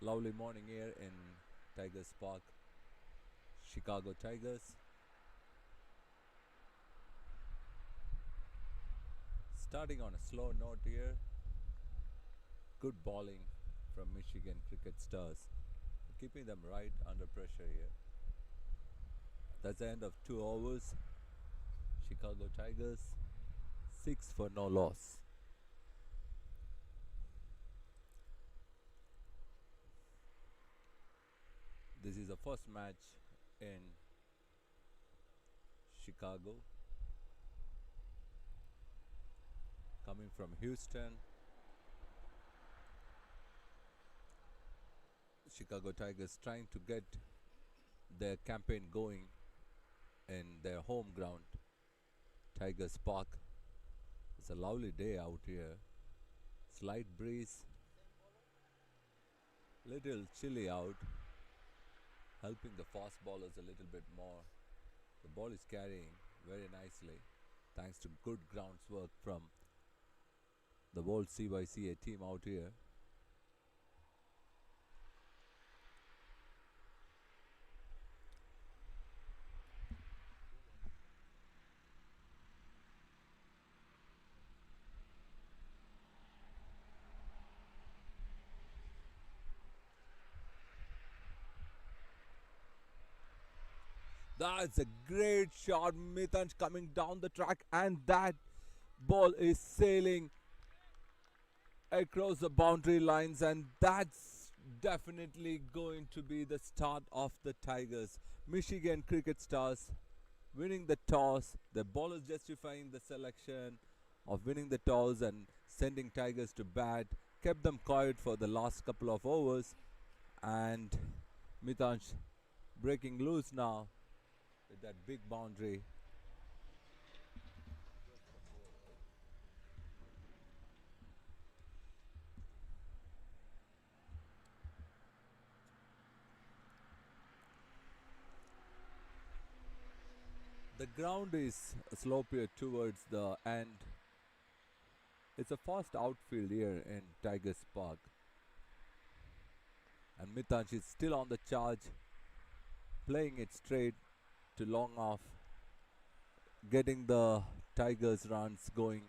Lovely morning here in Tigers Park, Chicago Tigers. Starting on a slow note here, good bowling from Michigan Cricket Stars, keeping them right under pressure here. That's the end of 2 overs. Chicago Tigers, 6 for no loss. This is the first match in Chicago, coming from Houston. Chicago Tigers trying to get their campaign going in their home ground, Tigers Park. It's a lovely day out here. Slight breeze, little chilly out, helping the fast bowlers a little bit more. The ball is carrying very nicely thanks to good grounds work from the World CYCA team out here. That's a great shot. Mithan's coming down the track, and that ball is sailing across the boundary lines, and that's definitely going to be the start of the Tigers. Michigan Cricket Stars winning the toss. The bowlers justifying the selection of winning the toss and sending Tigers to bat. Kept them quiet for the last couple of overs, and Mithan's breaking loose now with that big boundary. The ground is sloppier towards the end. It's a fast outfield here in Tigers Park. And Mithanch is still on the charge, playing it straight to long off, getting the Tigers runs going.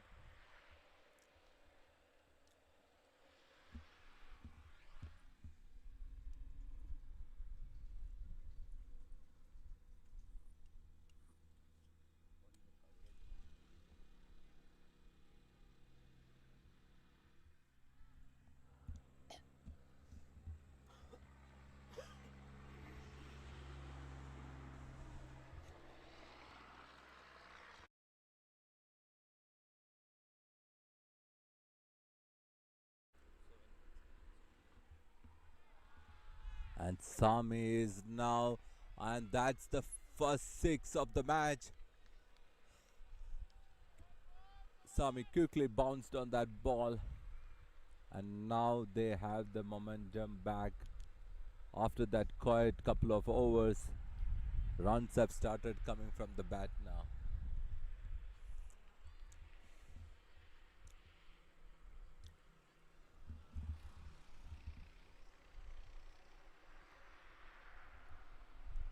And Sami is now, and that's the first six of the match. Sami quickly bounced on that ball, and now they have the momentum back after that quiet couple of overs. Runs have started coming from the bat now.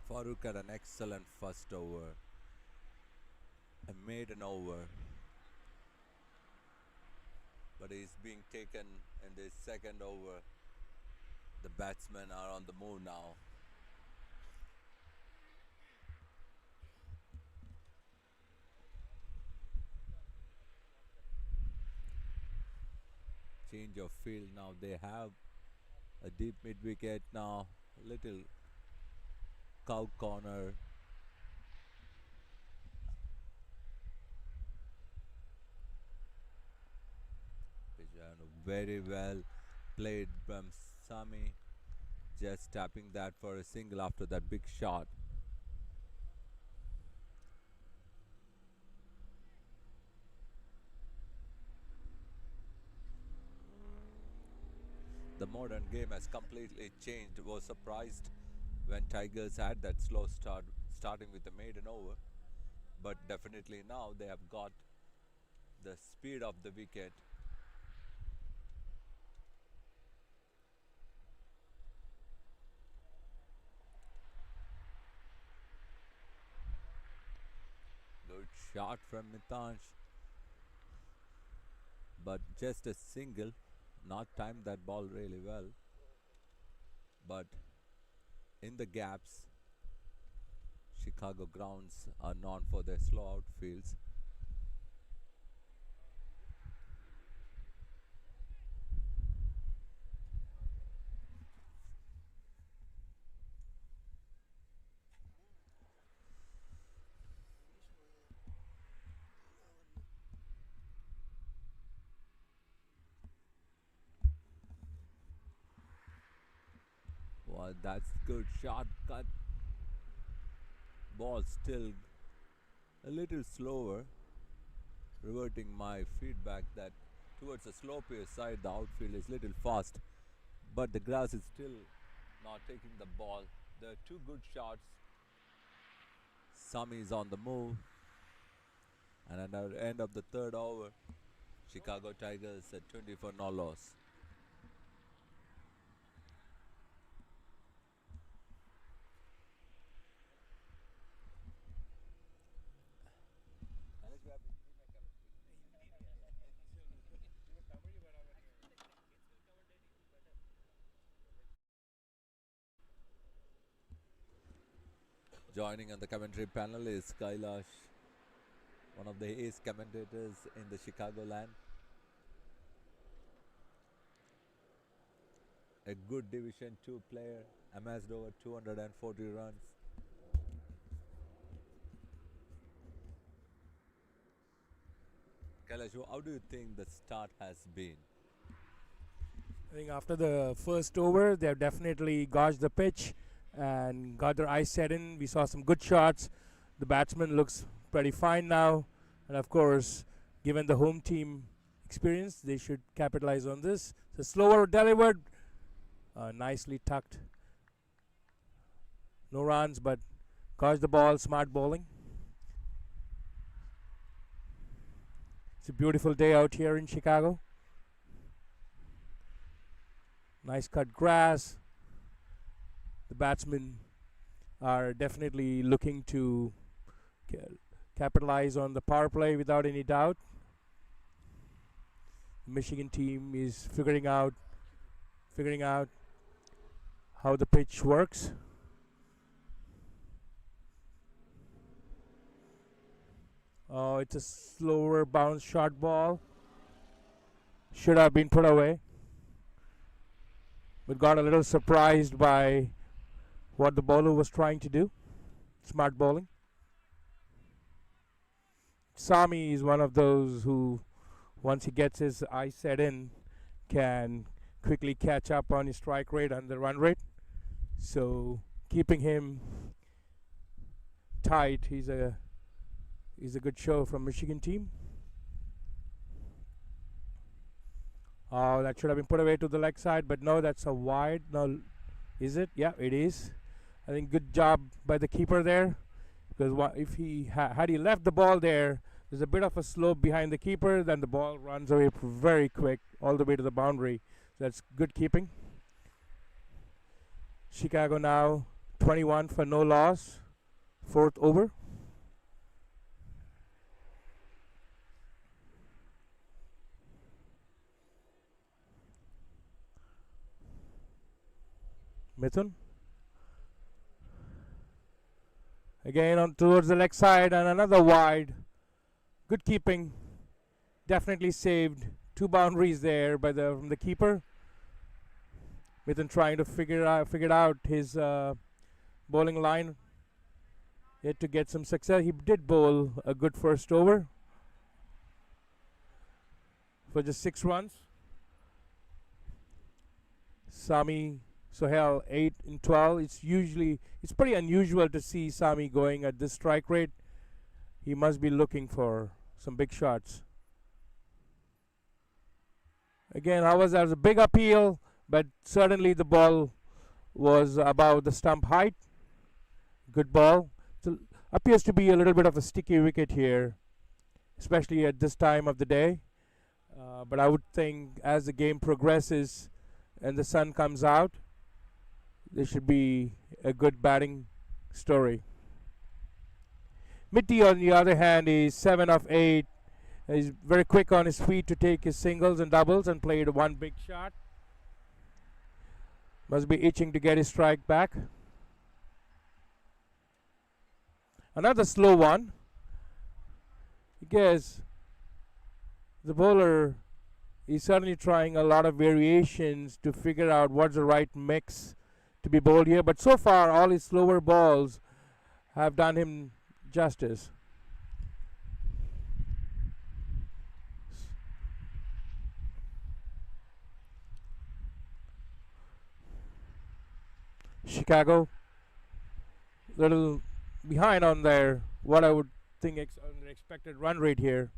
Farooq had an excellent first over, a maiden over, but he's being taken in this second over. The batsmen are on the move now. Change of field now. They have a deep mid wicket now. Little cow corner. Very well played from Sami. Just tapping that for a single after that big shot. The modern game has completely changed. Was surprised when Tigers had that slow start, starting with the maiden over. But definitely now they have got the speed of the wicket. shot from Mitansh, but just a single, not timed that ball really well. But in the gaps, Chicago grounds are known for their slow outfields. Well, that's good shot. Cut ball still a little slower, reverting my feedback that towards the slopier side, the outfield is little fast, but the grass is still not taking the ball. There are two good shots. Sami is on the move, and at the end of the third over, Chicago Tigers at 20 for no loss. Joining on the commentary panel is Kailash, one of the ace commentators in the Chicagoland. A good Division 2 player, amassed over 240 runs. Kailash, how do you think the start has been? I think after the first over, they've definitely gauged the pitch and got their eyes set in. We saw some good shots. The batsman looks pretty fine now. And of course, given the home team experience, they should capitalize on this. So slower delivered, nicely tucked. No runs, but gauged the ball, smart bowling. It's a beautiful day out here in Chicago. Nice cut grass. The batsmen are definitely looking to capitalize on the power play without any doubt. The Michigan team is figuring out how the pitch works. Oh, it's a slower bounce short ball. Should have been put away. But got a little surprised by what the bowler was trying to do. Smart bowling. Sami is one of those who, once he gets his eyes set in, can quickly catch up on his strike rate and the run rate. So keeping him tight, he's a good show from Michigan team. Oh, that should have been put away to the leg side, but no, that's a wide. No, is it? Yeah, it is. I think good job by the keeper there, because if he had he left the ball there, there's a bit of a slope behind the keeper, then the ball runs away very quick all the way to the boundary. So that's good keeping. Chicago now 21 for no loss, fourth over. Mithun. Again on towards the leg side and another wide. Good keeping. Definitely saved two boundaries there by from the keeper. Mithun trying to figure out his bowling line. Yet to get some success. He did bowl a good first over for just 6 runs. Sami Sohail 8 in 12. It's pretty unusual to see Sami going at this strike rate. He must be looking for some big shots. Again, that was a big appeal, but certainly the ball was above the stump height. Good ball. So appears to be a little bit of a sticky wicket here, especially at this time of the day. But I would think as the game progresses and the sun comes out, there should be a good batting story. Mitty, on the other hand, is 7 of 8. He's very quick on his feet to take his singles and doubles and played one big shot. Must be itching to get his strike back. Another slow one. Because the bowler is certainly trying a lot of variations to figure out what's the right mix to be bowled here. But so far, all his slower balls have done him justice. Chicago, little behind on their what I would think on their expected run rate here.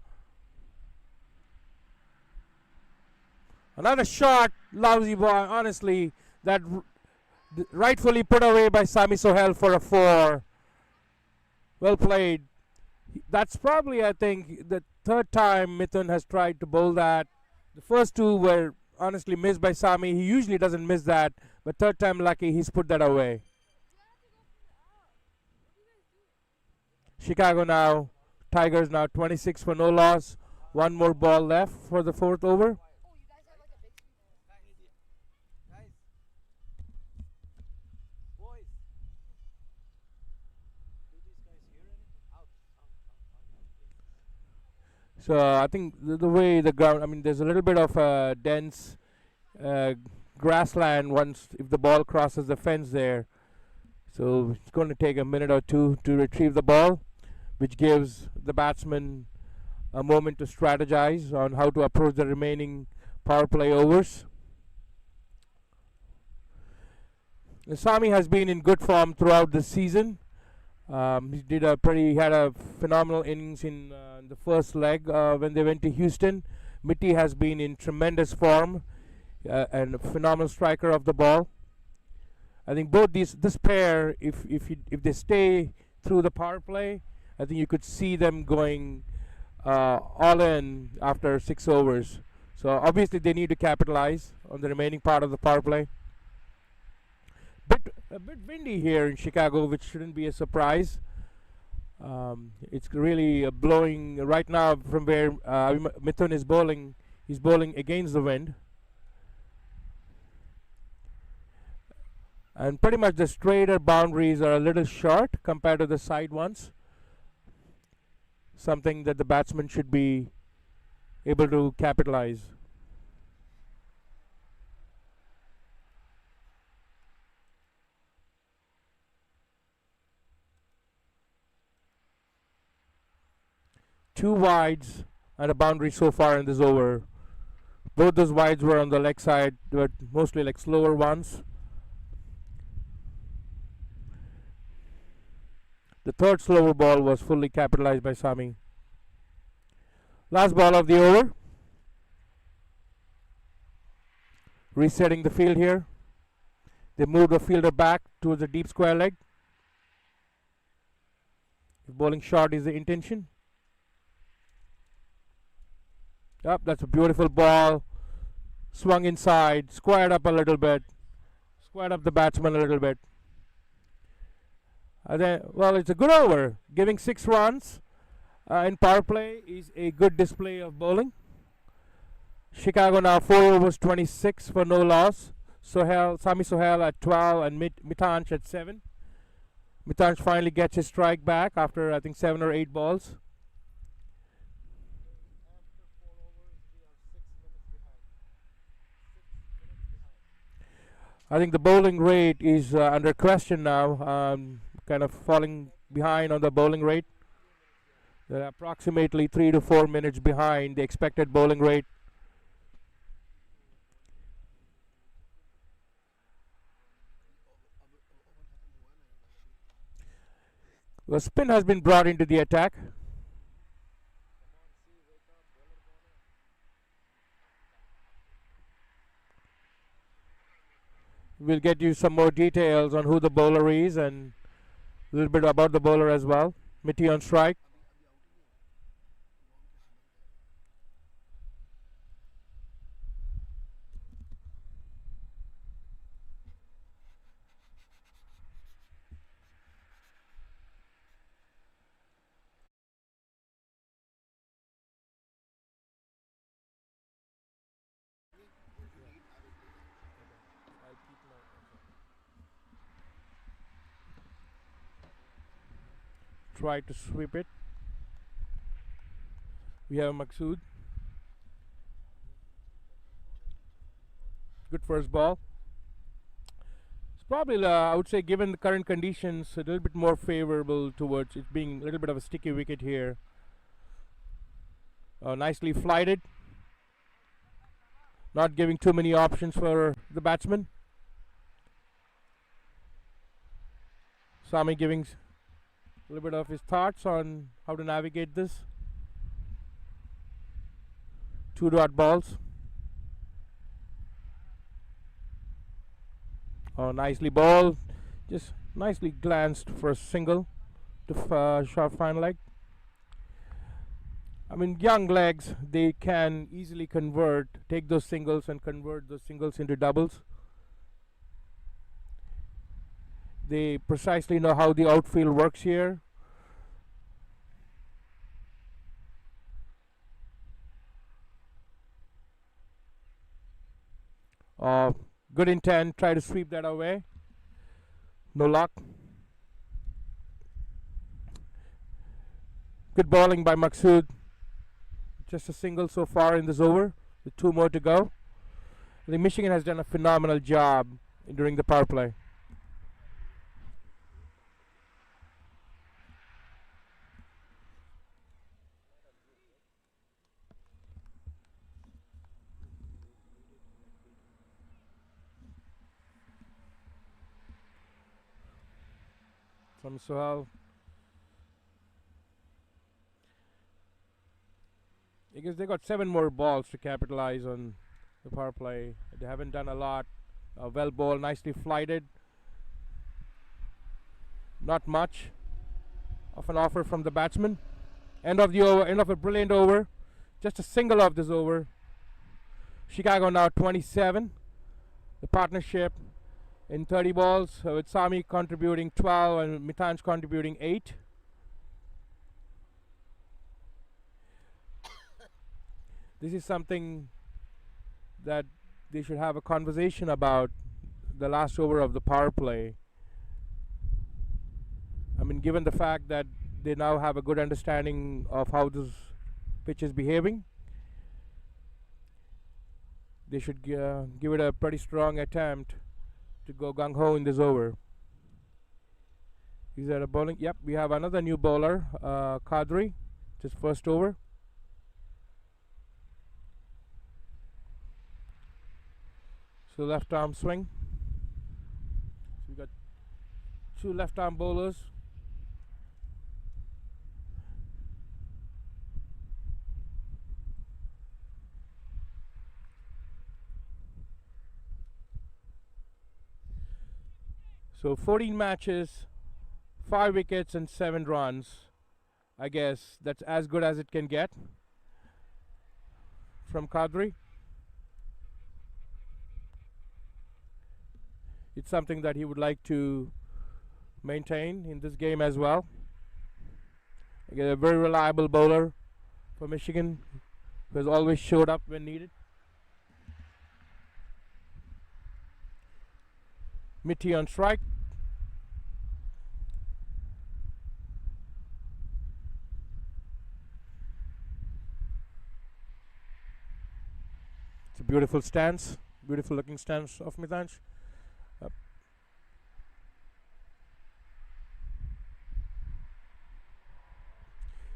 Another shot, lousy ball. Honestly, that rightfully put away by Sami Sohail for a 4. Well played. That's probably, I think, the third time Mithun has tried to bowl that. The first two were honestly missed by Sami. He usually doesn't miss that, but third time lucky, he's put that away. Chicago now, Tigers now 26 for no loss. One more ball left for the fourth over. So I think the way the ground, I mean, there's a little bit of a dense grassland once if the ball crosses the fence there. So it's going to take a minute or two to retrieve the ball, which gives the batsman a moment to strategize on how to approach the remaining power play overs. Sami has been in good form throughout the season. He had a phenomenal innings in the first leg when they went to Houston. Mitty has been in tremendous form and a phenomenal striker of the ball. I think both this pair, if they stay through the power play, I think you could see them going all in after 6 overs. So obviously they need to capitalize on the remaining part of the power play. A bit windy here in Chicago, which shouldn't be a surprise. It's really blowing right now from where Mithun is bowling. He's bowling against the wind. And pretty much the straighter boundaries are a little short compared to the side ones. Something that the batsman should be able to capitalize. Two wides and a boundary so far in this over. Both those wides were on the leg side, but mostly like slower ones. The third slower ball was fully capitalized by Sami. Last ball of the over. Resetting the field here. They moved the fielder back towards the deep square leg. If bowling short is the intention. Yep, that's a beautiful ball. Swung inside, squared up a little bit. Squared up the batsman a little bit. Well, it's a good over. Giving 6 runs in power play is a good display of bowling. Chicago now 4 overs 26 for no loss. Sami Sohail at 12 and Mitanch at 7. Mitanch finally gets his strike back after I think 7 or 8 balls. I think the bowling rate is under question now. Kind of falling behind on the bowling rate. They're approximately 3 to 4 minutes behind the expected bowling rate. The spin has been brought into the attack. We'll get you some more details on who the bowler is and a little bit about the bowler as well. Mitty on strike. try to sweep it. We have Maksud. Good first ball. It's probably, I would say, given the current conditions, a little bit more favorable towards it being a little bit of a sticky wicket here. Nicely flighted. Not giving too many options for the batsman. Sami giving a little bit of his thoughts on how to navigate this. 2 dot balls. Oh, nicely bowled. Just nicely glanced for a single to short fine leg. I mean, young legs, they can easily take those singles and convert those singles into doubles. They precisely know how the outfield works here. Good intent, try to sweep that away. No luck. Good bowling by Maksud. Just a single so far in this over, with 2 more to go. I think Michigan has done a phenomenal job during the power play. From Sohal. Because they got 7 more balls to capitalize on the power play. They haven't done a lot. Well bowled, nicely flighted. Not much of an offer from the batsman. End of the over, end of a brilliant over. Just a single of this over. Chicago now 27. The partnership in 30 balls, with Sami contributing 12 and Mitanj contributing 8. This is something that they should have a conversation about, the last over of the power play. I mean, given the fact that they now have a good understanding of how this pitch is behaving, they should give it a pretty strong attempt to go gung-ho in this over. Is that a bowling? Yep, we have another new bowler, Kadri, just first over. So left arm swing. So we got 2 left arm bowlers. So 14 matches, 5 wickets and 7 runs. I guess that's as good as it can get from Kadri. It's something that he would like to maintain in this game as well. Again, a very reliable bowler for Michigan, who has always showed up when needed. Mitty on strike. It's a beautiful stance, beautiful looking stance of Mitanj.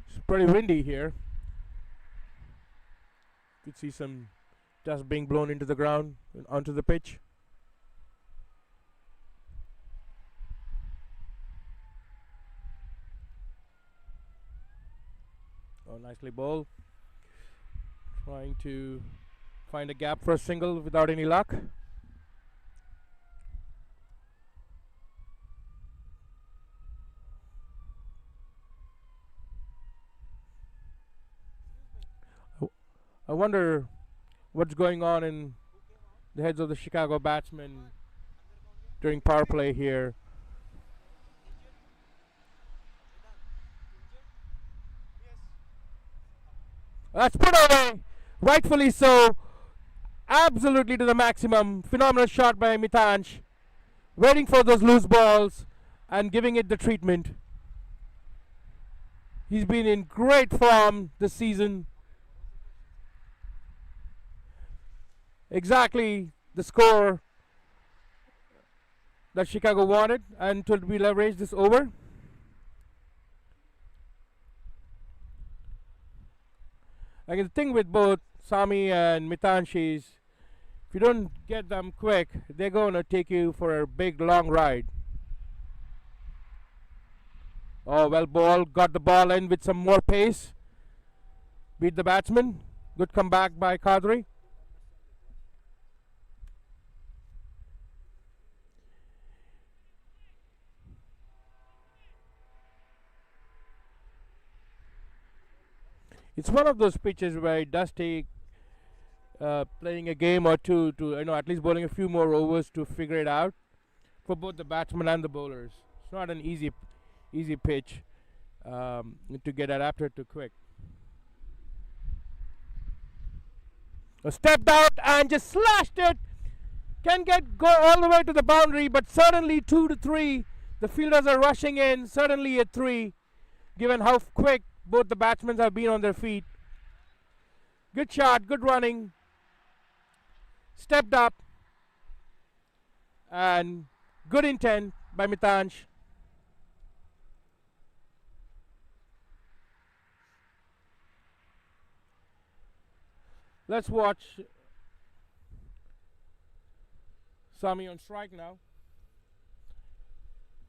It's pretty windy here. You could see some dust being blown into the ground and onto the pitch. Oh, nicely bowled. Trying to find a gap for a single without any luck. I wonder what's going on in the heads of the Chicago batsmen during power play here. That's put away, rightfully so, absolutely to the maximum. Phenomenal shot by Mitanj, waiting for those loose balls and giving it the treatment. He's been in great form this season. Exactly the score that Chicago wanted, and to be leveraged this over. Again, the thing with both Sami and Mitanshi is if you don't get them quick, they're going to take you for a big long ride. Oh, well, ball got the ball in with some more pace. Beat the batsman. Good comeback by Kadri. It's one of those pitches where it does take playing a game or two to at least bowling a few more overs to figure it out for both the batsmen and the bowlers. It's not an easy pitch to get adapted to quick. Stepped out and just slashed it. Can go all the way to the boundary, but certainly 2 to 3. The fielders are rushing in. Certainly a 3, given how quick both the batsmen have been on their feet. Good shot, good running. Stepped up, and good intent by Mitansh. Let's watch Sami on strike now.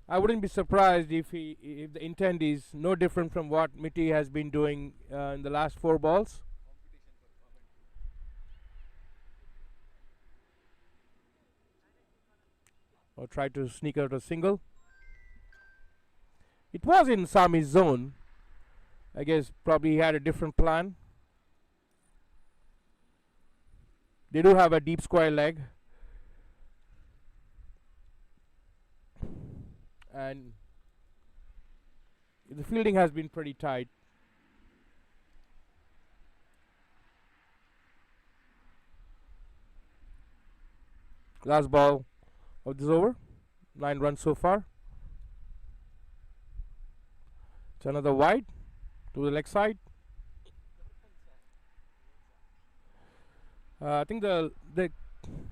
I wouldn't be surprised if the intent is no different from what Mitty has been doing in the last 4 balls. Or try to sneak out a single. It was in Sami's zone. I guess probably he had a different plan. They do have a deep square leg. And the fielding has been pretty tight. Last ball of this over. 9 runs so far. It's another wide to the leg side. I think there's a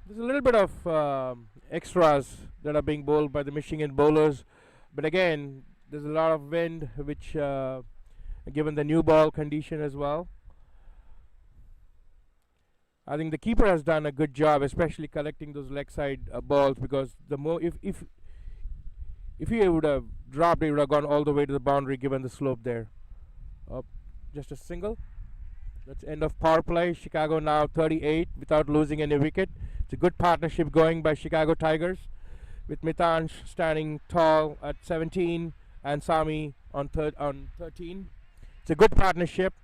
little bit of extras that are being bowled by the Michigan bowlers, but again, there's a lot of wind, which given the new ball condition as well. I think the keeper has done a good job, especially collecting those leg side balls, because the more if he would have dropped, it would have gone all the way to the boundary given the slope there. Just a single. That's end of power play. Chicago now 38 without losing any wicket. It's a good partnership going by Chicago Tigers, with Mitansh standing tall at 17 and Sami on 13. It's a good partnership,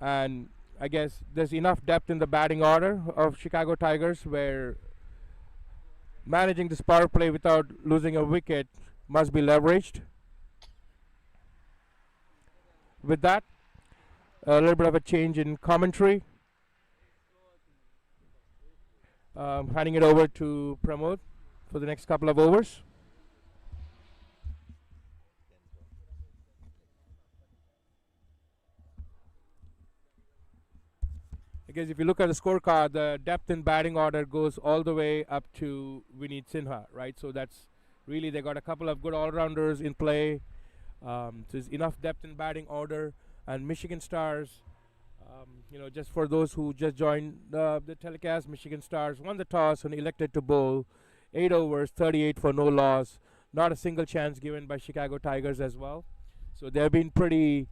and I guess there's enough depth in the batting order of Chicago Tigers where managing this power play without losing a wicket must be leveraged. With that, a little bit of a change in commentary. Handing it over to Pramod for the next couple of overs. I guess if you look at the scorecard, the depth in batting order goes all the way up to Vineet Sinha, right? So that's really, they got a couple of good all-rounders in play. So there's enough depth in batting order. And Michigan Stars, just for those who just joined the telecast, Michigan Stars won the toss and elected to bowl. 8 overs, 38 for no loss. Not a single chance given by Chicago Tigers as well. So they've been pretty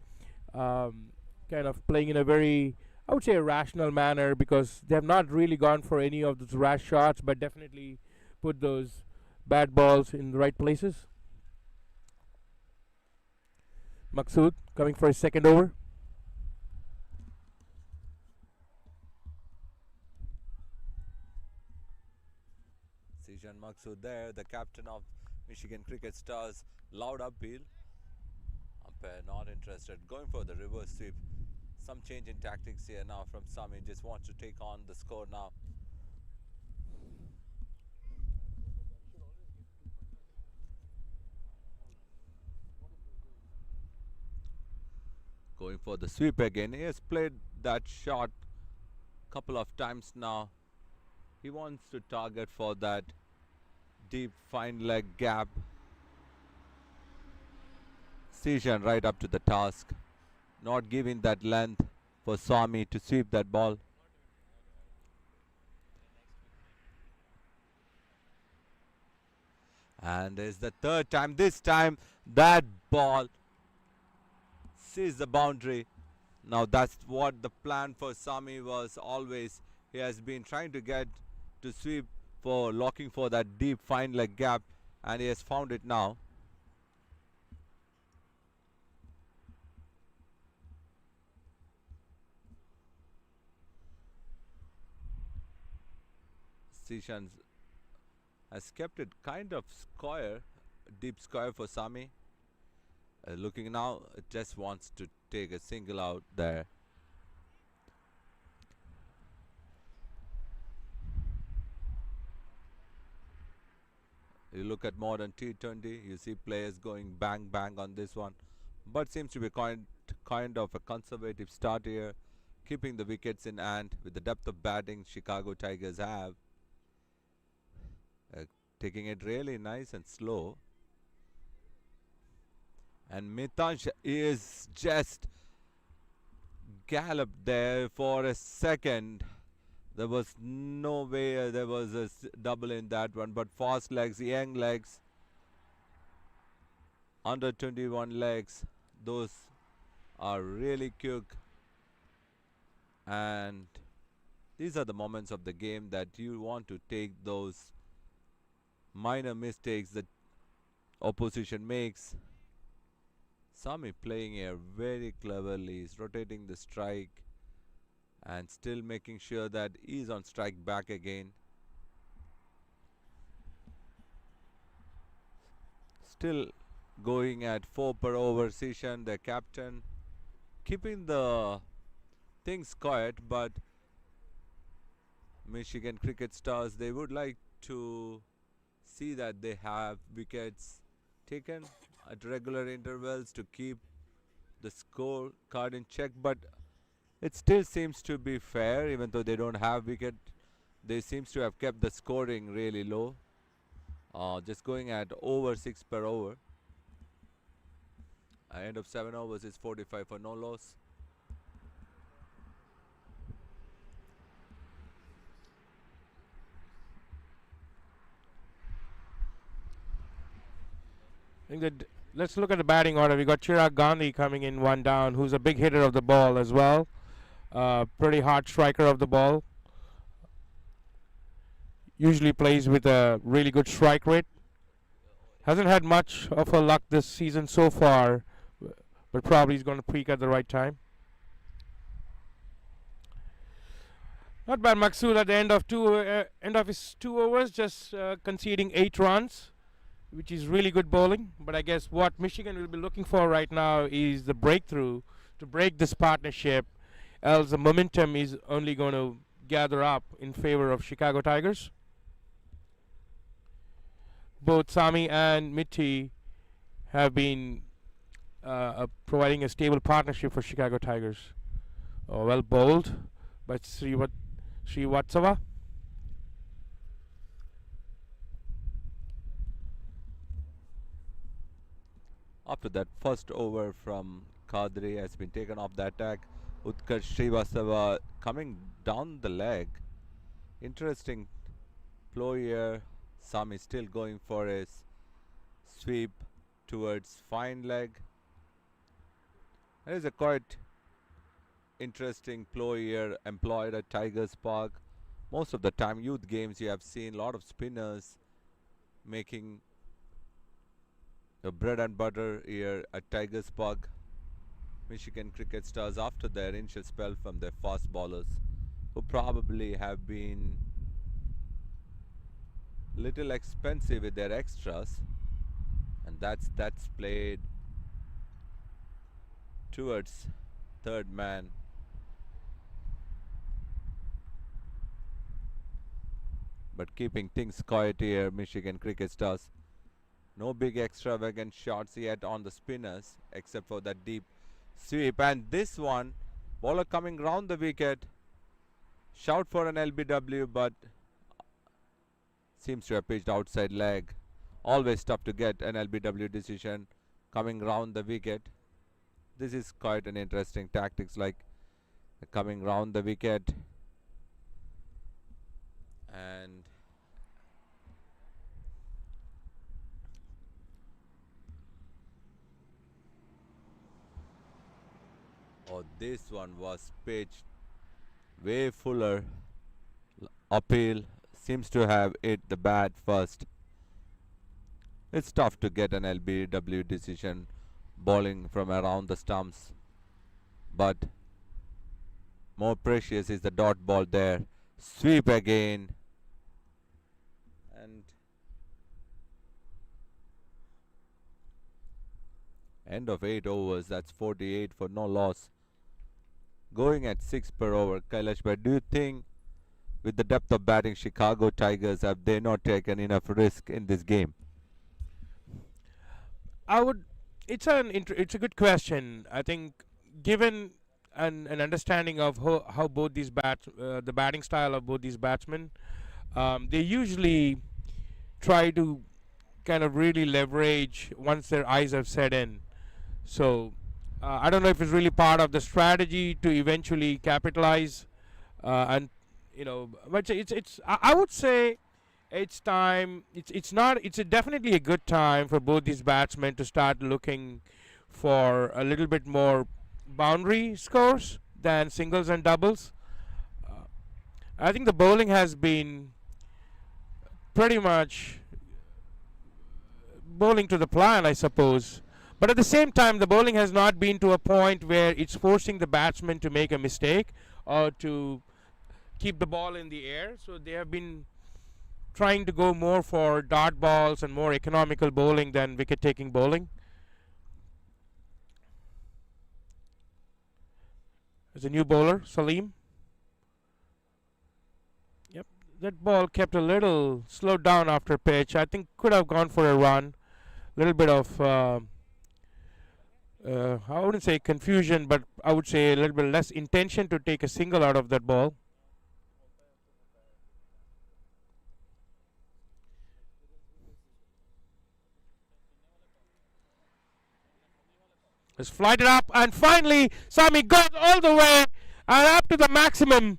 kind of playing in a very, I would say, a rational manner, because they have not really gone for any of those rash shots, but definitely put those bad balls in the right places. Maksud coming for his second over. Sijan Maksud there, the captain of Michigan Cricket Stars. Loud appeal. Umpire not interested. Going for the reverse sweep. Some change in tactics here now from Sami. Just wants to take on the score now. Going for the sweep again. He has played that shot couple of times now. He wants to target for that deep fine leg gap. Sishan right up to the task, not giving that length for Swami to sweep that ball. And there's the third time. This time that ball sees the boundary. Now that's what the plan for Sami was always. He has been trying to get to sweep for locking for that deep fine leg gap, and he has found it now. Sishan has kept it kind of square, deep square for Sami. Looking now, it just wants to take a single out there. You look at modern T20, you see players going bang bang on this one, but seems to be kind of a conservative start here, keeping the wickets in hand with the depth of batting Chicago Tigers have. Taking it really nice and slow. And Mitansh is just galloped there for a second. There was no way there was a double in that one, but fast legs, young legs, under 21 legs, those are really quick. And these are the moments of the game that you want to take those minor mistakes that opposition makes. Sami playing here very cleverly. He's rotating the strike and still making sure that he's on strike back again. Still going at 4 per over Sishan, the captain, keeping the things quiet, but Michigan Cricket Stars, they would like to see that they have wickets taken at regular intervals to keep the score card in check, but it still seems to be fair. Even though they don't have wicket, they seems to have kept the scoring really low, just going at over 6 per over. End of 7 overs is 45 for no loss. I think that let's look at the batting order. We got Chirag Gandhi coming in one down, who's a big hitter of the ball as well. Pretty hard striker of the ball. Usually plays with a really good strike rate. Hasn't had much of a luck this season so far, but probably he's going to peak at the right time. Not bad, Maksud at the end of his 2 overs, just conceding 8 runs, which is really good bowling. But I guess what Michigan will be looking for right now is the breakthrough to break this partnership, else the momentum is only going to gather up in favor of Chicago Tigers. Both Sami and Mitti have been providing a stable partnership for Chicago Tigers. Well bowled by Srivatsava. After that first over from Kadri has been taken off the attack. Utkarsh Srivastava coming down the leg. Interesting ploy here. Sami still going for his sweep towards fine leg. There is a quite interesting ploy here employed at Tigers Park. Most of the time youth games you have seen a lot of spinners making the bread and butter here at Tigers Park. Michigan Cricket Stars, after their initial spell from their fast bowlers, who probably have been little expensive with their extras, and that's played towards third man. But keeping things quiet here, Michigan Cricket Stars. No big extravagant shots yet on the spinners, except for that deep Sweep, and this one, bowler coming round the wicket. Shout for an LBW, but seems to have pitched outside leg. Always tough to get an LBW decision coming round the wicket. This is quite an interesting tactics, like coming round the wicket. And oh, this one was pitched way fuller. Uphill, seems to have hit the bat first. It's tough to get an LBW decision bowling from around the stumps, but more precious is the dot ball there. Sweep again, and end of 8 overs. That's 48 for no loss. Going at 6 per over. Kailash, but do you think with the depth of batting, Chicago Tigers, have they not taken enough risk in this game? I would. It's a good question. I think, given an understanding of how both these the batting style of both these batsmen, they usually try to kind of really leverage once their eyes have set in. So I don't know if it's really part of the strategy to eventually capitalize, and but I would say it's time. It's not. It's definitely a good time for both these batsmen to start looking for a little bit more boundary scores than singles and doubles. Uh, I think the bowling has been pretty much bowling to the plan, I suppose. But at the same time, the bowling has not been to a point where it's forcing the batsman to make a mistake or to keep the ball in the air. So they have been trying to go more for dot balls and more economical bowling than wicket taking bowling. There's a new bowler, Salim. Yep, that ball kept a little slowed down after pitch. I think could have gone for a run. A little bit of, I wouldn't say confusion, but I would say a little bit less intention to take a single out of that ball. Let's flight it up, and finally, Sami got all the way and up to the maximum.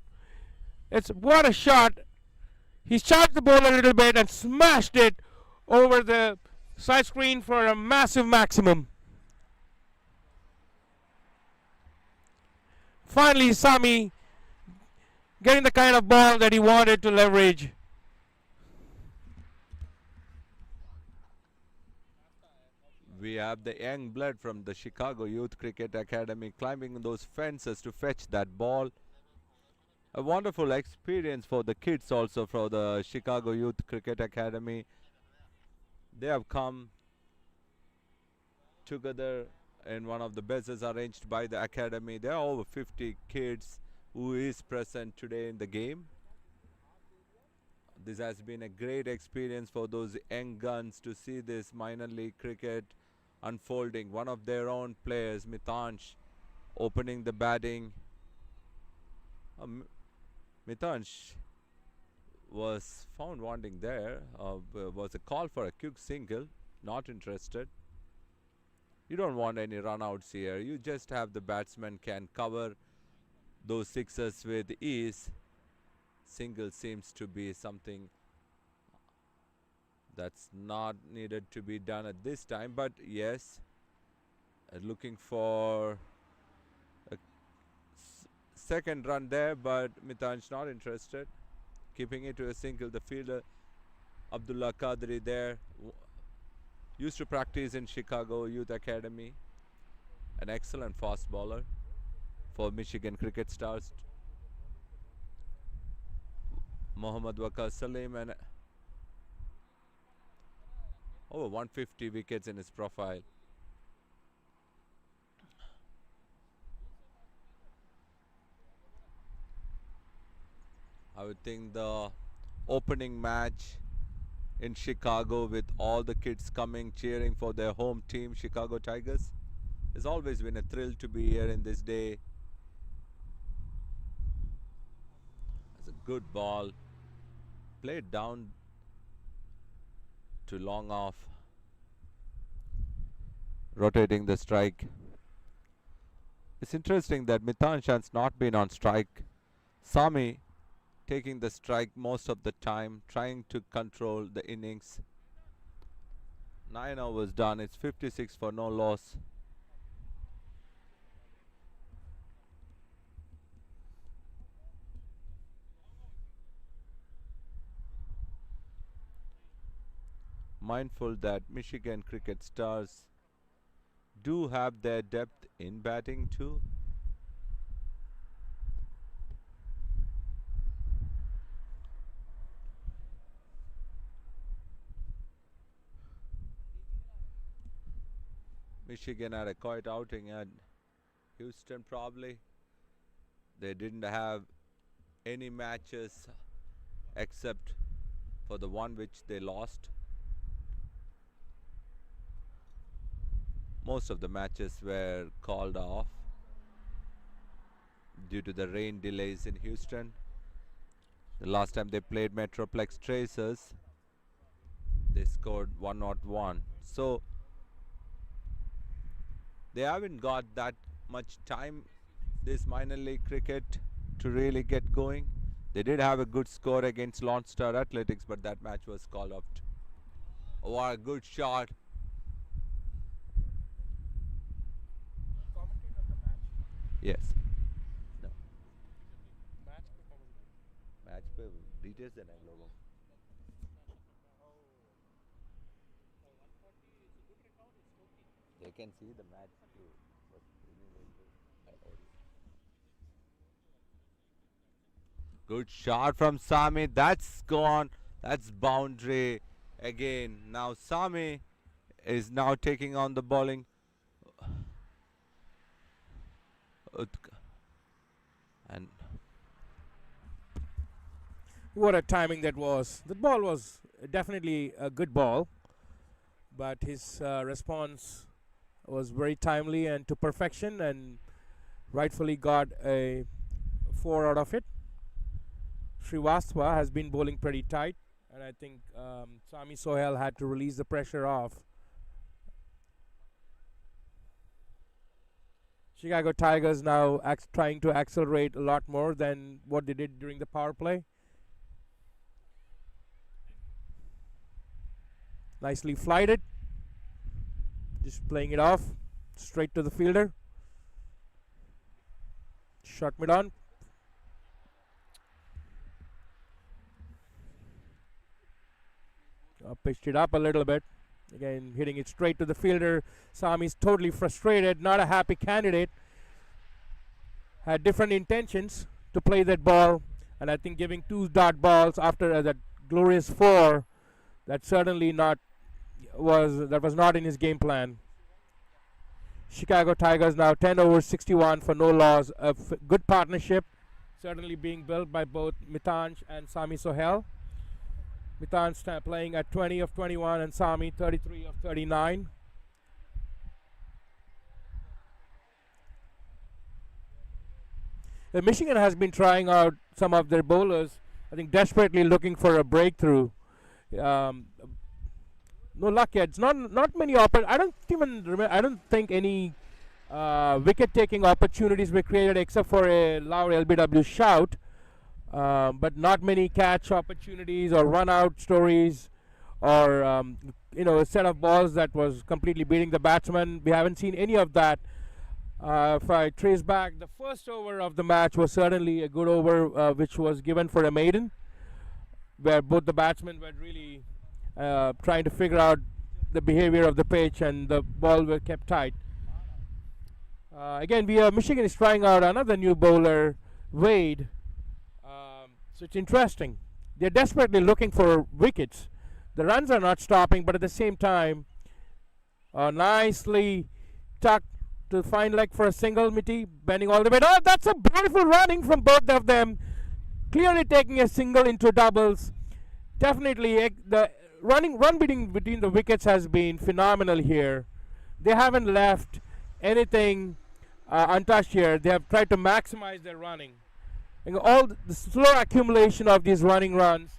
It's what a shot. He's charged the ball a little bit and smashed it over the side screen for a massive maximum. Finally, Sami getting the kind of ball that he wanted to leverage. We have the young blood from the Chicago Youth Cricket Academy climbing those fences to fetch that ball. A wonderful experience for the kids also for the Chicago Youth Cricket Academy. They have come together in one of the bases arranged by the academy. There are over 50 kids who is present today in the game. This has been a great experience for those young guns to see this minor league cricket unfolding. One of their own players, Mitansh, opening the batting. Mitansh was found wanting there. Was a call for a quick single. Not interested. You don't want any runouts here. You just have the batsman can cover those sixes with ease. Single seems to be something that's not needed to be done at this time, but yes, looking for a second run there, but Mitansh not interested, keeping it to a single. The fielder Abdullah Qadri there used to practice in Chicago Youth Academy, an excellent fast bowler for Michigan Cricket Stars. Mohammad Waqar Salim, and over 150 wickets in his profile. I would think the opening match in Chicago with all the kids coming cheering for their home team, Chicago Tigers, It's always been a thrill to be here in this day. It's a good ball. Played down to long off. Rotating the strike. It's interesting that Mitansh has not been on strike. Sami taking the strike most of the time, trying to control the innings. 9 overs done. It's 56 for no loss. Mindful that Michigan cricket stars do have their depth in batting too. Michigan had a quiet outing at Houston probably. They didn't have any matches except for the one which they lost. Most of the matches were called off due to the rain delays in Houston. The last time they played Metroplex Tracers, they scored 101. So they haven't got that much time, this minor league cricket, to really get going. They did have a good score against Lone Star Athletics, but that match was called off. Oh, a good shot. Yes. No. Match पे details देना है लोगों को. They can see the match too. But good shot from Sami. That's gone. That's boundary again. Now Sami is now taking on the bowling. And What a timing that was. The ball was definitely a good ball, but his response was very timely and to perfection, and rightfully got a 4 out of it. Srivastava has been bowling pretty tight, and I think Sami Sohail had to release the pressure off. Chicago Tigers now trying to accelerate a lot more than what they did during the power play. Nicely flighted. Just playing it off straight to the fielder. Shot mid on. Pitched it up a little bit. Again, hitting it straight to the fielder. Sami's totally frustrated, not a happy candidate. Had different intentions to play that ball, and I think giving 2 dot balls after that glorious 4, that certainly was not in his game plan. Chicago Tigers now 10 overs 61 for no loss. A good partnership, certainly being built by both Mitansh and Sami Sohail. Mitansh playing at 20 of 21 and Sami 33 of 39. Michigan has been trying out some of their bowlers, I think desperately looking for a breakthrough. No luck yet. It's not many I don't think any wicket-taking opportunities were created except for a loud LBW shout. But not many catch opportunities or run-out stories, or a set of balls that was completely beating the batsman. We haven't seen any of that. If I trace back, the first over of the match was certainly a good over, which was given for a maiden, where both the batsmen were really trying to figure out the behavior of the pitch, and the ball were kept tight. Again, Michigan is trying out another new bowler, Wade. So it's interesting. They're desperately looking for wickets. The runs are not stopping, but at the same time, nicely tucked to fine leg for a single, Mitty, bending all the way. Oh, that's a beautiful running from both of them. Clearly taking a single into doubles. Definitely, the run between the wickets has been phenomenal here. They haven't left anything untouched here. They have tried to maximize their running. And all the slow accumulation of these running runs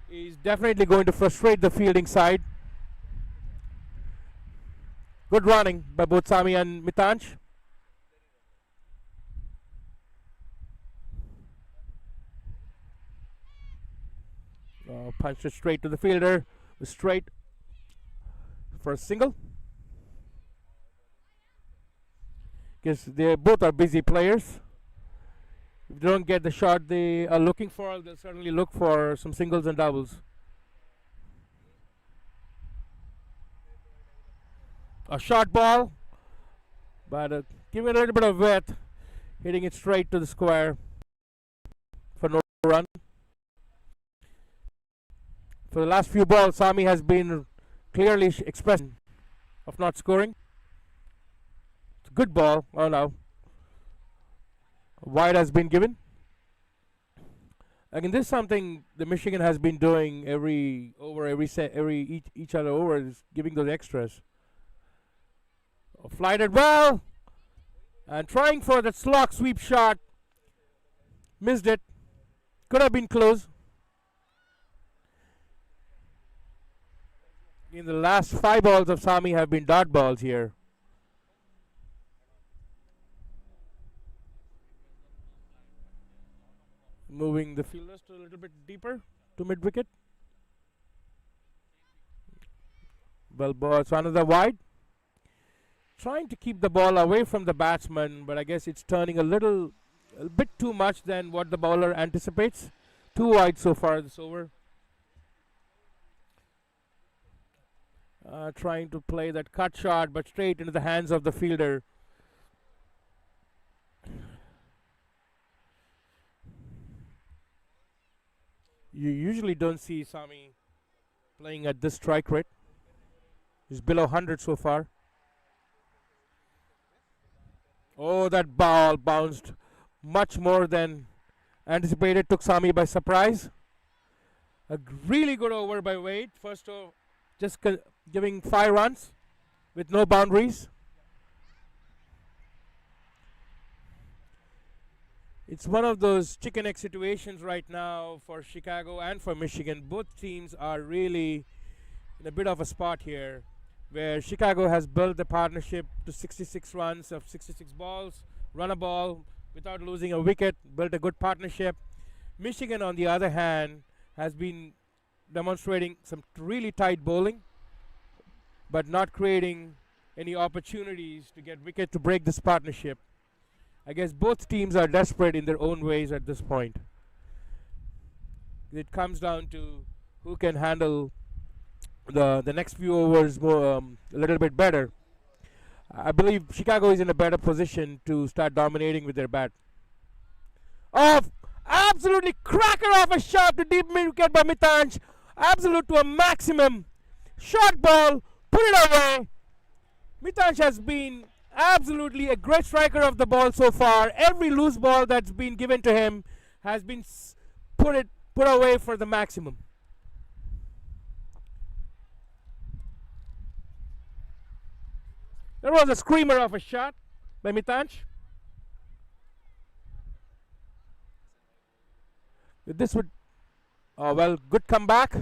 is definitely going to frustrate the fielding side. Good running by both Sami and Mitansh. Punched it straight to the fielder. Straight for a single. Because they both are busy players. If they don't get the shot they are looking for, they'll certainly look for some singles and doubles. A short ball, but giving it a little bit of width, hitting it straight to the square for no run. For the last few balls, Sami has been clearly expressing of not scoring. It's a good ball. Oh no. Wide has been given. Again, this is something the Michigan has been doing each other over, is giving those extras. Flighted well, and trying for that slog sweep shot. Missed it. Could have been close. In the last 5 balls of Sami have been dot balls here. Moving the fielders to a little bit deeper to mid wicket. Well, it's another wide. Trying to keep the ball away from the batsman, but I guess it's turning a bit too much than what the bowler anticipates. 2 wide so far this over. Trying to play that cut shot, but straight into the hands of the fielder. You usually don't see Sami playing at this strike rate. He's below 100 so far. Oh, that ball bounced much more than anticipated. Took Sami by surprise. A really good over by Wade. First over, just giving 5 runs with no boundaries. It's one of those chicken egg situations right now for Chicago and for Michigan. Both teams are really in a bit of a spot here, where Chicago has built the partnership to 66 runs of 66 balls, run a ball without losing a wicket, built a good partnership. Michigan, on the other hand, has been demonstrating some really tight bowling, but not creating any opportunities to get wicket to break this partnership. I guess both teams are desperate in their own ways at this point. It comes down to who can handle the next few overs more, a little bit better. I believe Chicago is in a better position to start dominating with their bat. Oh, absolutely cracker of a shot to deep mid wicket by Mitansh. Absolute to a maximum. Short ball, put it away. Mitansh has been absolutely a great striker of the ball so far. Every loose ball that's been given to him has been put away for the maximum. There was a screamer of a shot by Mitansh. This would, well, good comeback.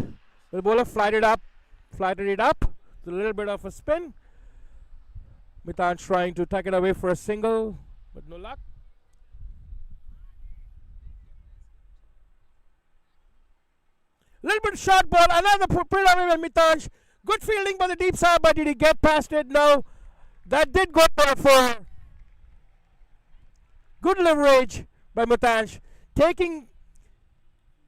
The bowler flighted it up, with a little bit of a spin. Mitansh trying to tuck it away for a single, but no luck. Little bit short ball, another put it away by Mitansh. Good fielding by the deep side, but did he get past it? No. That did go for good leverage by Mitansh, taking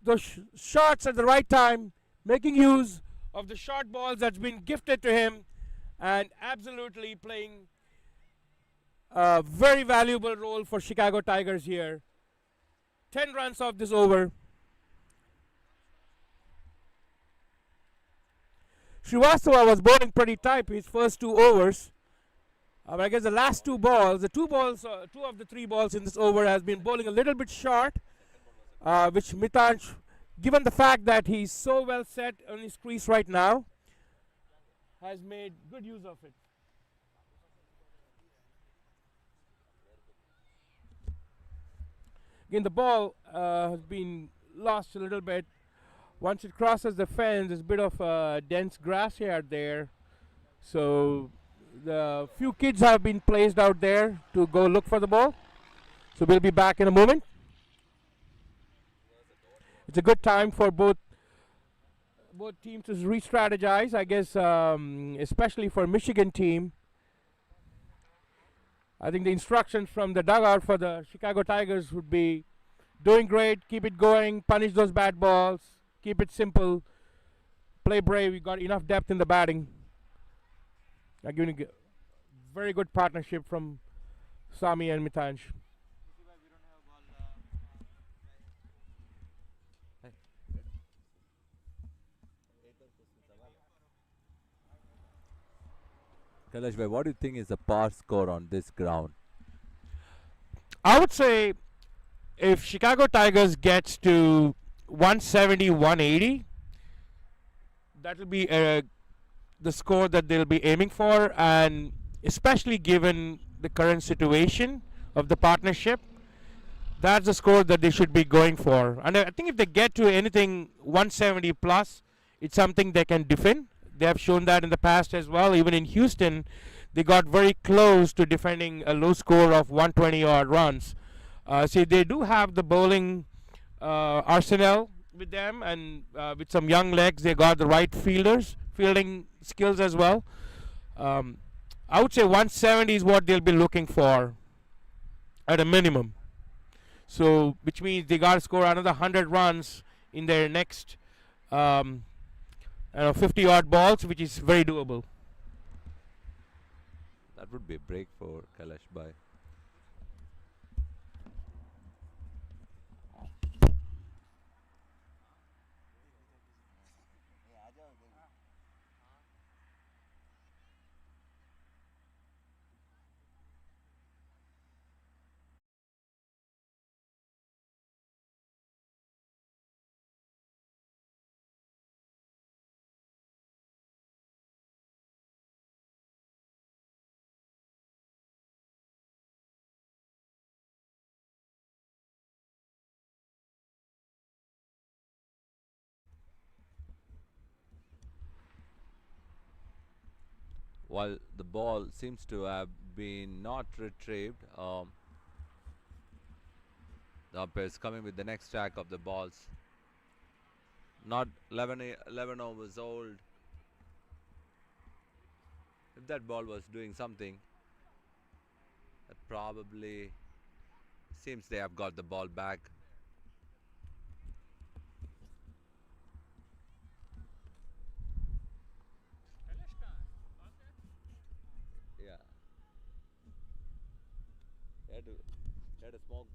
those shots at the right time, making use of the short balls that's been gifted to him, and absolutely playing a very valuable role for Chicago Tigers here. 10 runs off this over. Srivastava was bowling pretty tight his first 2 overs. I guess the last 2 balls, two of the 3 balls in this over has been bowling a little bit short, which Mitansh, given the fact that he's so well set on his crease right now, has made good use of it. Again, the ball has been lost a little bit. Once it crosses the fence, there's a bit of dense grass here there. So the few kids have been placed out there to go look for the ball. So we'll be back in a moment. It's a good time for both teams to re-strategize, I guess, especially for Michigan team. I think the instructions from the dugout for the Chicago Tigers would be doing great, keep it going, punish those bad balls, keep it simple, play brave. We got enough depth in the batting. Giving a very good partnership from Sami and Mitansh. Kailash bhai, what do you think is the par score on this ground? I would say if Chicago Tigers gets to 170, 180, that will be the score that they'll be aiming for, and especially given the current situation of the partnership, that's the score that they should be going for. And I think if they get to anything 170 plus, it's something they can defend. They have shown that in the past as well. Even in Houston, they got very close to defending a low score of 120 odd runs. See, they do have the bowling arsenal with them, and with some young legs, they got the right fielding skills as well. I would say 170 is what they'll be looking for at a minimum. So, which means they got to score another 100 runs in their next 50 odd balls, which is very doable. That would be a break for Kailash bhai. While the ball seems to have been not retrieved, the umpire is coming with the next track of the balls. Not 11 overs old. If that ball was doing something, that probably seems they have got the ball back. Yeah. Had a smoke.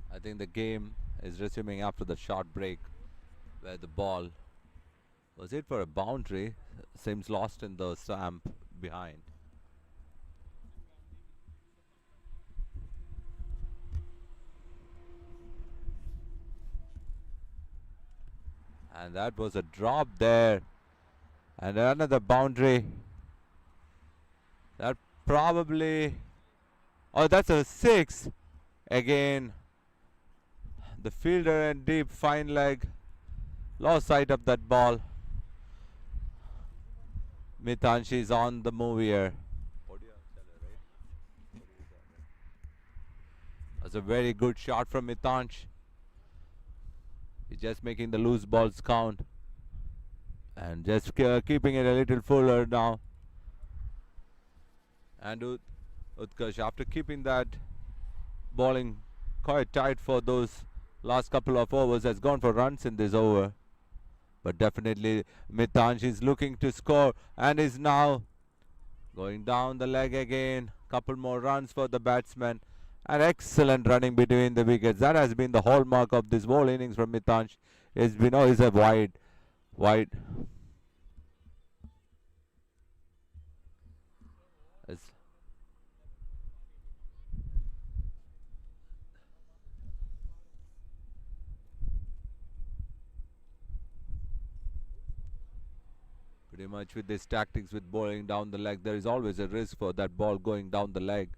I think the game is resuming after the short break, where the ball was hit for a boundary, seems lost in the swamp behind. And that was a drop there. And another boundary. That probably. Oh, that's a six. Again, the fielder and deep fine leg lost sight of that ball. Mitanshi is on the move here. That's a very good shot from Mitansh. He's just making the loose balls count. And just keeping it a little fuller now. And Utkarsh, after keeping that bowling quite tight for those last couple of overs, has gone for runs in this over. But definitely Mitansh is looking to score and is now Going down the leg again. Couple more runs for the batsman. And excellent running between the wickets. That has been the hallmark of this whole innings from Mitansh. It's been, oh, it's a wide. It's pretty much with this tactics with bowling down the leg. There is always a risk for that ball going down the leg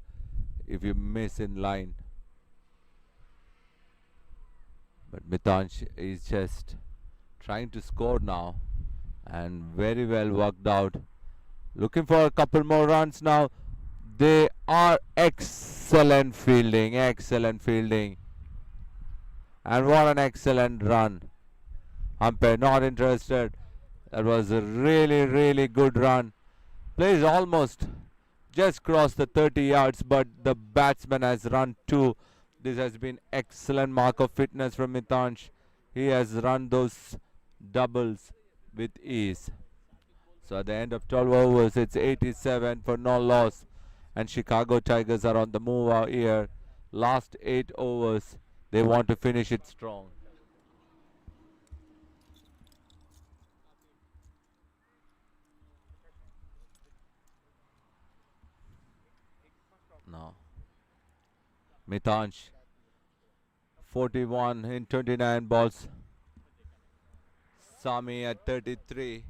if you miss in line. But Mitansh is just trying to score now and very well worked out. Looking for a couple more runs now. They are excellent fielding. And what an excellent run. Umpire not interested. That was a really good run. Plays almost just crossed the 30 yards, but the batsman has run 2. This has been excellent mark of fitness from Mitansh. He has run those doubles with ease. So at the end of 12 overs, it's 87 for no loss. And Chicago Tigers are on the move out here. Last 8 overs, they want to finish it strong. Now, Mitansh, 41 in 29 balls. Sami at 33.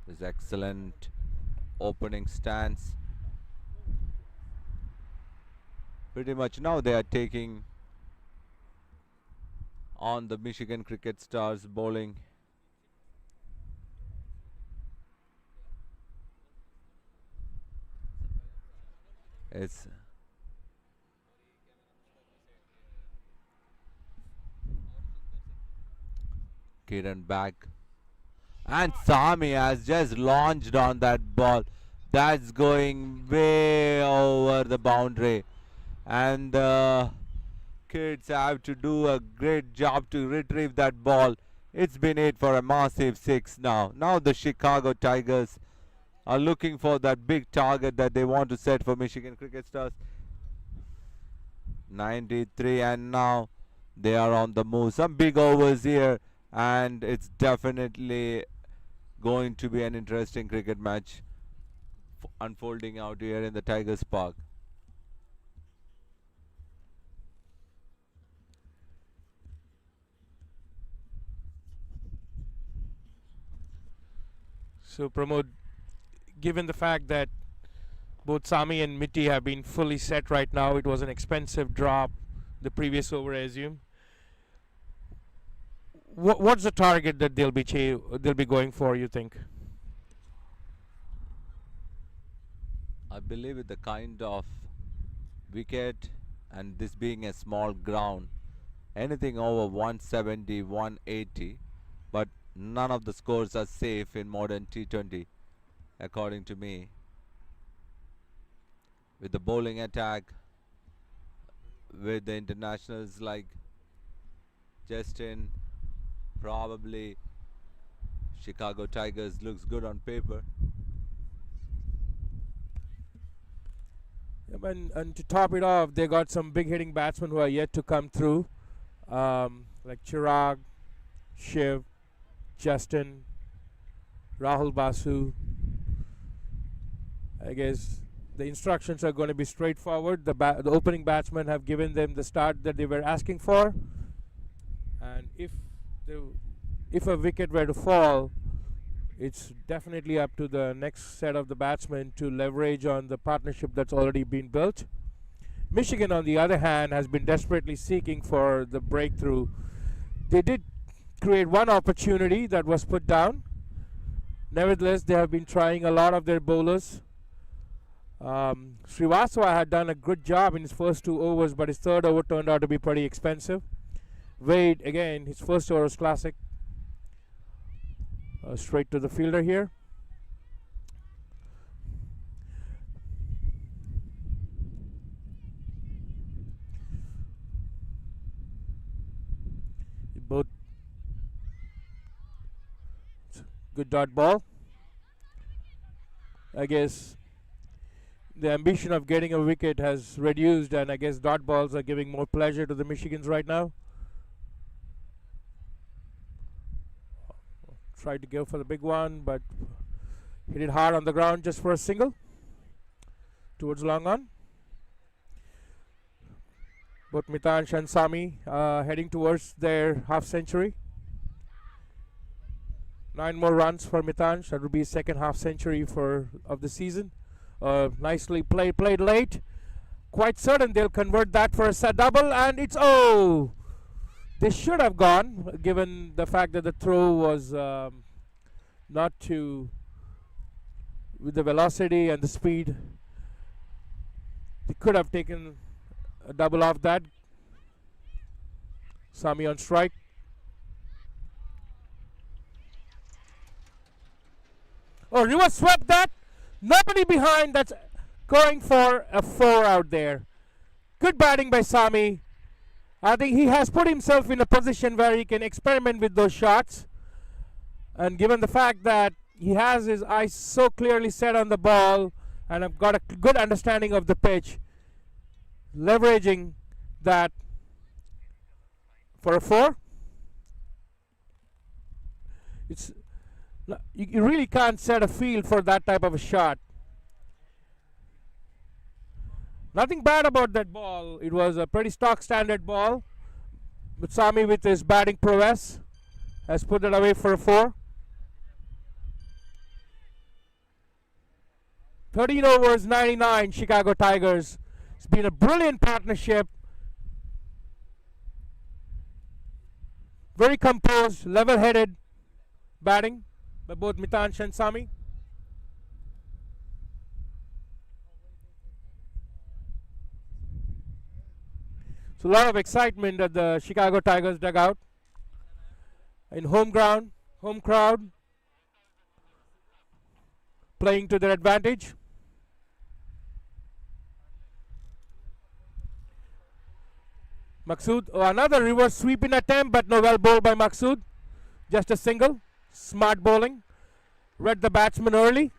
This excellent opening stance. Pretty much now they are taking on the Michigan Cricket Stars bowling. It's Kiran back. And Sami has just launched on that ball. That's going way over the boundary. And the kids have to do a great job to retrieve that ball. It's been 8 for a massive 6 now. Now the Chicago Tigers are looking for that big target that they want to set for Michigan Cricket Stars. 93, and now they are on the move. Some big overs here, and it's definitely going to be an interesting cricket match unfolding out here in the Tigers Park. So Pramod, given the fact that both Sami and Mitty have been fully set right now, it was an expensive drop the previous over, I assume. What's the target that they'll be going for, you think? I believe with the kind of wicket and this being a small ground, anything over 170, 180, but none of the scores are safe in modern T20, according to me. With the bowling attack, with the internationals like Justin, probably Chicago Tigers looks good on paper. Yeah, and to top it off, they got some big hitting batsmen who are yet to come through, like Chirag, Shiv, Justin, Rahul Basu. I guess the instructions are going to be straightforward. The opening batsmen have given them the start that they were asking for, and if a wicket were to fall, it's definitely up to the next set of the batsmen to leverage on the partnership that's already been built. Michigan, on the other hand, has been desperately seeking for the breakthrough. They did create one opportunity that was put down. Nevertheless, they have been trying a lot of their bowlers. Srivastava had done a good job in his first 2 overs, but his third over turned out to be pretty expensive. Wade, again, his first over was classic. Straight to the fielder here. Good dot ball. I guess the ambition of getting a wicket has reduced, and I guess dot balls are giving more pleasure to the Michigans right now. Tried to go for the big one, but hit it hard on the ground just for a single towards long on. Both Mitansh and Sami heading towards their half century. 9 more runs for Mitansh. That would be his second half century of the season. Nicely played late. Quite certain they'll convert that for a set double, and it's they should have gone, given the fact that the throw was not too with the velocity and the speed. They could have taken a double off that. Sami on strike. Oh, reverse swept that. Nobody behind. That's going for a 4 out there. Good batting by Sami. I think he has put himself in a position where he can experiment with those shots. And given the fact that he has his eyes so clearly set on the ball and have got a good understanding of the pitch, leveraging that for a 4. You really can't set a field for that type of a shot. Nothing bad about that ball. It was a pretty stock standard ball. But Sami, with his batting prowess, has put it away for a 4. 13 overs, 99, Chicago Tigers. It's been a brilliant partnership. Very composed, level-headed batting by both Mitansh and Sami. So a lot of excitement at the Chicago Tigers dugout. In home crowd, playing to their advantage. Maqsood, another reverse sweeping attempt, but no, well bowled by Maqsood. Just a single. Smart bowling. Read the batsman early.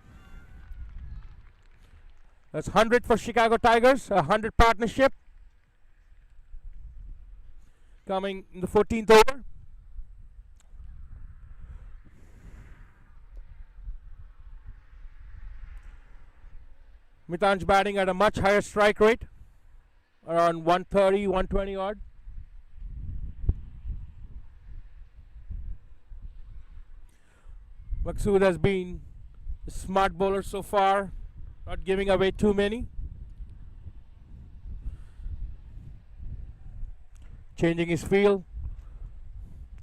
That's 100 for Chicago Tigers, a 100 partnership. Coming in the 14th over. Mitansh batting at a much higher strike rate, around 130, 120 odd. Maqsood has been a smart bowler so far, not giving away too many. Changing his field.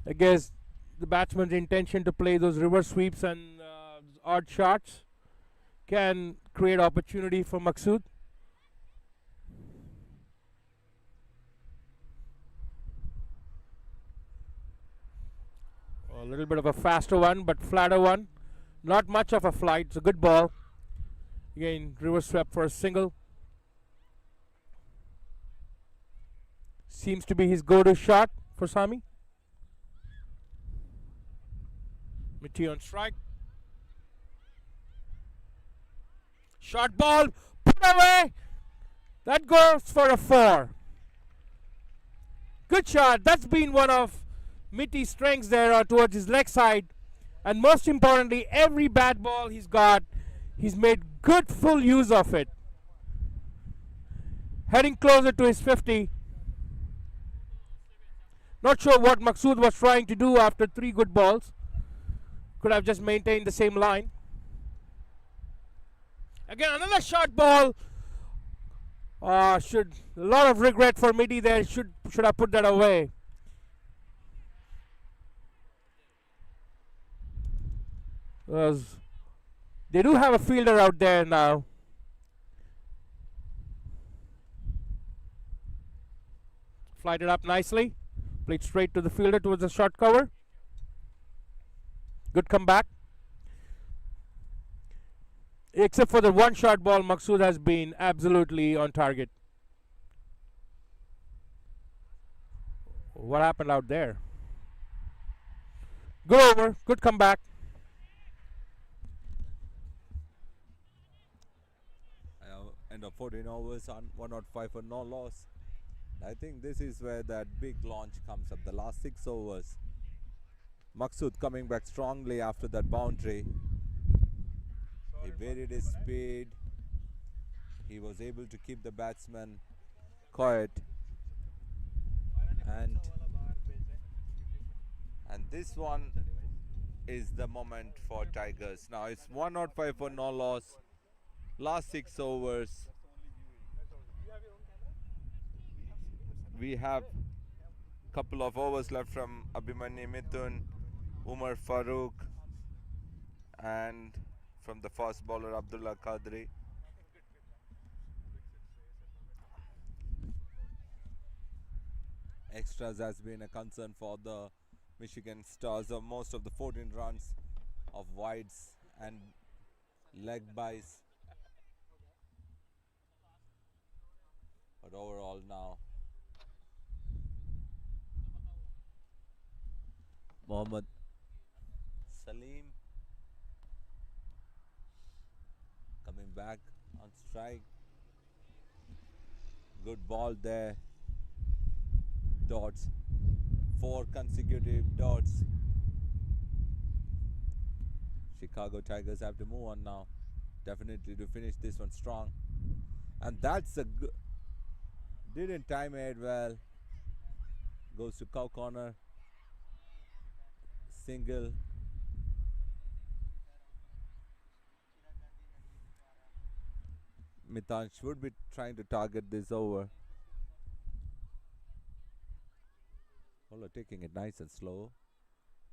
I guess the batsman's intention to play those reverse sweeps and odd shots can create opportunity for Maqsood. A little bit of a faster one, but flatter one. Not much of a flight. It's a good ball. Again, reverse swept for a single. Seems to be his go-to shot for Sami. Mitty on strike. Short ball, put away. That goes for a 4. Good shot. That's been one of Mitty's strengths there towards his leg side. And most importantly, every bat ball he's got, he's made good full use of it. Heading closer to his 50. Not sure what Maqsood was trying to do after 3 good balls. Could have just maintained the same line. Again, another short ball. A lot of regret for Mitty there. Should have put that away. They do have a fielder out there now. Flighted up nicely. Played straight to the fielder towards the short cover. Good comeback. Except for the one short ball, Maqsood has been absolutely on target. What happened out there? Good over. Good comeback. End of 14 overs on 105 for no loss. I think this is where that big launch comes up. The last 6 overs. Maksud coming back strongly after that boundary. He varied his speed. He was able to keep the batsman quiet. And this one is the moment for Tigers. Now it's 105 for no loss. Last 6 overs. We have couple of overs left from Abhimanyu Mithun, Umar Farooq, and from the fast bowler Abdullah Qadri. Extras has been a concern for the Michigan Stars. Of most of the 14 runs of wides and leg byes. But overall now, Mohammad Salim coming back on strike. Good ball there. Dots. 4 consecutive dots. Chicago Tigers have to move on now. Definitely to finish this one strong. And that's a good. Didn't time it well. Goes to cow corner. Single. Mitansh would be trying to target this over. Bowler taking it nice and slow.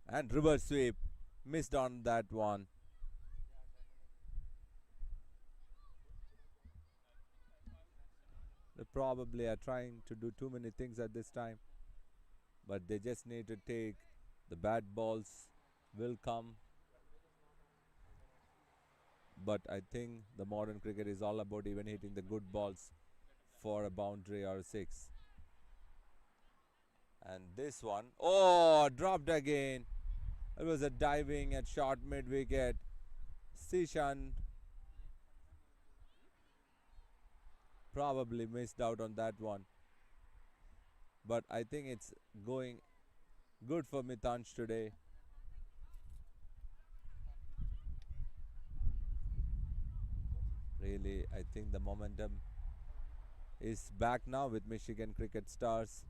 And reverse sweep. Missed on that one. They probably are trying to do too many things at this time. But they just need to take the bad balls will come. But I think the modern cricket is all about even hitting the good balls for a boundary or a 6. And this one, oh, dropped again. It was a diving and shot mid wicket. Sishan probably missed out on that one. But I think it's going good for Mitansh today. Really, I think the momentum is back now with Michigan Cricket Stars.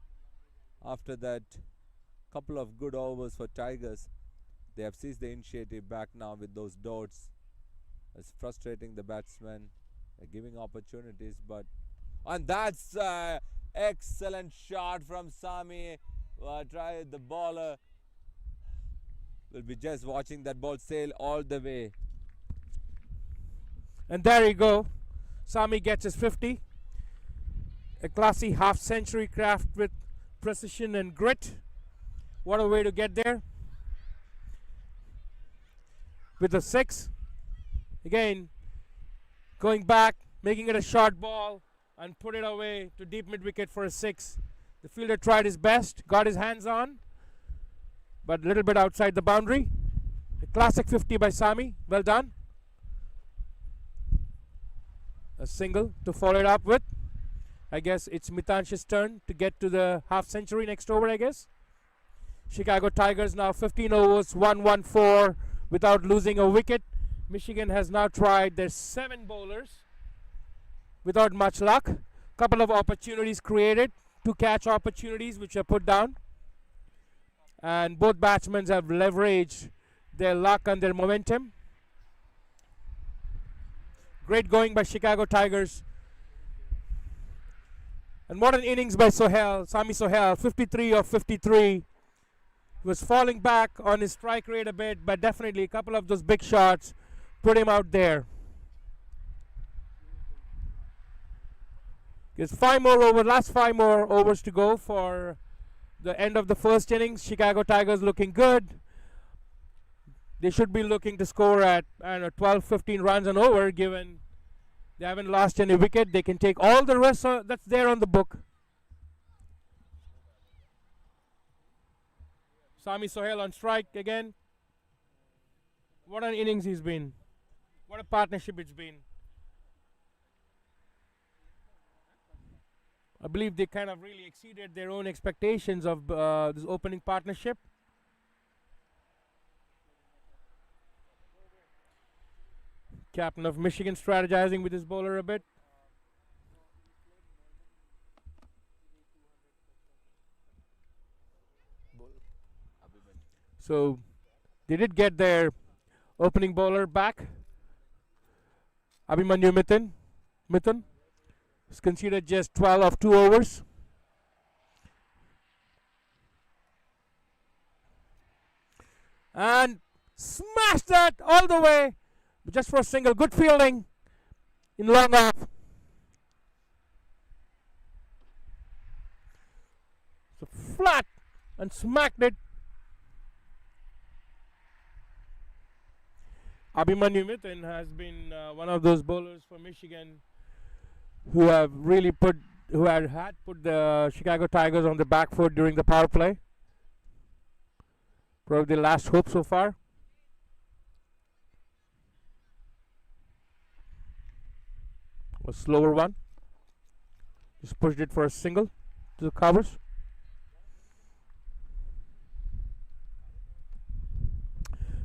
After that couple of good overs for Tigers, they have seized the initiative back now with those dots. It's frustrating the batsmen. They're giving opportunities, but and that's excellent shot from Sami. Try the bowler. Will be just watching that ball sail all the way. And there you go. Sami gets his 50. A classy half-century craft with precision and grit. What a way to get there. With a 6. Again, going back, making it a short ball and put it away to deep mid-wicket for a 6. The fielder tried his best, got his hands on, but a little bit outside the boundary. A classic 50 by Sami. Well done. A single to follow it up with. I guess it's Mitansh's turn to get to the half century next over, I guess. Chicago Tigers now 15 overs, 114 without losing a wicket. Michigan has now tried their 7 bowlers without much luck. Couple of opportunities created, 2 catch opportunities which are put down. And both batsmen have leveraged their luck and their momentum. Great going by Chicago Tigers. And what an innings by Sohail, Sami Sohail, 53 of 53. He was falling back on his strike rate a bit, but definitely a couple of those big shots put him out there. There's 5 more over, last 5 more overs to go for the end of the first innings. Chicago Tigers looking good. They should be looking to score at 12, 15 runs and over, given they haven't lost any wicket. They can take all the rest that's there on the book. Sami Sohail on strike again. What an innings he's been. What a partnership it's been. I believe they kind of really exceeded their own expectations of this opening partnership. Captain of Michigan strategizing with his bowler a bit. So they did get their opening bowler back. Abhimanyu Mithun has conceded just 12 of 2 overs. And smashed that all the way just for a single. Good fielding in long off. So flat and smacked it. Abhimanyu Mithun has been one of those bowlers for Michigan who have really had put the Chicago Tigers on the back foot during the power play. Probably the last hope so far. A slower one. Just pushed it for a single to the covers.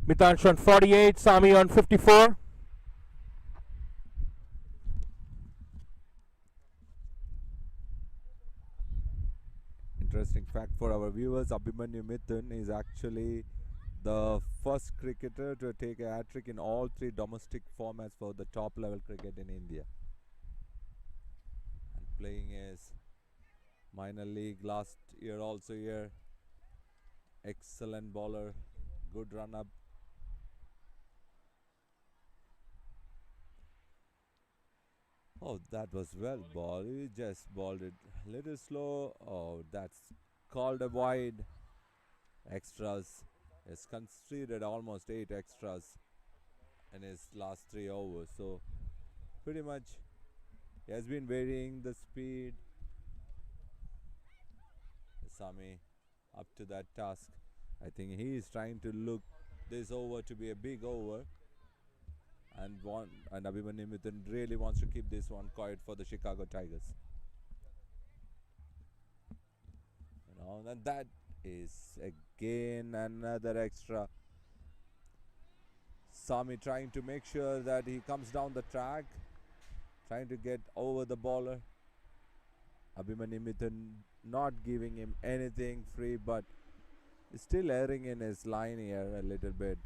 Mitansh on 48, Sami on 54. Interesting fact for our viewers, Abhimanyu Mithun is actually the first cricketer to take a hat-trick in all 3 domestic formats for the top level cricket in India. And playing his minor league last year also here. Excellent bowler, good run-up. Oh, that was well ball. He just balled it a little slow. Oh, that's called a wide. Extras. He's conceded almost 8 extras in his last 3 overs. So, pretty much, he has been varying the speed. Sami up to that task. I think he is trying to look this over to be a big over. And Abhimanyu Mithun really wants to keep this one quiet for the Chicago Tigers. And that is again another extra. Sami trying to make sure that he comes down the track, trying to get over the bowler. Abhimanyu Mithun not giving him anything free, but still erring in his line here a little bit.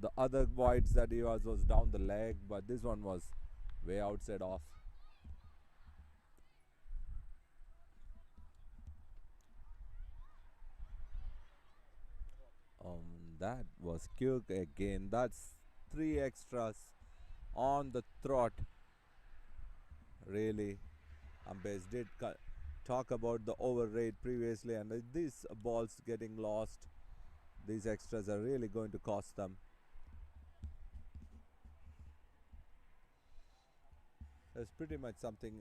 The other wides that he was down the leg, but this one was way outside off. That was quick again. That's 3 extras on the trot. Really, umpires did talk about the over rate previously, and these balls getting lost, these extras are really going to cost them. There's pretty much something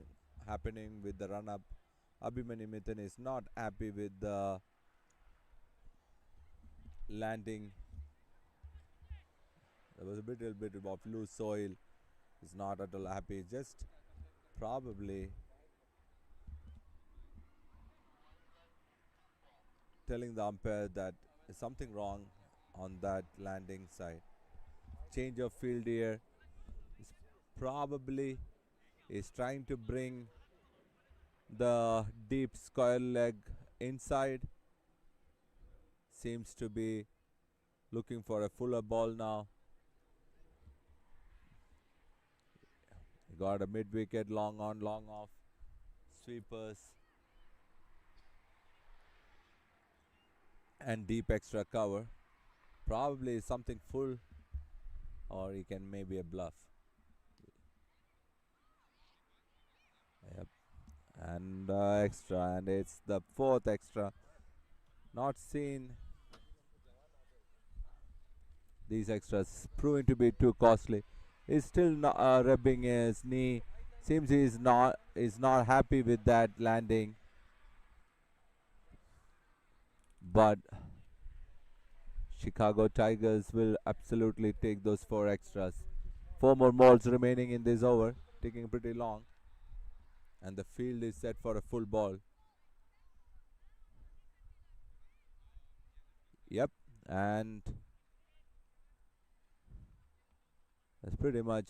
happening with the run-up. Abhimanyu Mithun is not happy with the landing. There was a little bit of loose soil. He's not at all happy. Just probably telling the umpire that there's something wrong on that landing side. Change of field here. He's probably is trying to bring the deep square leg inside. Seems to be looking for a fuller ball now. He got a mid wicket, long on, long off. Sweepers. And deep extra cover. Probably something full, or he can maybe a bluff. Yep. And extra, and it's the 4th extra. Not seen. These extras proving to be too costly. He's still not rubbing his knee. Seems he's not happy with that landing. But Chicago Tigers will absolutely take those 4 extras. 4 more balls remaining in this over, taking pretty long. And the field is set for a full ball. Yep, and that's pretty much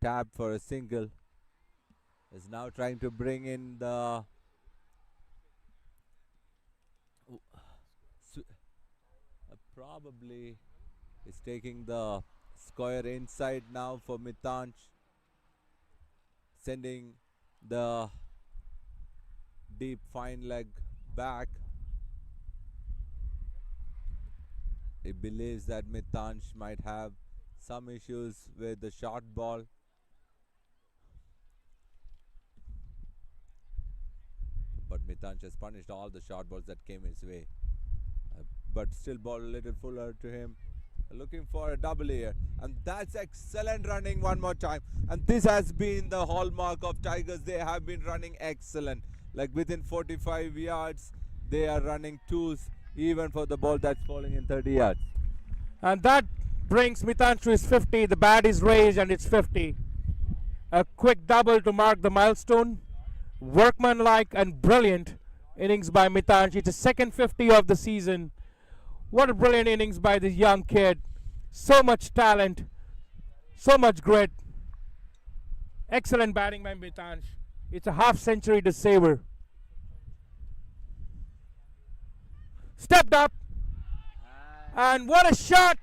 tapped for a single. Is now trying to bring in the probably is taking the square inside now for Mitanch, sending the deep fine leg back. He believes that Mitanch might have some issues with the short ball. But Mitanch has punished all the short balls that came his way. But still ball a little fuller to him. Looking for a double here. And that's excellent running one more time. And this has been the hallmark of Tigers. They have been running excellent. Like within 45 yards, they are running twos, even for the ball that's falling in 30 yards. And that brings Mitanch to his 50. The bat is raised and it's 50. A quick double to mark the milestone. Workmanlike and brilliant innings by Mitanch. It's the second 50 of the season. What a brilliant innings by this young kid. So much talent, so much grit. Excellent batting by Mitanch. It's a half century to savor. Stepped up. And what a shot.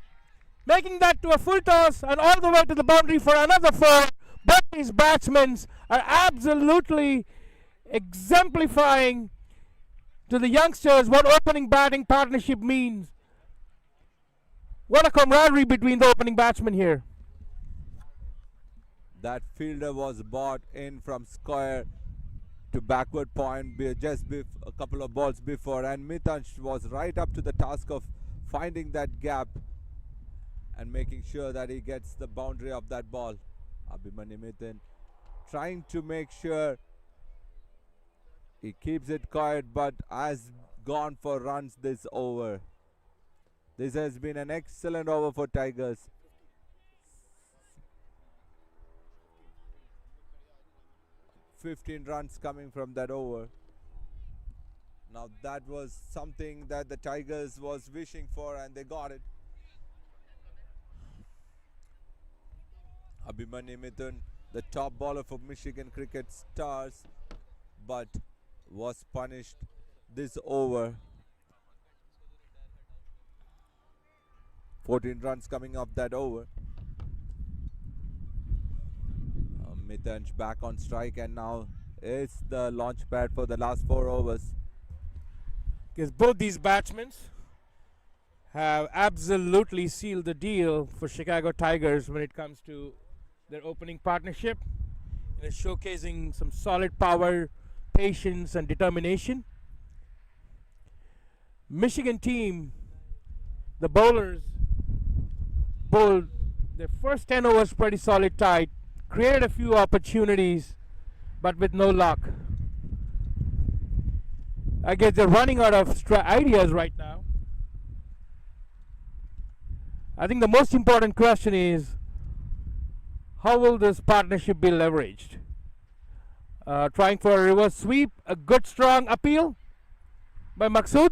Making that to a full toss and all the way to the boundary for another four. Both these batsmen are absolutely exemplifying to the youngsters what opening batting partnership means. What a camaraderie between the opening batsmen here. That fielder was brought in from square to backward point just a couple of balls before, and Mitanch was right up to the task of finding that gap and making sure that he gets the boundary of that ball. Abhimanyu Mithun trying to make sure he keeps it quiet, but has gone for runs this over. This has been an excellent over for Tigers. 15 runs coming from that over. Now that was something that the Tigers was wishing for, and they got it. Abhimanyu Mithun, the top bowler for Michigan Cricket Stars, but was punished this over. 14 runs coming off that over. Mitanch back on strike, and now is the launch pad for the last 4 overs. Because both these batsmen have absolutely sealed the deal for Chicago Tigers when it comes to their opening partnership. And it's showcasing some solid power, patience, and determination. Michigan team, the bowlers, bowled their first 10 overs pretty solid tight, created a few opportunities, but with no luck. I guess they're running out of ideas right now. I think the most important question is, how will this partnership be leveraged? Trying for a reverse sweep, a good strong appeal by Maqsood.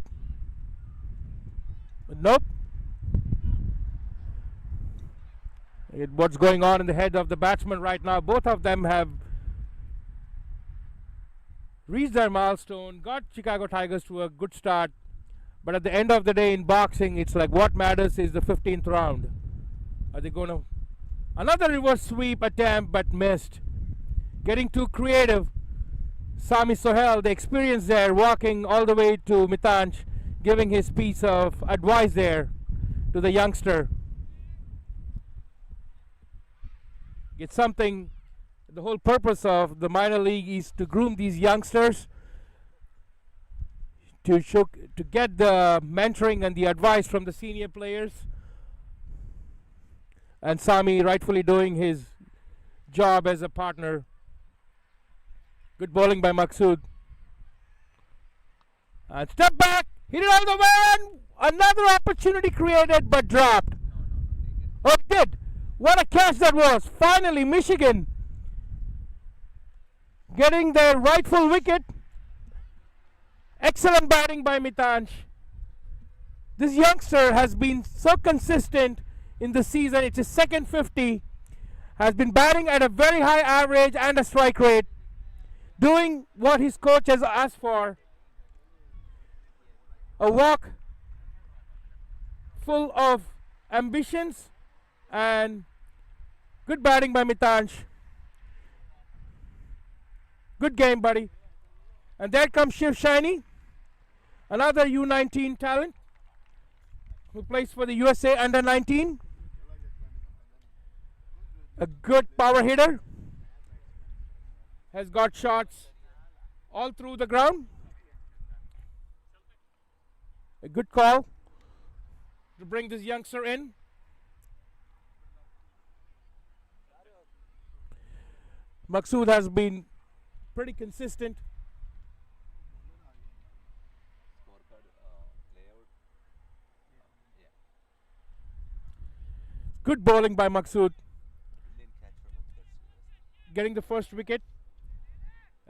Nope. What's going on in the head of the batsman right now? Both of them have reached their milestone, got Chicago Tigers to a good start. But at the end of the day in boxing, it's like what matters is the 15th round. Are they going to... Another reverse sweep attempt, but missed. Getting too creative. Sami Sohail, the experience there, walking all the way to Mitanch, giving his piece of advice there to the youngster. It's something, the whole purpose of the minor league is to groom these youngsters, to get the mentoring and the advice from the senior players. And Sami rightfully doing his job as a partner. Good bowling by Maqsood. And step back, hit it all the way, and another opportunity created but dropped. Oh, it did. What a catch that was. Finally, Michigan getting their rightful wicket. Excellent batting by Mitansh. This youngster has been so consistent in the season. It's his second 50. Has been batting at a very high average and a strike rate. Doing what his coach has asked for. A walk full of ambitions and good batting by Mitansh. Good game, buddy. And there comes Shiv Shiny, another U19 talent who plays for the USA under 19. A good power hitter. Has got shots all through the ground. A good call to bring this youngster in. Maqsood has been pretty consistent. Good bowling by Maqsood. Getting the first wicket.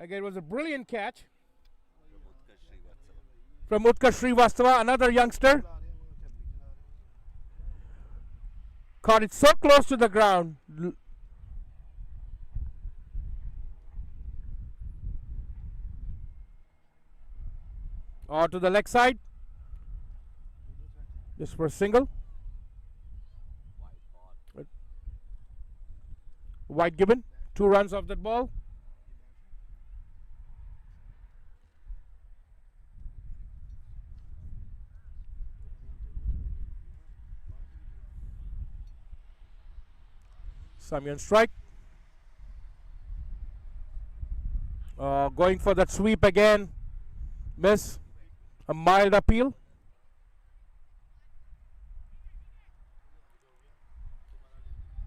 Again, it was a brilliant catch from Utkarsh Srivastava, another youngster. Caught it so close to the ground. Or to the leg side. Just for a single. White given. 2 runs off that ball. Sami on strike. Going for that sweep again. Miss. A mild appeal.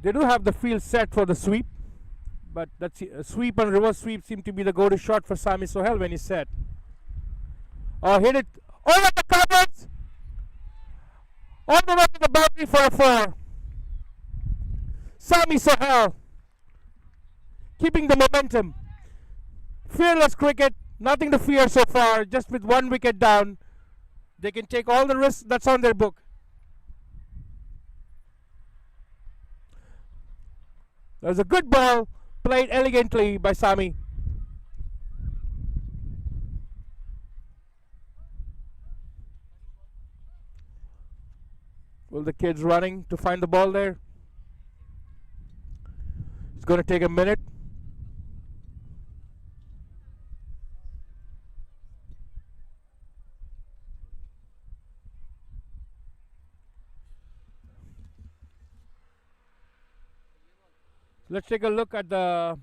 They do have the field set for the sweep, but that's a sweep and reverse sweep seem to be the go-to shot for Sami Sohail when he's set. Hit it over the covers, all the way to the boundary for a 4. Sami Sohail keeping the momentum. Fearless cricket, nothing to fear so far. Just with 1 wicket down, they can take all the risks that's on their book. There's a good ball played elegantly by Sami. Well, the kid's running to find the ball there. It's going to take a minute. Let's take a look at the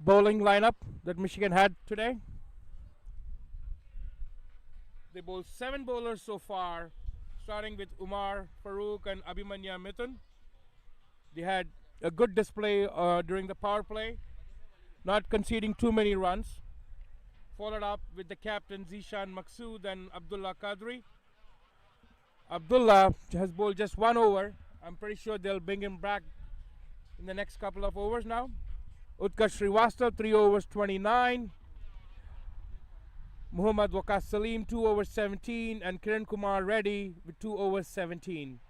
bowling lineup that Michigan had today. They bowled 7 bowlers so far, starting with Umar Farooq and Abhimanya Mithun. They had a good display during the power play, not conceding too many runs. Followed up with the captain Zishan Maqsood and Abdullah Qadri. Abdullah has bowled just 1 over. I'm pretty sure they'll bring him back in the next couple of overs now. Utkarsh Srivastava, 3 overs 29. Muhammad Waqas Salim, 2 overs 17. And Kiran Kumar Reddy with 2 overs 17.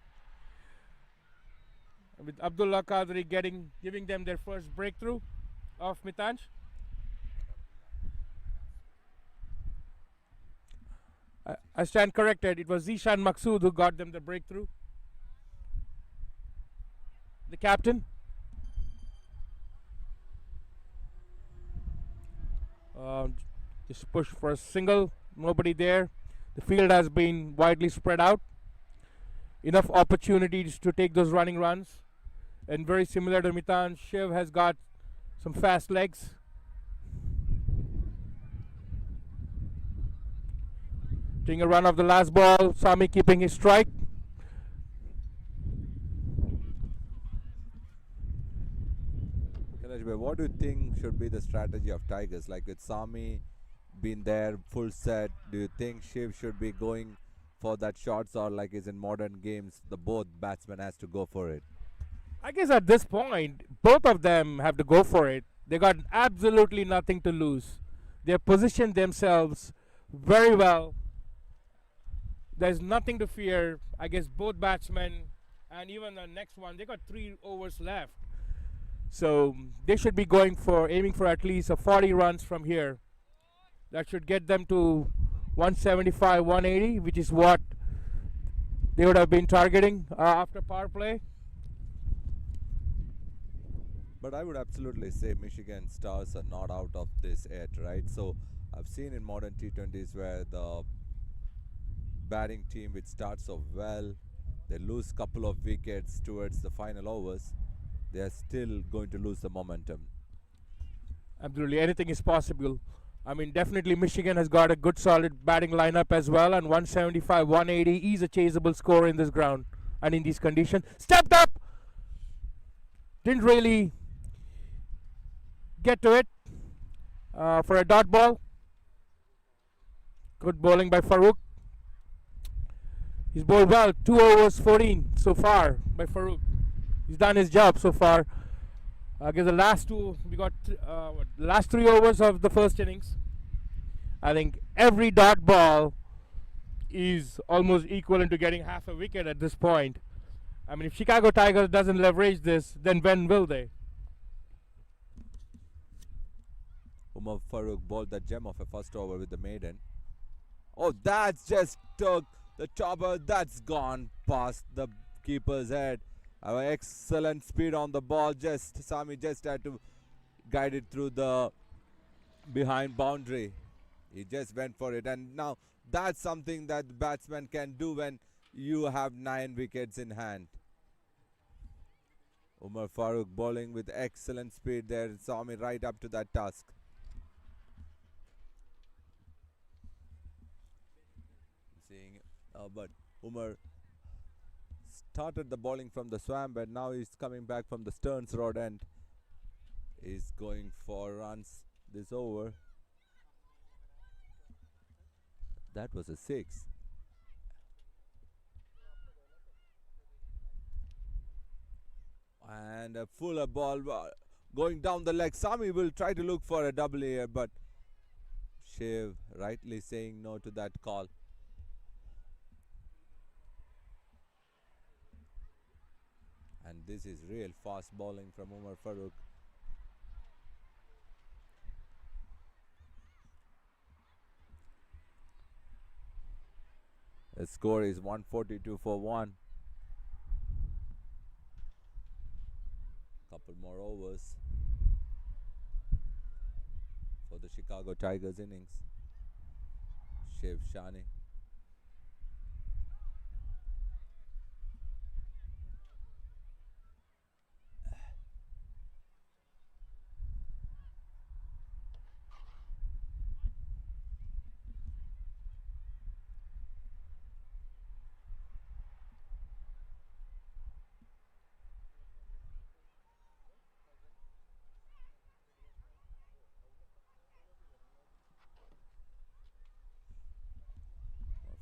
With Abdullah Qadri giving them their first breakthrough of Mitansh. I stand corrected. It was Zishan Maqsood who got them the breakthrough. The captain. Just push for a single. Nobody there. The field has been widely spread out. Enough opportunities to take those running runs. And very similar to Mitansh, Shiv has got some fast legs. Taking a run off the last ball. Sami keeping his strike. What do you think should be the strategy of Tigers? Like with Sami being there full set, do you think Shiv should be going for that shots, or like is in modern games the both batsmen has to go for it? I guess at this point both of them have to go for it. They got absolutely nothing to lose. They have positioned themselves very well. There's nothing to fear. I guess both batsmen and even the next one, they got 3 overs left. So they should be aiming for at least a 40 runs from here. That should get them to 175, 180, which is what they would have been targeting after power play. But I would absolutely say Michigan Stars are not out of this yet, right? So I've seen in modern T20s where the batting team which starts off well, they lose couple of wickets towards the final overs, they are still going to lose the momentum. Absolutely, anything is possible. I mean, definitely Michigan has got a good solid batting lineup as well, and 175, 180 is a chaseable score in this ground and in these conditions. Stepped up! Didn't really get to it for a dot ball. Good bowling by Farooq. He's bowled well. 2 overs, 14 so far by Farooq. He's done his job so far. I guess the last last 3 overs of the first innings. I think every dot ball is almost equivalent to getting half a wicket at this point. I mean, if Chicago Tigers doesn't leverage this, then when will they? Umar Farooq bowled that gem of a first over with the maiden. Oh, that's just took the chopper. That's gone past the keeper's head. Excellent speed on the ball. Sami just had to guide it through the behind boundary. He just went for it, and now that's something that the batsman can do when you have 9 wickets in hand. Umar Farooq bowling with excellent speed there. Sami right up to that task. But Umar started the bowling from the swamp, and now he's coming back from the Stearns Road end. He's going for runs this over. That was a 6. And a fuller ball going down the leg. Sami will try to look for a double here, but Shiv rightly saying no to that call. And this is real fast bowling from Umar Farooq. The score is 142 for 1. Couple more overs for the Chicago Tigers innings. Shiv Shani.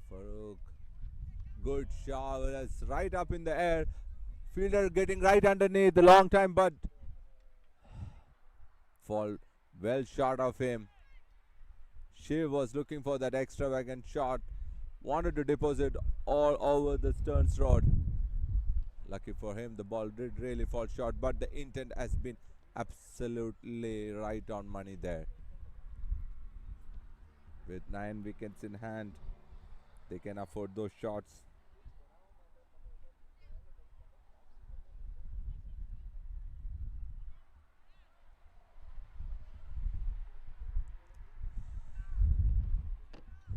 Farooq, good shot. That's right up in the air. Fielder getting right underneath the long time, but fall well short of him. Shiv was looking for that extravagant shot. Wanted to deposit all over the Stearns Road. Lucky for him, the ball did really fall short, but the intent has been absolutely right on money there. With 9 wickets in hand, they can afford those shots.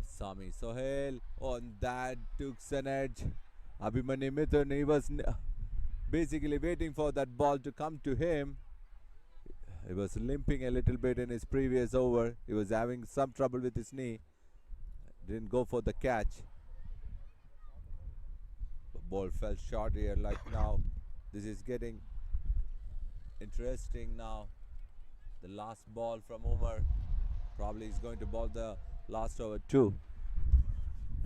Sami Sohail on that took an edge. Abhimanyu Mithun, he was basically waiting for that ball to come to him. He was limping a little bit in his previous over. He was having some trouble with his knee. Didn't go for the catch. The ball fell short here. Like now, this is getting interesting now. The last ball from Umar. Probably he's going to bowl the last over too.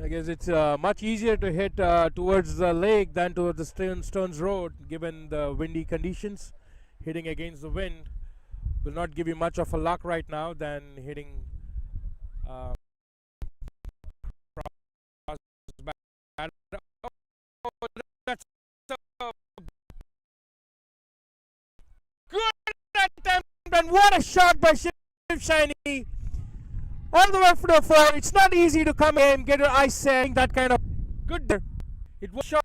I guess it's much easier to hit towards the lake than towards the Stearns Road, given the windy conditions, hitting against the wind. will not give you much of a luck right now than hitting uh, cross bat. Oh, that's a good attempt, and what a shot by Shiv Shiny. All the way for the four. It's not easy to come in, get your eyes set, that kind of good there. It was shot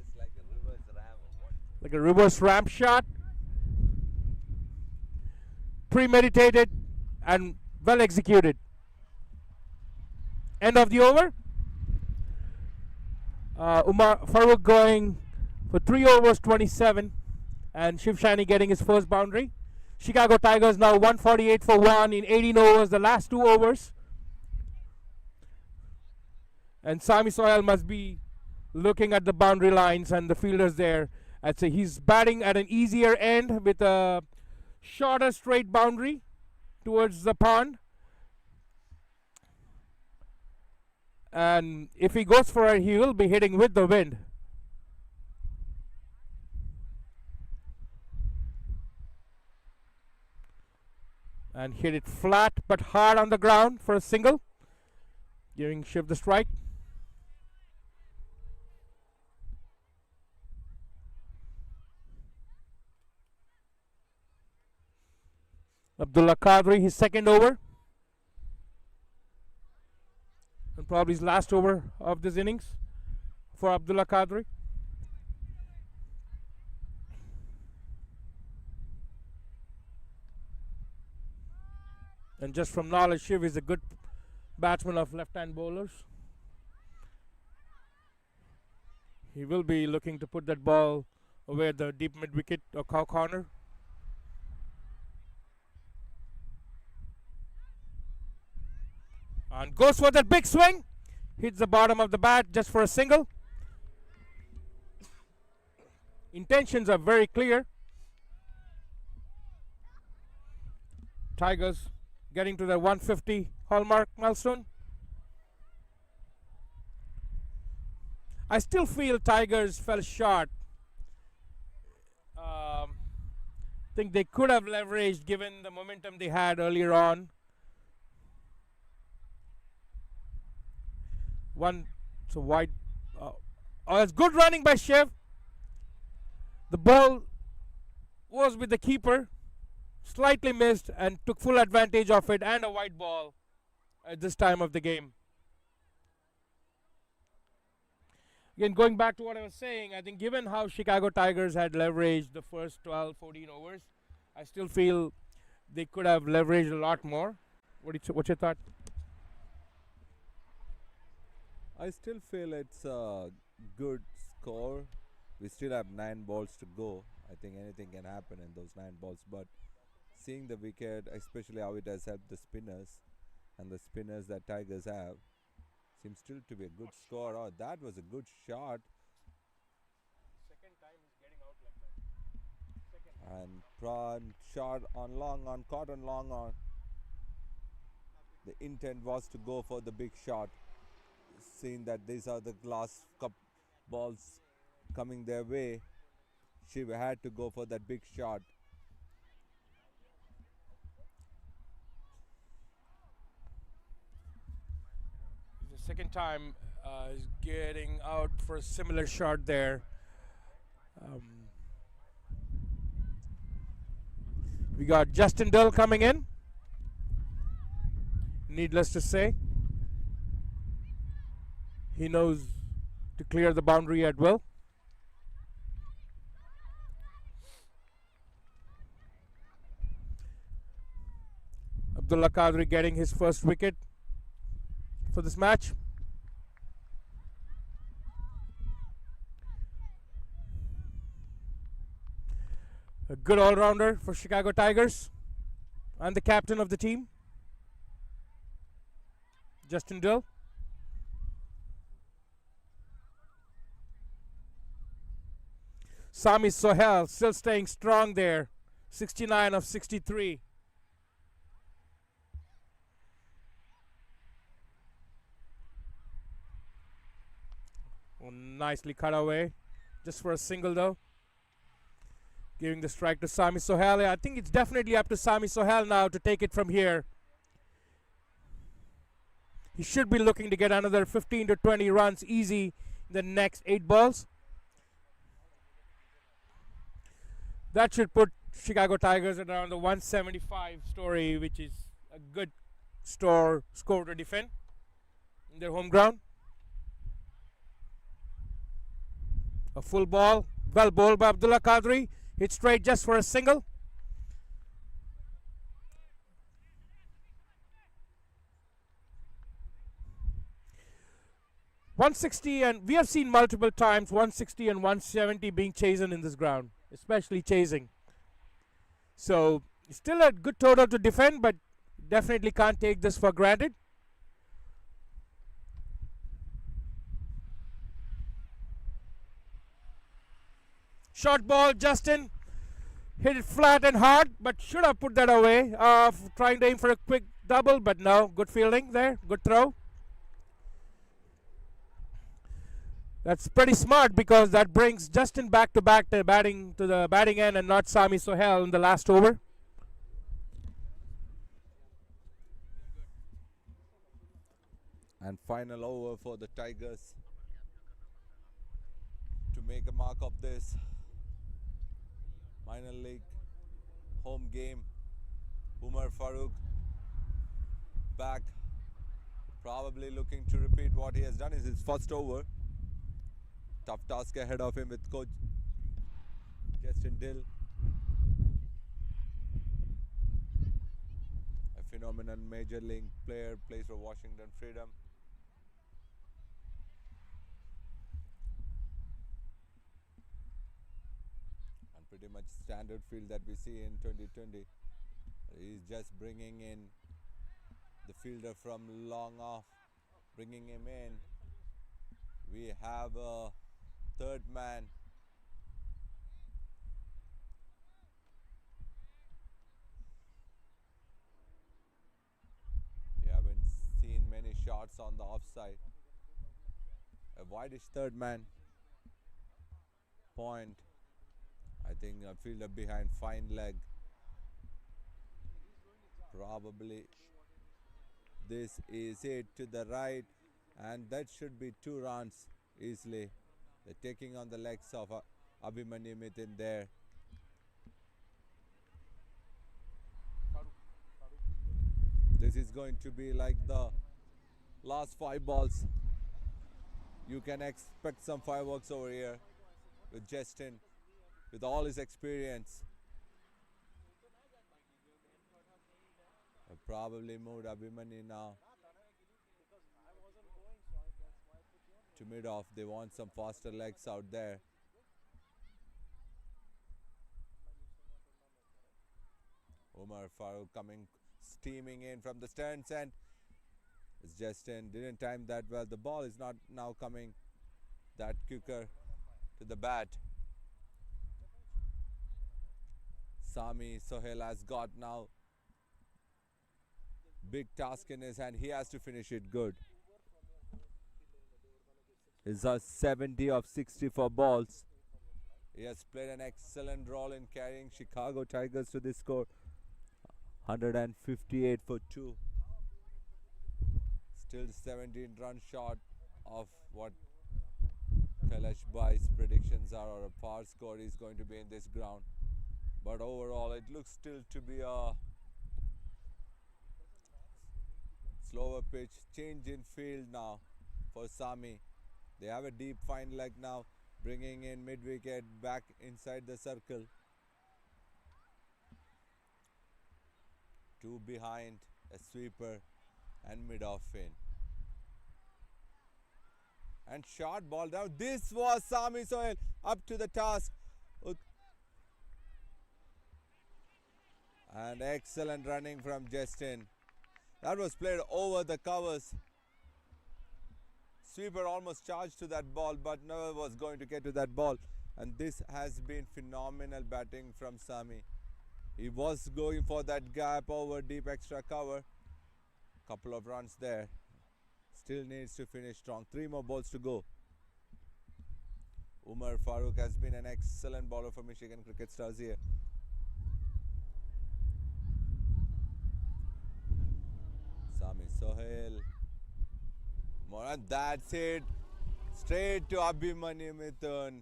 It's like a reverse ram. like a reverse ramp shot, premeditated and well executed. End of the over. Umar Farooq going for 3 overs 27, and Shiv Shiny getting his first boundary. Chicago Tigers now 148 for 1 in 18 overs, the last 2 overs. And Sami Sohail must be looking at the boundary lines and the fielders there. I'd say he's batting at an easier end with a shorter straight boundary towards the pond. And if he goes for it, he will be hitting with the wind. And hit it flat but hard on the ground for a single, giving Shiv the strike. Abdullah Qadri, his second over, and probably his last over of this innings for Abdullah Qadri. And just from knowledge, Shiv is a good batsman of left-hand bowlers. He will be looking to put that ball away at the deep mid-wicket or cow corner. And goes for that big swing. Hits the bottom of the bat just for a single. Intentions are very clear. Tigers getting to the 150 hallmark milestone. I still feel Tigers fell short. Think they could have leveraged given the momentum they had earlier on. One, so wide. Oh, it's good running by Shiv. The ball was with the keeper, slightly missed, and took full advantage of it, and a white ball at this time of the game. Again, going back to what I was saying, I think given how Chicago Tigers had leveraged the first 12, 14 overs, I still feel they could have leveraged a lot more. What's your thought? I still feel it's a good score. We still have 9 balls to go. I think anything can happen in those 9 balls. But seeing the wicket, especially how it has helped the spinners and the spinners that Tigers have, seems still to be a good score. Oh, that was a good shot. Second time he's getting out like that. Second. And prawn shot on long on, caught on long on. The intent was to go for the big shot. Seeing that these are the glass cup balls coming their way, she had to go for that big shot. The second time is getting out for a similar shot there. We got Justin Dull coming in. Needless to say, he knows to clear the boundary at will. Abdullah Qadri getting his first wicket for this match. A good all-rounder for Chicago Tigers and the captain of the team, Justin Dull. Sami Sohail still staying strong there, 69 of 63. Oh, nicely cut away just for a single though. Giving the strike to Sami Sohail. I think it's definitely up to Sami Sohail now to take it from here. He should be looking to get another 15 to 20 runs easy in the next 8 balls. That should put Chicago Tigers at around the 175 story, which is a good score to defend in their home ground. A full ball, well bowled by Abdullah Qadri. Hit straight just for a single. .160, and we have seen multiple times 160 and 170 being chasen in this ground, especially chasing. So still a good total to defend, but definitely can't take this for granted. Short ball, Justin hit it flat and hard, but should have put that away. Trying to aim for a quick double, but no. Good fielding there, good throw. That's pretty smart because that brings Justin back to the batting end and not Sami Sohail in the last over. And final over for the Tigers to make a mark of this minor league home game. Umar Farooq back, probably looking to repeat what he has done. Is his first over. Tough task ahead of him with coach Justin Dill. A phenomenal major league player, plays for Washington Freedom. And pretty much standard field that we see in 2020. He's just bringing in the fielder from long off, bringing him in. We have a third man. We haven't seen many shots on the offside. A wideish third man. Point. I think a fielder behind fine leg. Probably this is it to the right, and that should be 2 runs easily. They're taking on the legs of Abhimanyu Mithun there. This is going to be like the last 5 balls. You can expect some fireworks over here with Justin, with all his experience. Probably moved Abhimanyu now to mid-off. They want some faster legs out there. Umar Farooq coming, steaming in from the stands, and it's Justin didn't time that well. The ball is not now coming that quicker to the bat. Sami Sohail has got now big task in his hand. He has to finish it good. It's a 70 of 64 balls. He has played an excellent role in carrying Chicago Tigers to this score. 158 for 2. Still 17 run short of what Kailash Bhai's predictions are, or a par score is going to be in this ground. But overall it looks still to be a slower pitch. Change in field now for Sami. They have a deep fine leg now, bringing in mid wicket back inside the circle. 2 behind, a sweeper and mid off in. And short ball down. This was Sami Sohail up to the task. And excellent running from Justin. That was played over the covers. Sweeper almost charged to that ball, but never was going to get to that ball. And this has been phenomenal batting from Sami. He was going for that gap over deep extra cover. Couple of runs there. Still needs to finish strong. 3 more balls to go. Umar Farooq has been an excellent bowler for Michigan Cricket Stars here. Sami Sohail. Moran, that's it. Straight to Abhimanyu Mithun.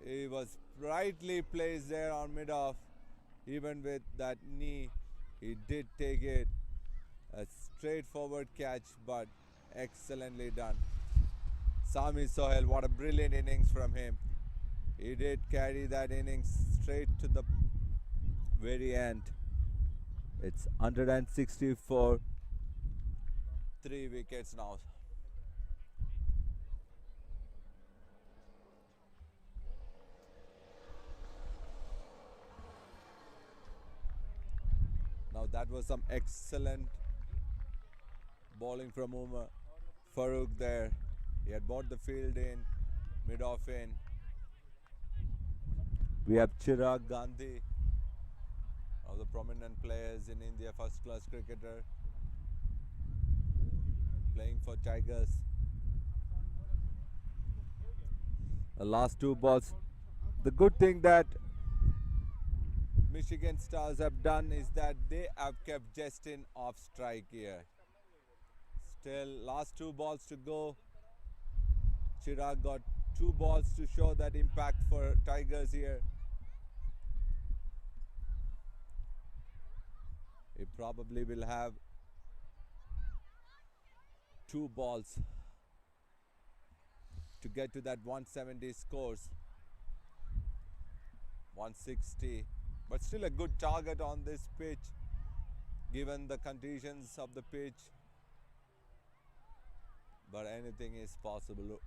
He was rightly placed there on mid-off. Even with that knee, he did take it. A straightforward catch, but excellently done. Sami Sohail, what a brilliant innings from him. He did carry that innings straight to the very end. It's 164, 3 wickets now. Now that was some excellent bowling from Umar Farooq there. He had brought the field in, mid-off in. We have Chirag Gandhi, one of the prominent players in India, first class cricketer, playing for Tigers. The last 2 balls. The good thing that Michigan Stars have done is that they have kept Justin off strike here. Still, last 2 balls to go. Chirag got 2 balls to show that impact for Tigers here. He probably will have 2 balls to get to that 170 scores. 160, but still a good target on this pitch given the conditions of the pitch, but anything is possible.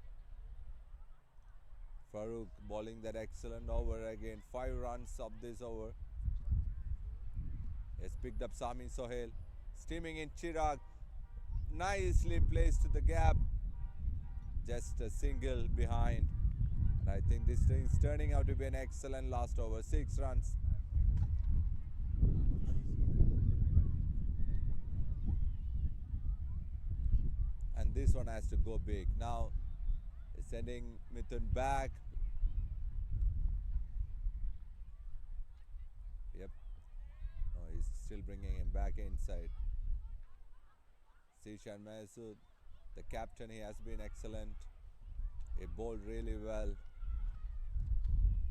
Farooq bowling that excellent over again, 5 runs of this over. Has picked up Sami Sohail, steaming in Chirag, nicely placed to the gap, just a single behind. And I think this thing is turning out to be an excellent last over, 6 runs. And this one has to go big. Now sending Mithun back. Yep. No, he's still bringing him back inside. Sishan Masood, the captain, he has been excellent. He bowled really well.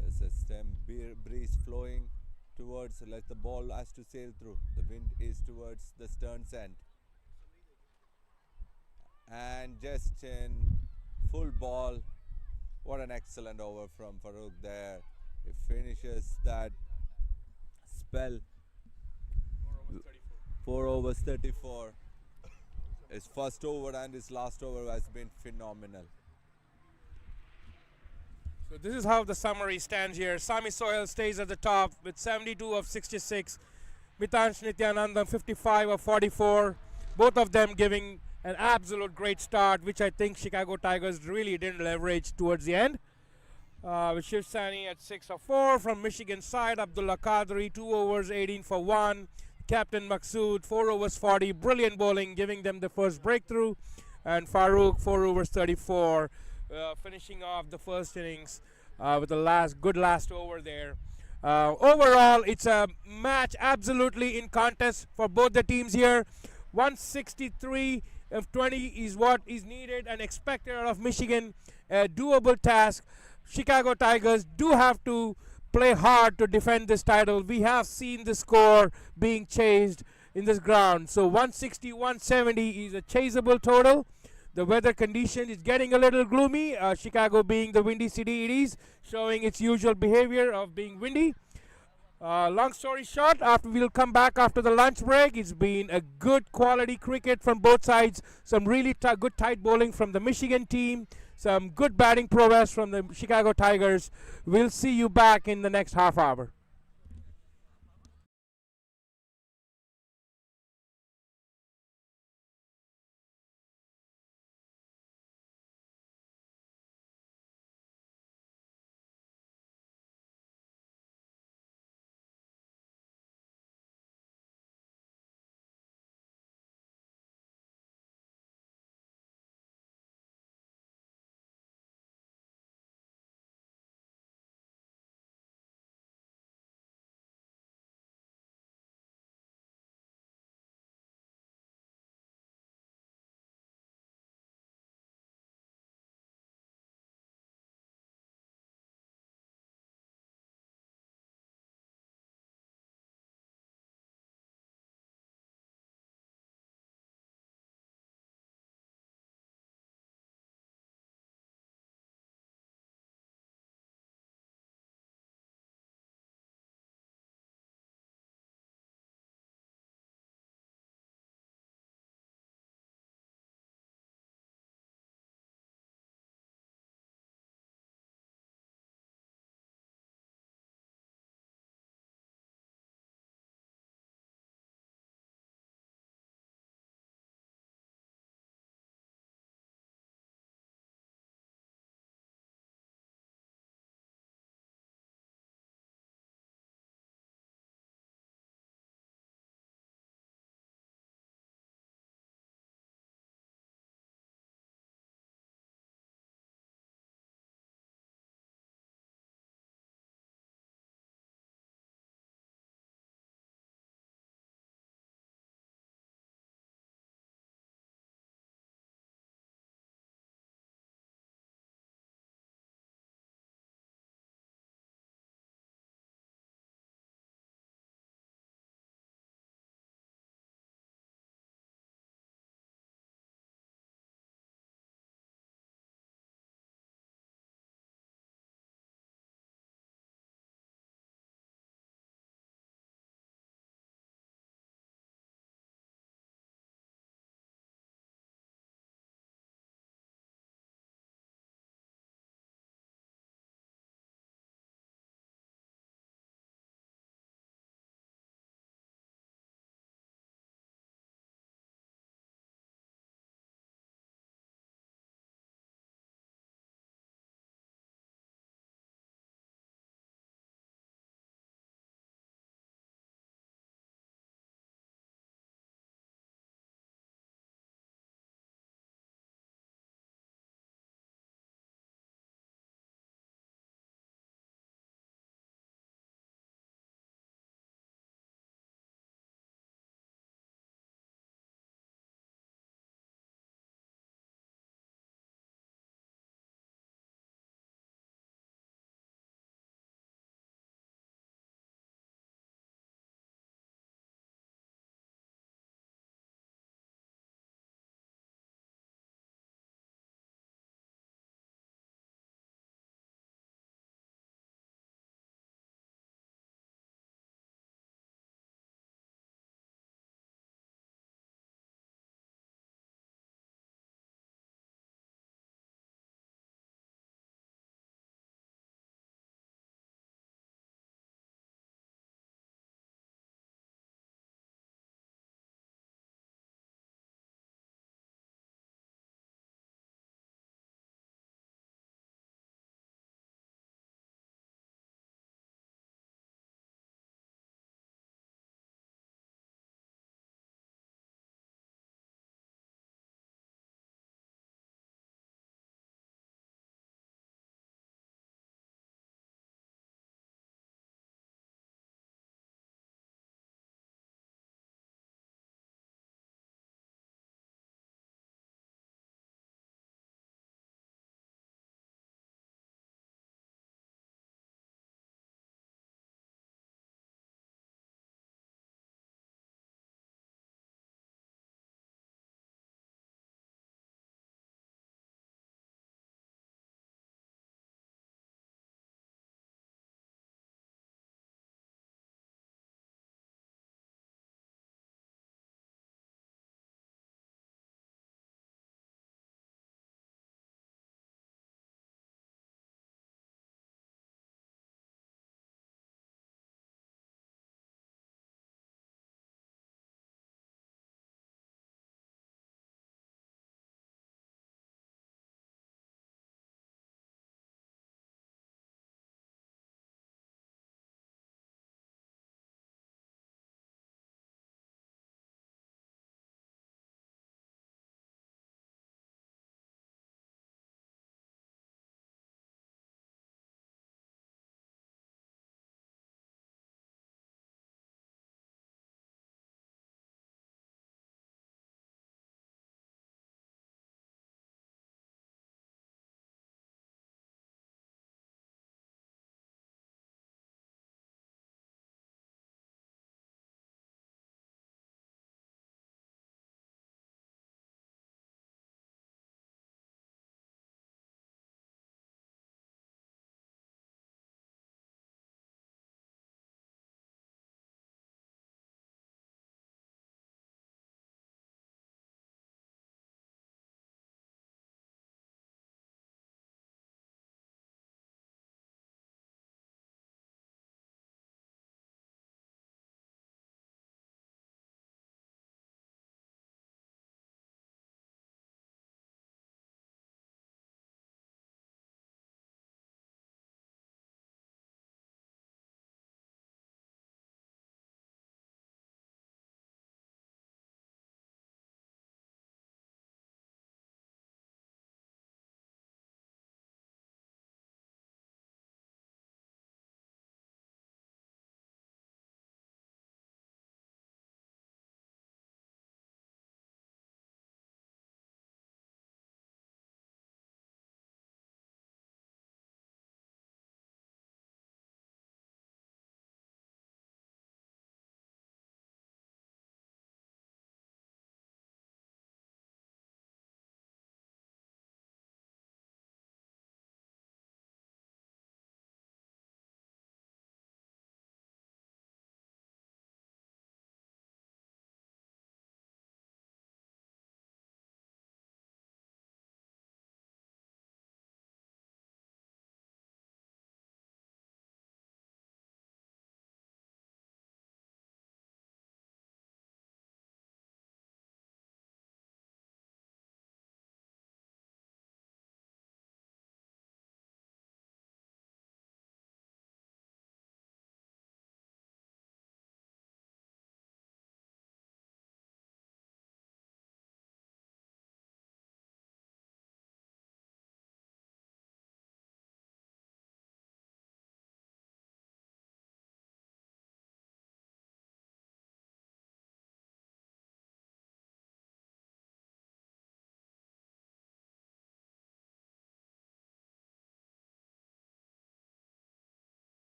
There's a stem breeze flowing towards, let the ball has to sail through. The wind is towards the stern's end. And just in full ball. What an excellent over from Farooq there. He finishes that spell. 4 overs 34. His first over and his last over has been phenomenal. So this is how the summary stands here. Sami Sohail stays at the top with 72 of 66. Mitansh Nityanandam 55 of 44. Both of them giving an absolute great start, which I think Chicago Tigers really didn't leverage towards the end. With Shiv Sani at 6 of 4 from Michigan side. Abdullah Qadri 2 overs 18 for 1. Captain Maqsood 4 overs 40. Brilliant bowling, giving them the first breakthrough. And Farooq 4 overs 34, finishing off the first innings with the good last over there. Overall, it's a match absolutely in contest for both the teams here. 163 of 20 is what is needed and expected out of Michigan. A doable task. Chicago Tigers do have to play hard to defend this title. We have seen the score being chased in this ground. So 160, 170 is a chaseable total. The weather condition is getting a little gloomy. Chicago being the windy city it is, showing its usual behavior of being windy. Long story short, we'll come back after the lunch break. It's been a good quality cricket from both sides. Some really good tight bowling from the Michigan team. Some good batting prowess from the Chicago Tigers. We'll see you back in the next half hour.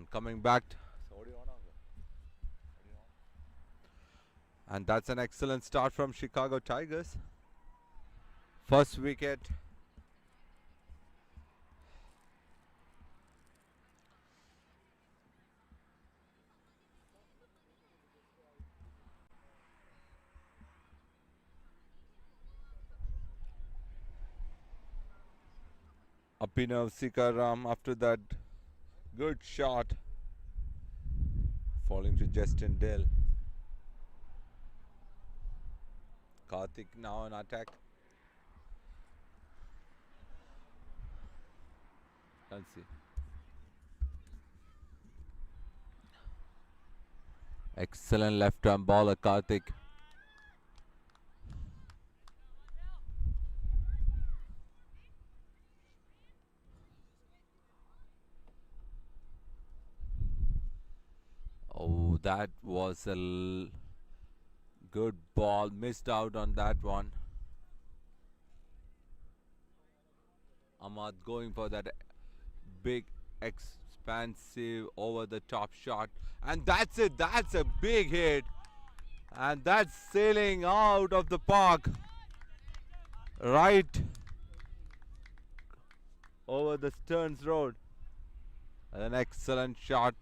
And coming back. And that's an excellent start from Chicago Tigers. First wicket. Abhinav Sikaram after that good shot. Falling to Justin Dale. Karthik now on attack. Let's see. Excellent left arm bowler Karthik. Oh, that was a good ball. Missed out on that one. Ahmad going for that big expansive over the top shot. And that's it. That's a big hit. And that's sailing out of the park. Right over the Stearns Road. An excellent shot.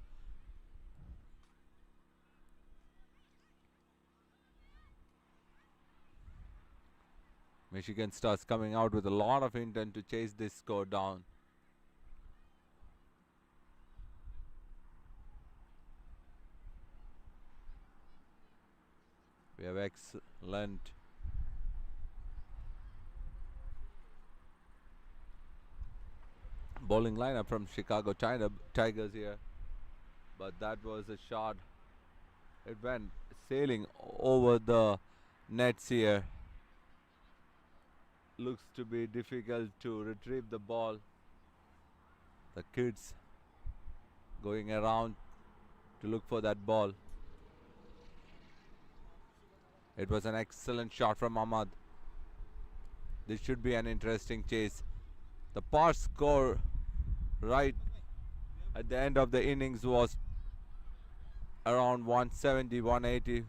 Michigan starts coming out with a lot of intent to chase this score down. We have excellent bowling lineup from Chicago Tigers here. But that was a shot. It went sailing over the nets here. Looks to be difficult to retrieve the ball. The kids going around to look for that ball. It was an excellent shot from Ahmad. This should be an interesting chase. The par score right at the end of the innings was around 170, 180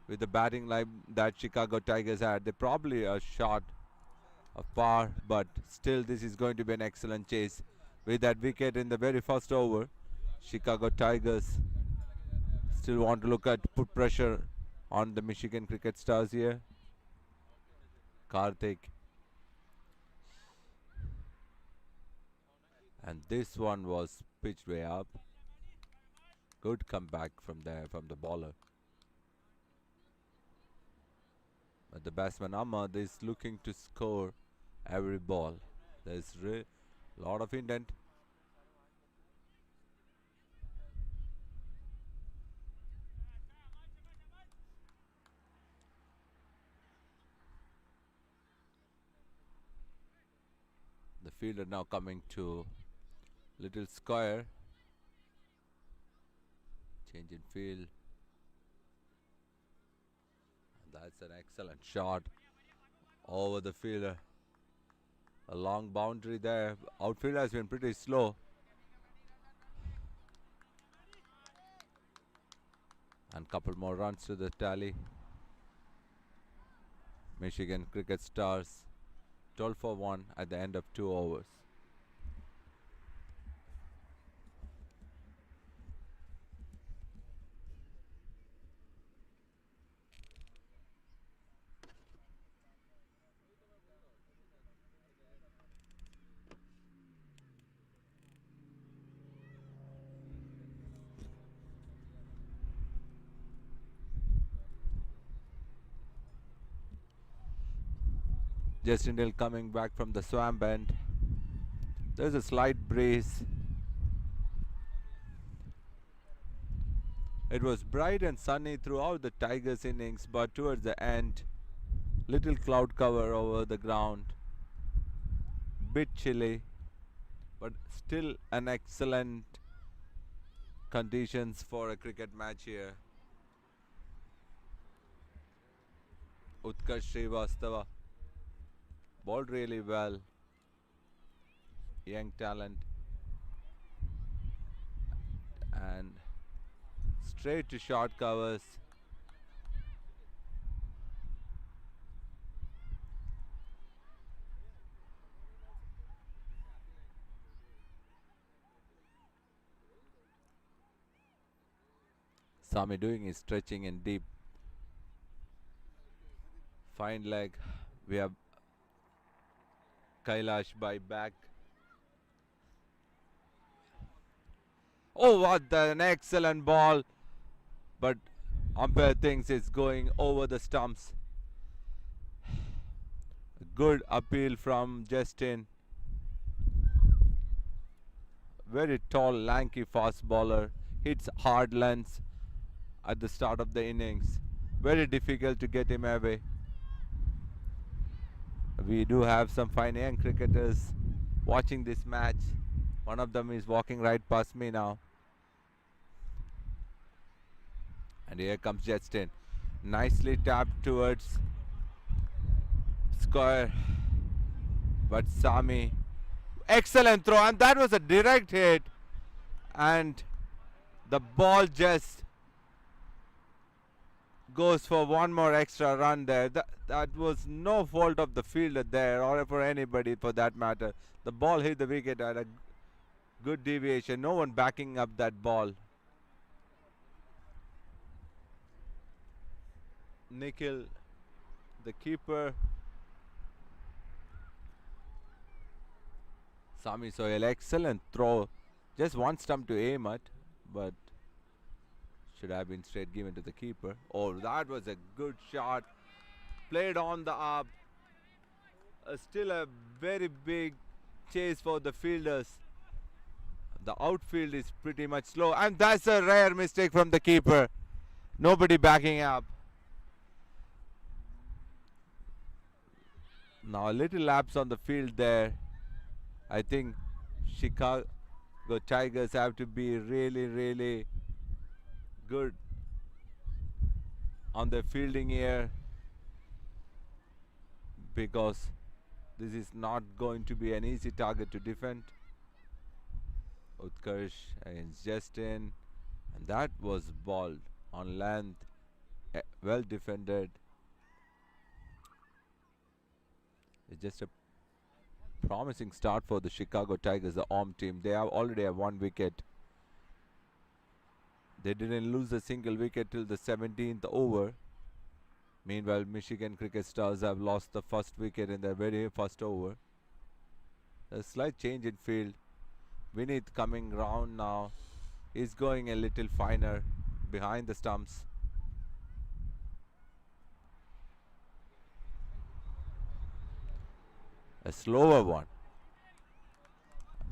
with the batting line that Chicago Tigers had. They probably are short of par, but still this is going to be an excellent chase. With that wicket in the very first over, Chicago Tigers still want to look at put pressure on the Michigan Cricket Stars here. Karthik. And this one was pitched way up. Good comeback from there from the bowler. But the batsman Ahmad is looking to score every ball. There's a lot of intent. The fielder now coming to little square. Change in field. That's an excellent shot over the fielder. A long boundary there. Outfield has been pretty slow. And couple more runs to the tally. Michigan Cricket Stars 12 for 1 at the end of 2 overs. Justin Hill coming back from the swamp end. There's a slight breeze. It was bright and sunny throughout the Tigers innings, but towards the end, little cloud cover over the ground. Bit chilly, but still an excellent conditions for a cricket match here. Utkarsh Srivastava bowled really well. Young talent. and straight to short covers. Sami doing his stretching in deep. Fine leg. We have Kailash by back. Oh, what an excellent ball. But umpire thinks it's going over the stumps. Good appeal from Justin. Very tall, lanky fast bowler. Hits hard lengths at the start of the innings. Very difficult to get him away. We do have some fine young cricketers watching this match. One of them is walking right past me now. And here comes Justin. Nicely tapped towards square. But Sami, excellent throw, and that was a direct hit. And the ball just goes for one more extra run there. That was no fault of the fielder there, or for anybody for that matter. The ball hit the wicket at a good deviation. No one backing up that ball. Nikhil, the keeper. Sami Sohail, excellent throw. Just one stump to aim at, but should have been straight given to the keeper. Oh, that was a good shot. Played on the up. Still a very big chase for the fielders. The outfield is pretty much slow, and that's a rare mistake from the keeper. Nobody backing up. Now a little lapse on the field there. I think Chicago Tigers have to be really good on their fielding here, because this is not going to be an easy target to defend. Utkarsh against Justin, and that was ball on length, well defended. It's just a promising start for the Chicago Tigers, the home team. They have already have 1 wicket. They didn't lose a single wicket till the 17th over. Meanwhile, Michigan Cricket Stars have lost the first wicket in their very first over. A slight change in field. Vineet coming round now. He's going a little finer behind the stumps. A slower one.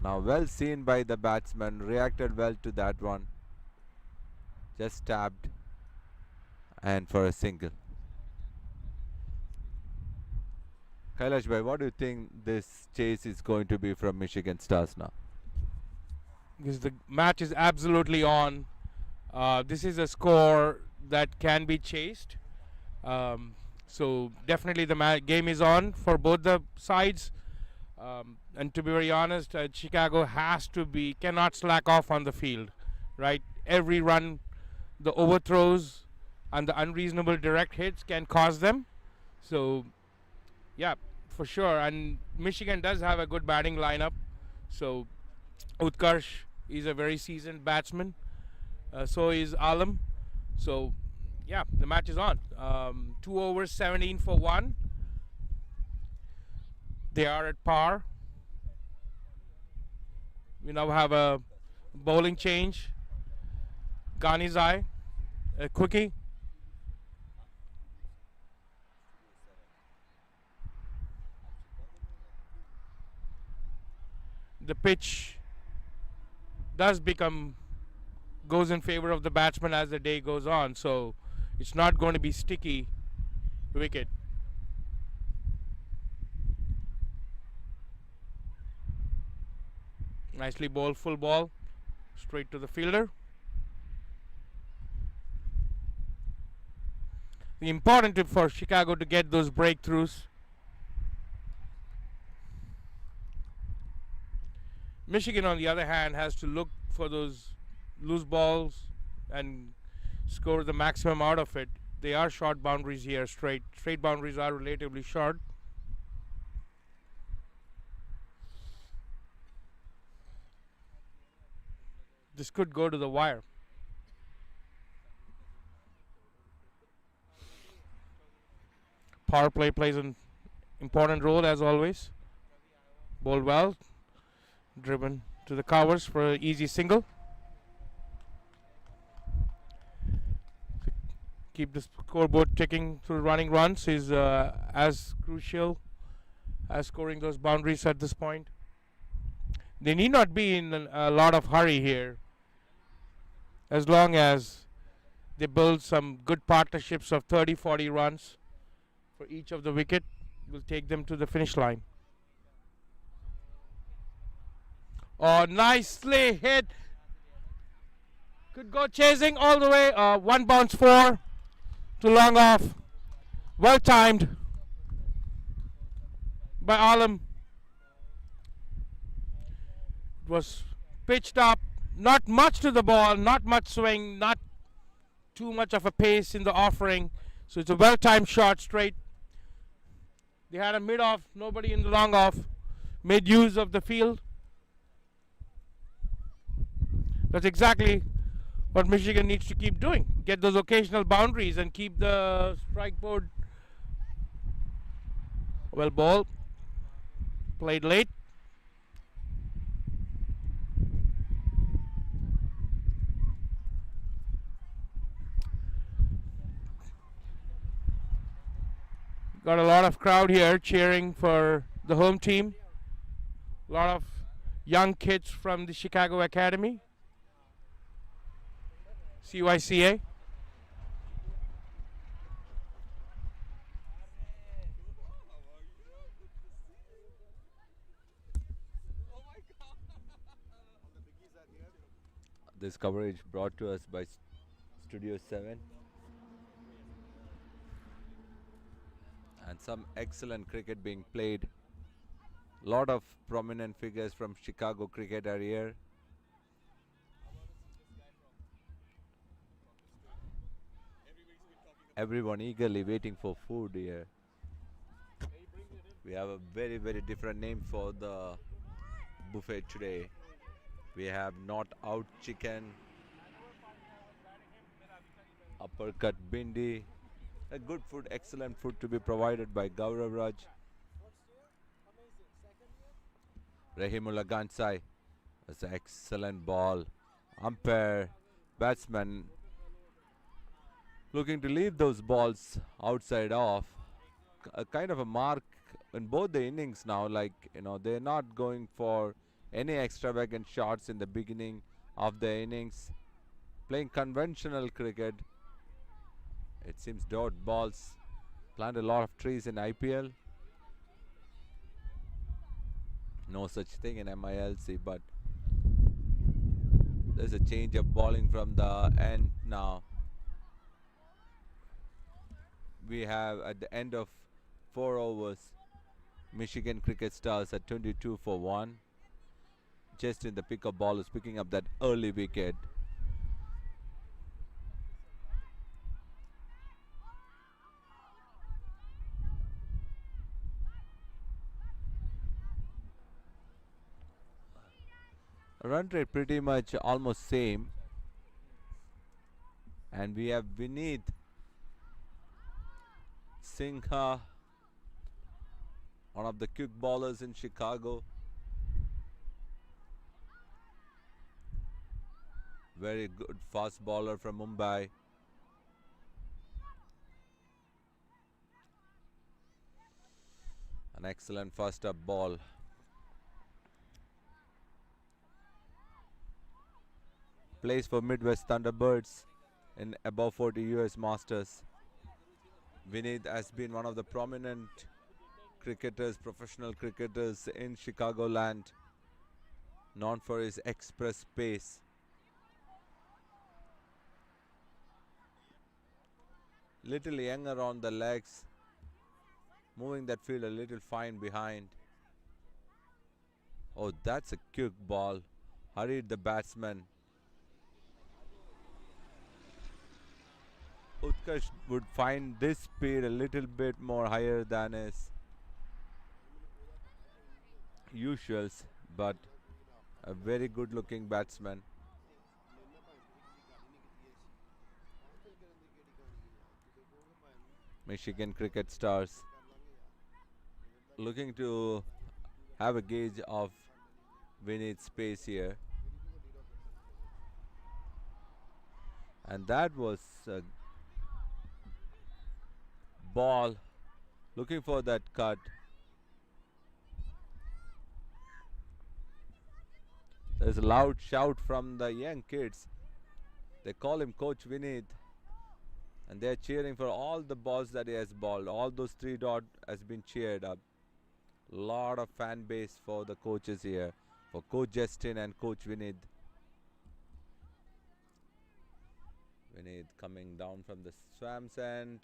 Now well seen by the batsman. Reacted well to that one. Just tapped. And for a single. Kailash bhai, what do you think this chase is going to be from Michigan Stars now? Because the match is absolutely on. This is a score that can be chased. So definitely the game is on for both the sides. And to be very honest, Chicago cannot slack off on the field, right? Every run, the overthrows and the unreasonable direct hits can cause them. So, yeah, for sure. And Michigan does have a good batting lineup. So, Utkarsh is a very seasoned batsman. So is Alam. So, yeah, the match is on. 2 overs, 17 for 1. They are at par. We now have a bowling change. Ganizai, a quickie. The pitch goes in favor of the batsman as the day goes on, so it's not going to be sticky wicket. Nicely bowled, full ball, straight to the fielder. The important tip for Chicago to get those breakthroughs. Michigan, on the other hand, has to look for those loose balls and score the maximum out of it. They are short boundaries here. Straight boundaries are relatively short. This could go to the wire. Power play plays an important role as always. Bowled well, driven to the covers for an easy single. Keep the scoreboard ticking through running runs is as crucial as scoring those boundaries at this point. They need not be in a lot of hurry here, as long as they build some good partnerships of 30-40 runs for each of the wicket will take them to the finish line. Oh, nicely hit. Could go chasing all the way. One bounce four to long off. Well timed by Alam. It was pitched up. Not much to the ball. Not much swing. Not too much of a pace in the offering. So it's a well timed shot straight. They had a mid off. Nobody in the long off. Made use of the field. That's exactly what Michigan needs to keep doing. Get those occasional boundaries and keep the strike board well. Ball played late. Got a lot of crowd here cheering for the home team. A lot of young kids from the Chicago Academy. CYCA. This coverage brought to us by Studio 7. And some excellent cricket being played. Lot of prominent figures from Chicago cricket are here. Everyone eagerly waiting for food here. We have a very different name for the buffet today. We have not out chicken, uppercut bindi, a good food, excellent food to be provided by Gaurav Raj. Rahimullah Gansai, that's an excellent ball. Umpire, batsman looking to leave those balls outside off. A kind of a mark in both the innings now, like, they're not going for any extravagant shots in the beginning of the innings. Playing conventional cricket. It seems dot balls plant a lot of trees in IPL. No such thing in MILC, but there's a change of bowling from the end now. We have at the end of 4 overs Michigan Cricket Stars at 22 for 1. Just in the pick of ballers picking up that early wicket. Run rate pretty much almost same. And we have Vineet Singha, one of the quick bowlers in Chicago. Very good fast bowler from Mumbai. An excellent first up ball. Plays for Midwest Thunderbirds in above 40 US Masters. Vineet has been one of the prominent cricketers, professional cricketers in Chicagoland, known for his express pace. Little younger on the legs, moving that field a little fine behind. Oh, that's a quick ball. Hurried the batsman. Utkarsh would find this speed a little bit more higher than his usuals, but a very good looking batsman. Michigan cricket stars looking to have a gauge of Vinny's pace here. And that was a ball looking for that cut. There's a loud shout from the young kids. They call him Coach Vinith, and they're cheering for all the balls that he has balled. All those three dot has been cheered up. Lot of fan base for the coaches here, for Coach Justin and Coach Vinith. Vinith coming down from the swamps and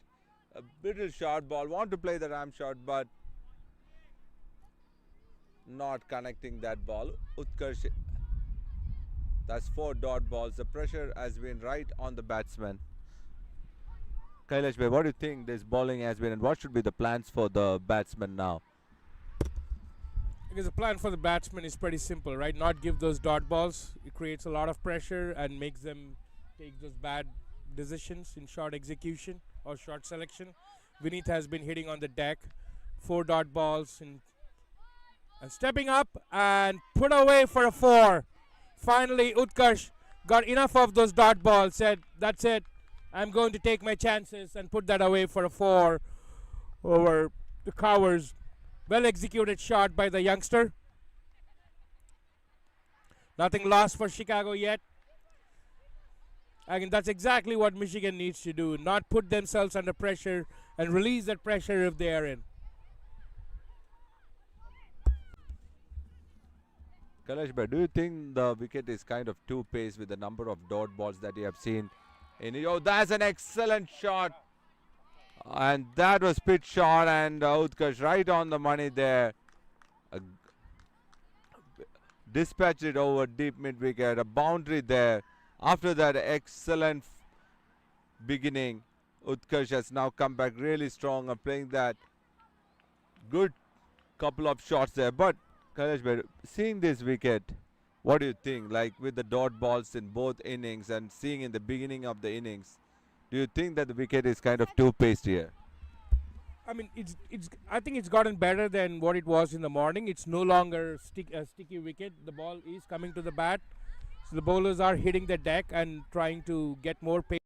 a little short ball. Want to play the ram shot, but not connecting that ball. Utkarsh, that's 4 dot balls. The pressure has been right on the batsman. Kailash bhai, what do you think this bowling has been, and what should be the plans for the batsman now? Because the plan for the batsman is pretty simple, right? Not give those dot balls. It creates a lot of pressure and makes them take those bad decisions in short execution or short selection. Vinith has been hitting on the deck, 4 dot balls, and stepping up and put away for a 4. Finally, Utkarsh got enough of those dot balls, said, that's it. I'm going to take my chances and put that away for a 4 over the Cowers. Well executed shot by the youngster. Nothing lost for Chicago yet. Again, that's exactly what Michigan needs to do. Not put themselves under pressure and release that pressure if they are in. Kailash bhai, do you think the wicket is kind of too paced with the number of dot balls that you have seen? Oh, that's an excellent shot. And that was pitch shot, and Utkarsh right on the money there. Uh, Dispatched it over deep mid wicket, a boundary there. After that excellent beginning, Utkarsh has now come back really strong and playing that good couple of shots there. But Kailash bhai, seeing this wicket, what do you think? Like with the dot balls in both innings and seeing in the beginning of the innings, do you think that the wicket is kind of too paced here? I mean, it's. I think it's gotten better than what it was in the morning. It's no longer a sticky wicket. The ball is coming to the bat, so the bowlers are hitting the deck and trying to get more pace.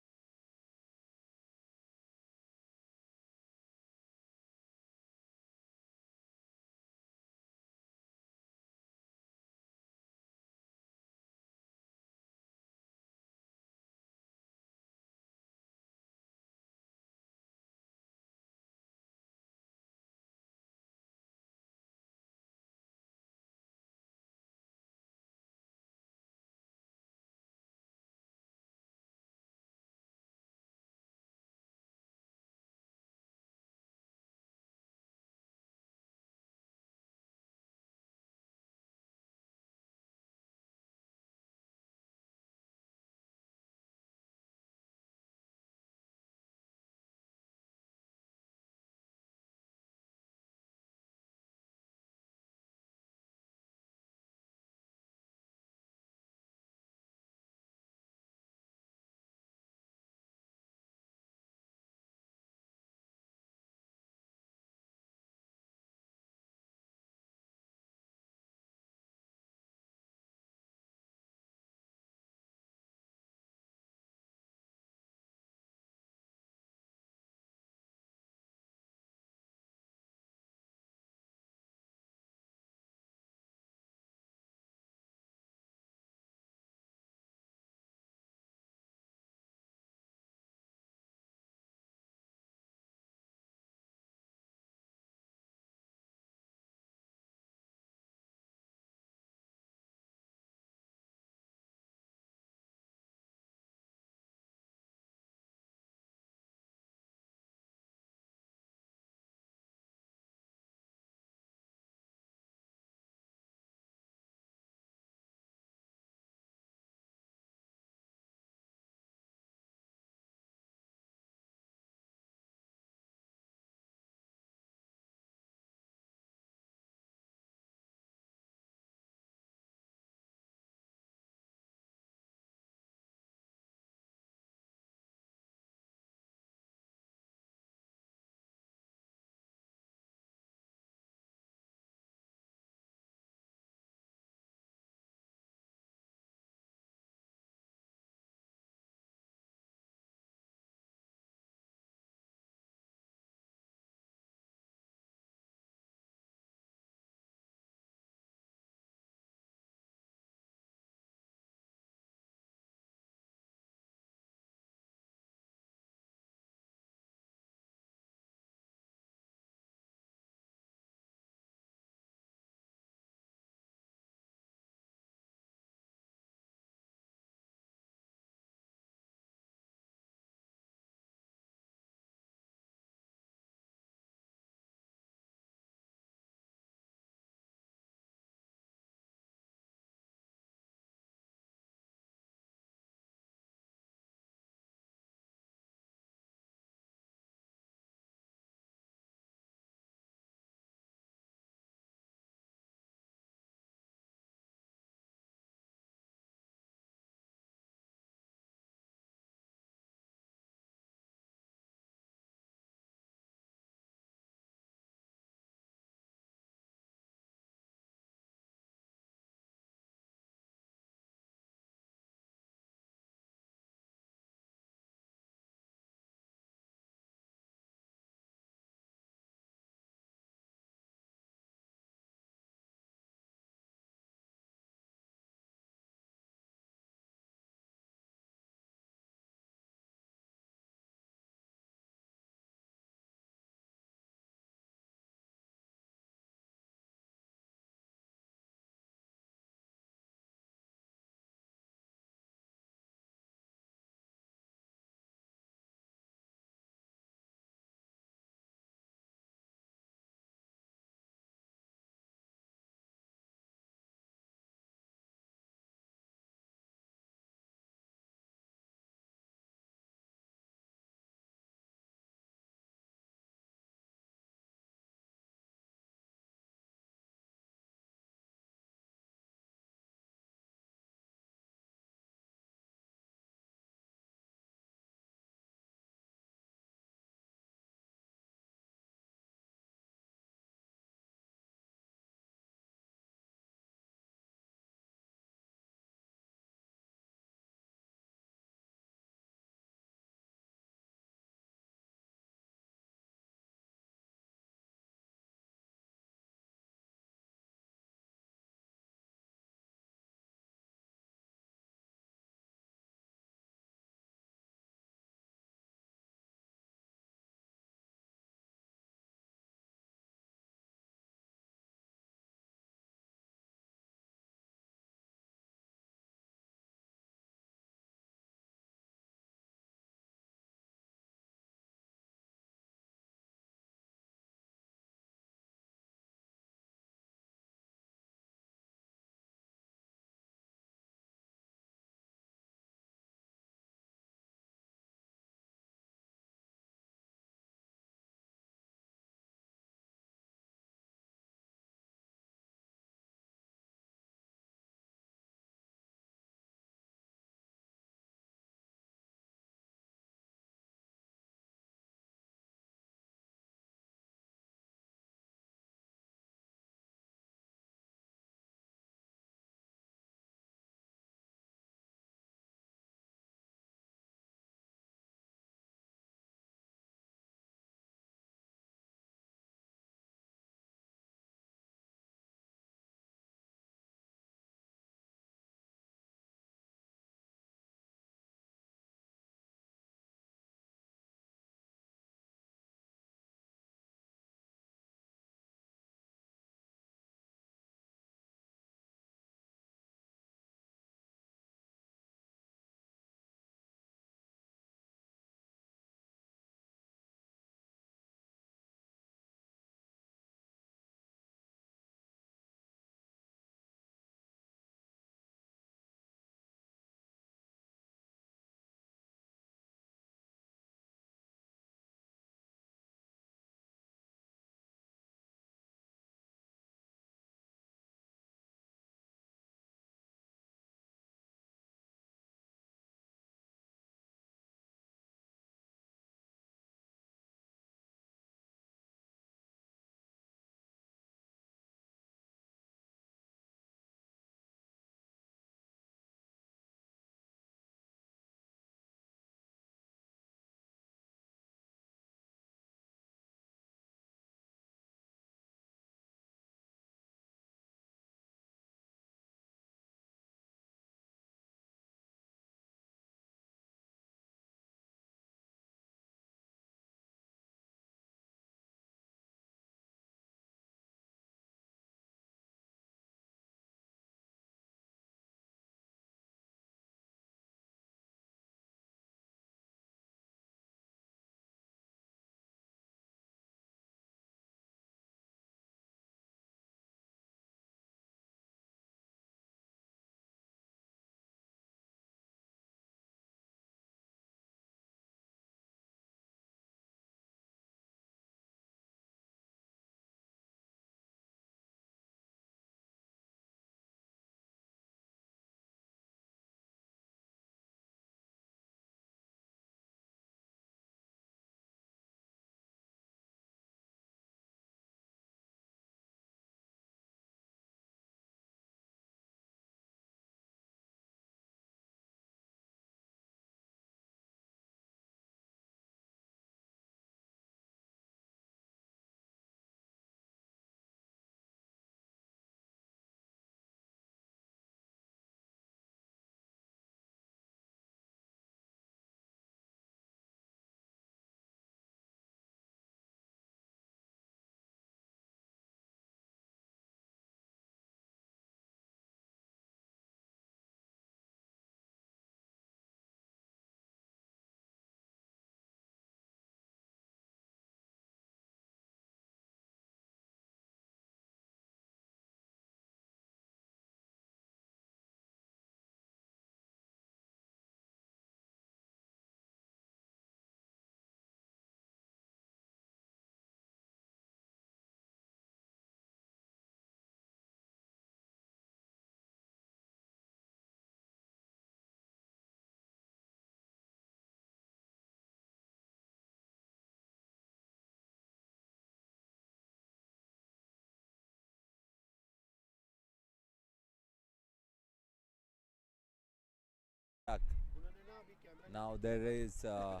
Now there is the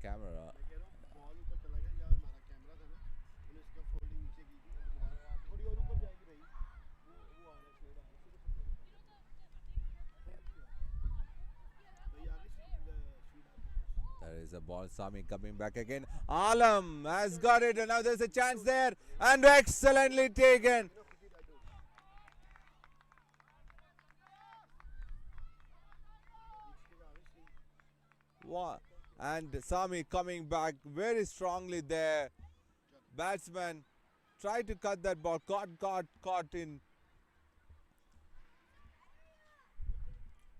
camera. There is a ball. Sami coming back again. Alam has got it, and now there's a chance there, and excellently taken. And Sami coming back very strongly there. Batsman tried to cut that ball, caught in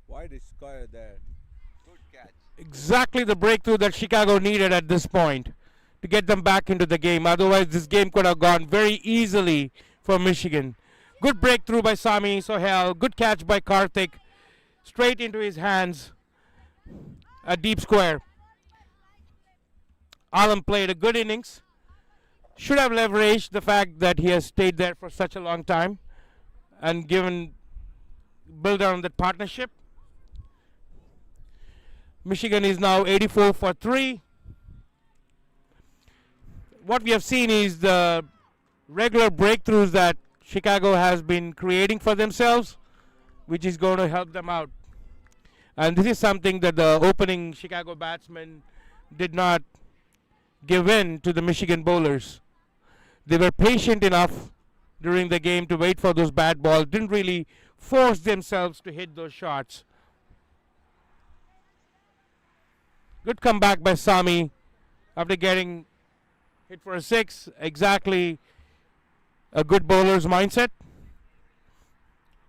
wide square there. Good catch. Exactly the breakthrough that Chicago needed at this point to get them back into the game. Otherwise, this game could have gone very easily for Michigan. Good breakthrough by Sami Sohail. Good catch by Karthik. Straight into his hands. A deep square. Alam played a good innings. Should have leveraged the fact that he has stayed there for such a long time and build on that partnership. Michigan is now 84 for 3. What we have seen is the regular breakthroughs that Chicago has been creating for themselves, which is going to help them out. And this is something that the opening Chicago batsmen did not give in to the Michigan bowlers. They were patient enough during the game to wait for those bad balls, didn't really force themselves to hit those shots. Good comeback by Sami after getting hit for a 6. Exactly a good bowler's mindset.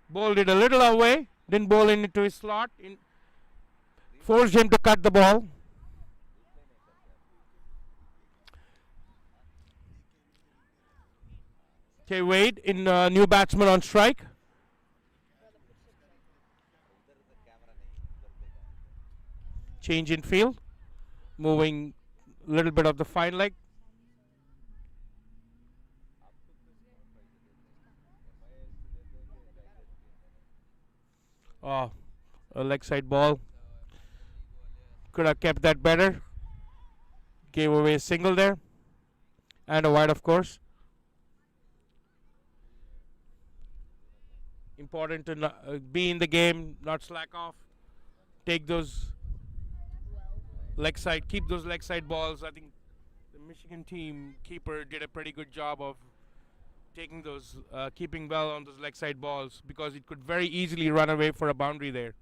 Bowled it a little away, didn't bowl into his slot, forced him to cut the ball. Okay, Wade in new batsman on strike. Change in field. Moving a little bit of the fine leg. Oh, a leg side ball. Could have kept that better. Gave away a single there. And a wide, of course. Important to be in the game, not slack off. Take those leg side, keep those leg side balls. I think the Michigan team keeper did a pretty good job of taking those, keeping well on those leg side balls, because it could very easily run away for a boundary there.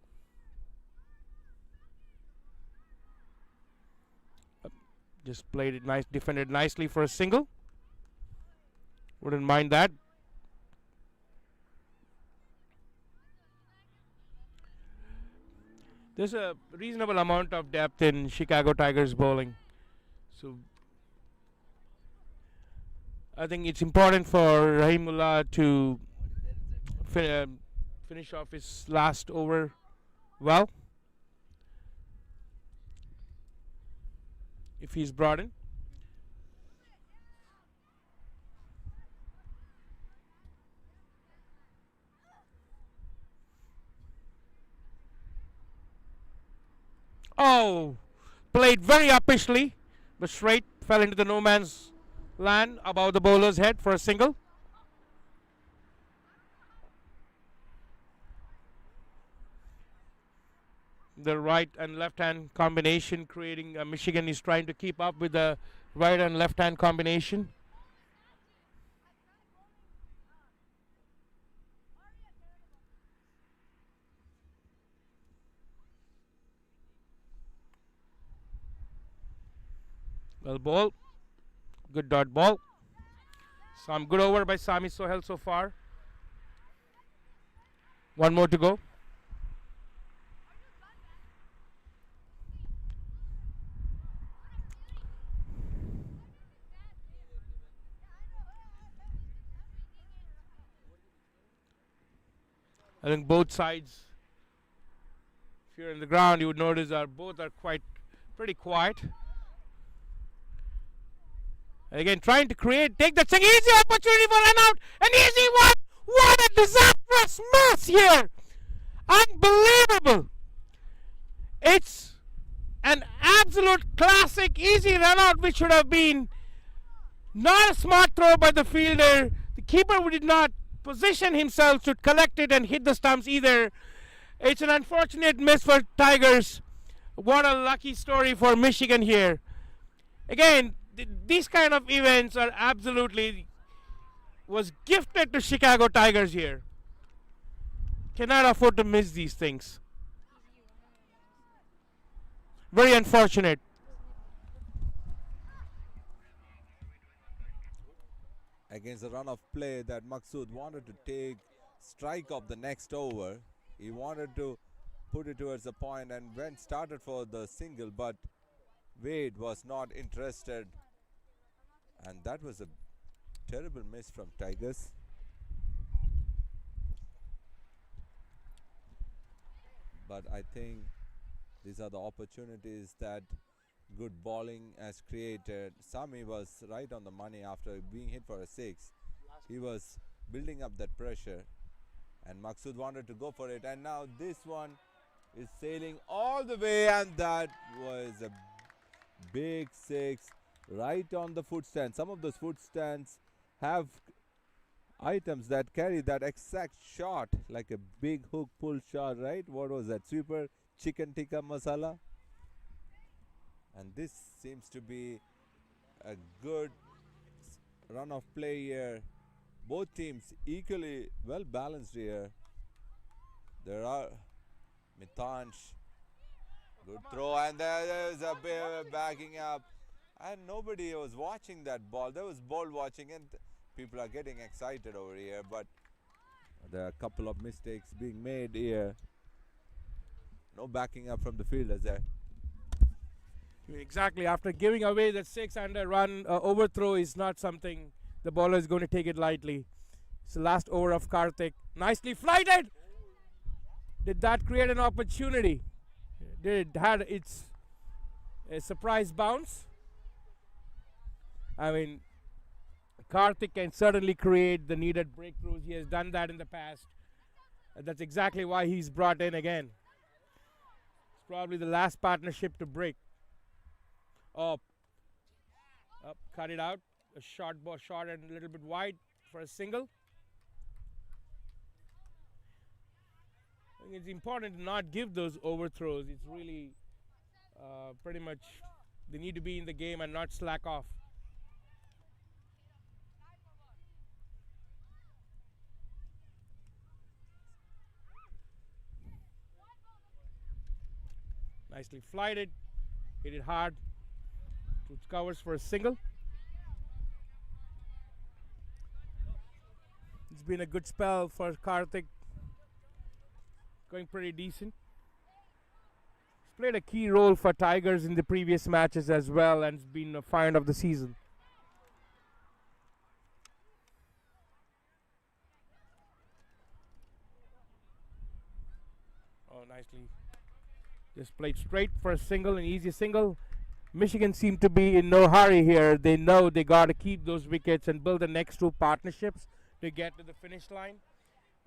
Just played it nice, defended nicely for a single. Wouldn't mind that. There's a reasonable amount of depth in Chicago Tigers bowling. So I think it's important for Rahimullah to finish off his last over well, if he's brought in. Oh, played very uppishly, but straight, fell into the no man's land above the bowler's head for a single. The right and left hand combination creating Michigan is trying to keep up with the right and left hand combination. Well ball, good dot ball. Some good over by Sami Sohail so far. One more to go. I think both sides, if you're in the ground, you would notice that both are pretty quiet. And again, trying to take that easy opportunity for run out. An easy one. What a disaster reverse mass here. Unbelievable. It's an absolute classic easy run out, which should have been not a smart throw by the fielder. The keeper did not position himself to collect it and hit the stumps either. It's an unfortunate miss for Tigers. What a lucky story for Michigan here. Again, these kind of events are absolutely was gifted to Chicago Tigers here. Cannot afford to miss these things. Very unfortunate. Against the run of play that Maksud wanted to take strike of the next over. He wanted to put it towards the point and went started for the single, but Wade was not interested, and that was a terrible miss from Tigers. But I think these are the opportunities that good bowling has created. Sami was right on the money after being hit for a six. He was building up that pressure, and Maksud wanted to go for it, and now this one is sailing all the way, and that was a big six right on the foot stand. Some of those foot stands have items that carry that exact shot, like a big hook pull shot, right? What was that? Sweeper chicken tikka masala. And this seems to be a good run of play here. Both teams equally well balanced here. There are Mitansh, good throw, and there's a backing up, and nobody was watching that ball. There was ball watching, and people are getting excited over here, but there are a couple of mistakes being made here. No backing up from the fielders there. Exactly. After giving away that 6-under run, overthrow is not something the bowler is going to take it lightly. It's the last over of Karthik. Nicely flighted. Did that create an opportunity? Did it had its a surprise bounce? I mean, Karthik can certainly create the needed breakthroughs. He has done that in the past. That's exactly why he's brought in again. It's probably the last partnership to break. Up, cut it out. A short ball, short and a little bit wide for a single. I think it's important to not give those overthrows. It's really pretty much they need to be in the game and not slack off. Nicely flighted, hit it hard. It covers for a single. It's been a good spell for Karthik. Going pretty decent. He's played a key role for Tigers in the previous matches as well, and has been a find of the season. Oh, nicely. Just played straight for a single, an easy single. Michigan seem to be in no hurry here. They know they got to keep those wickets and build the next two partnerships to get to the finish line.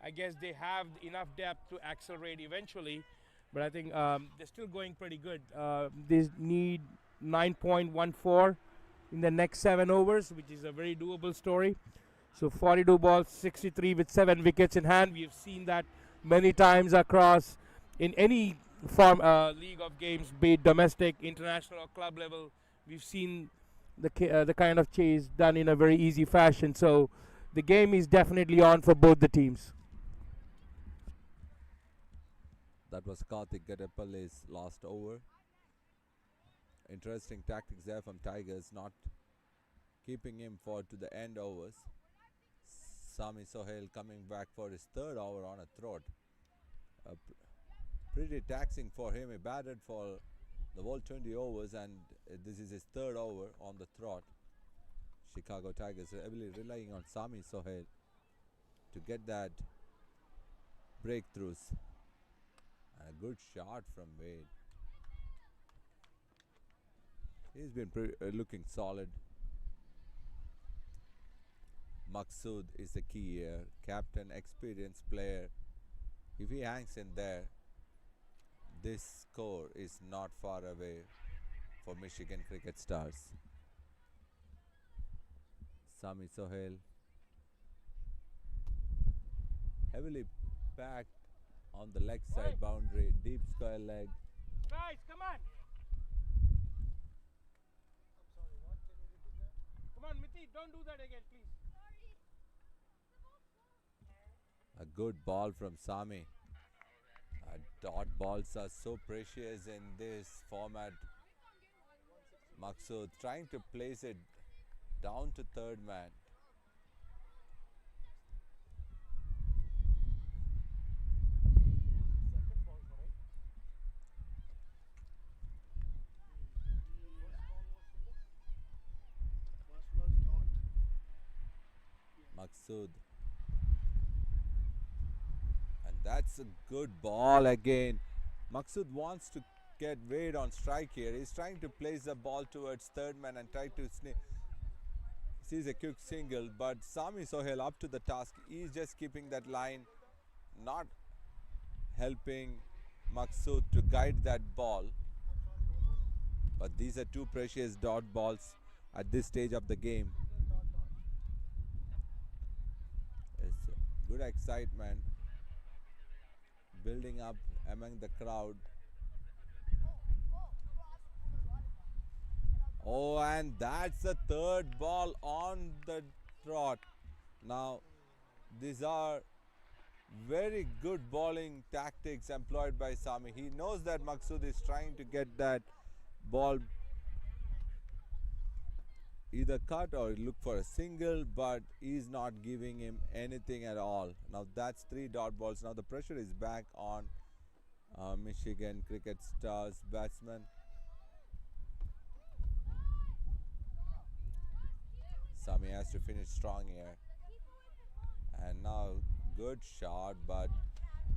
I guess they have enough depth to accelerate eventually, but I think they're still going pretty good. They need 9.14 in the next 7 overs, which is a very doable story. So 42 balls, 63 with 7 wickets in hand. We've seen that many times across in any league of games, be it domestic, international, or club level. We've seen the kind of chase done in a very easy fashion. So the game is definitely on for both the teams. That was Karthik Gadepalle's last over. Interesting tactics there from Tigers, not keeping him for to the end overs. Sami Sohail coming back for his 3rd over on a throat. Pretty taxing for him. He batted for the whole 20 overs, and this is his 3rd over on the trot. Chicago Tigers are heavily relying on Sami Sohail to get that breakthroughs. And a good shot from Wade. He's been looking solid. Maksud is the key here. Captain, experienced player. If he hangs in there, this score is not far away for Michigan Cricket Stars. Sami Sohail heavily packed on the leg side boundary, deep square leg. Guys, come on. Come on, Miti, don't do that again, please. A good ball from Sami. Dot balls are so precious in this format. Maksud trying to place it down to third man. Maksud. And that's a good ball again. Maksud wants to get weight on strike here. He's trying to place the ball towards third man and try to sees a quick single, but Sami Sohail up to the task. He's just keeping that line, not helping Maksud to guide that ball. But these are two precious dot balls at this stage of the game. It's good excitement building up among the crowd. Oh, and that's the third ball on the trot. Now, these are very good bowling tactics employed by Sami. He knows that Maksud is trying to get that ball either cut or look for a single, but he's not giving him anything at all. Now that's three dot balls. Now the pressure is back on Michigan Cricket Stars batsman. Sami has to finish strong here. And now good shot, but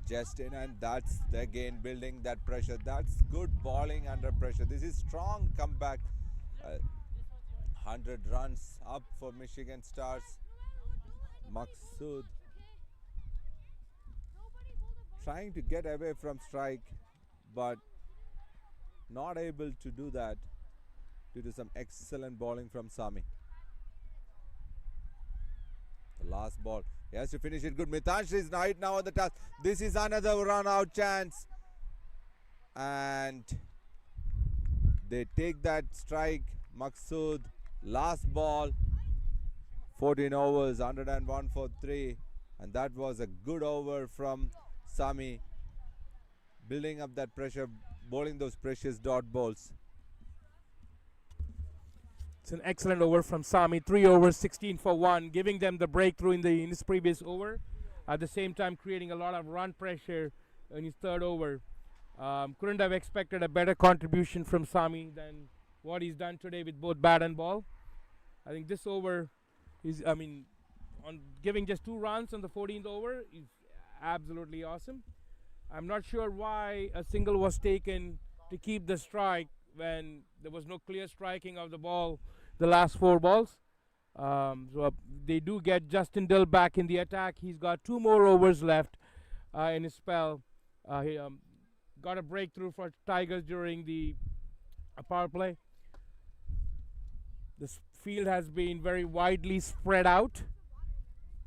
just in, and that's again building that pressure. That's good bowling under pressure. This is strong comeback. 100 runs up for Michigan Stars. Maksud trying to get away from strike, but not able to do that due to some excellent bowling from Sami. The last ball, he has to finish it good. Mitansh is right now on the task. This is another run out chance, and they take that strike. Maksud, last ball, 14 overs, 101 for 3, and that was a good over from Sami, building up that pressure, bowling those precious dot balls. It's an excellent over from Sami. 3 overs, 16 for 1, giving them the breakthrough in his previous over. At the same time, creating a lot of run pressure in his third over. Couldn't have expected a better contribution from Sami than what he's done today with both bat and ball. I think this over is, on giving just 2 runs on the 14th over is absolutely awesome. I'm not sure why a single was taken to keep the strike when there was no clear striking of the ball the last 4 balls. So they do get Justin Dill back in the attack. He's got 2 more overs left in his spell. He got a breakthrough for Tigers during the power play. This field has been very widely spread out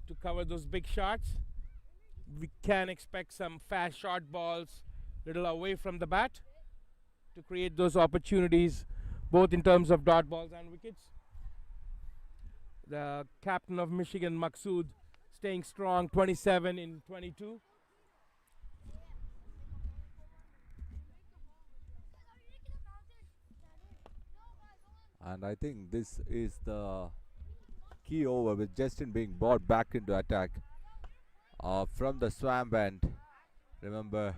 to cover those big shots. We can expect some fast short balls little away from the bat to create those opportunities, both in terms of dot balls and wickets. The captain of Michigan, Maksud, staying strong, 27 in 22. And I think this is the key over, with Justin being brought back into attack from the swamp end. Remember,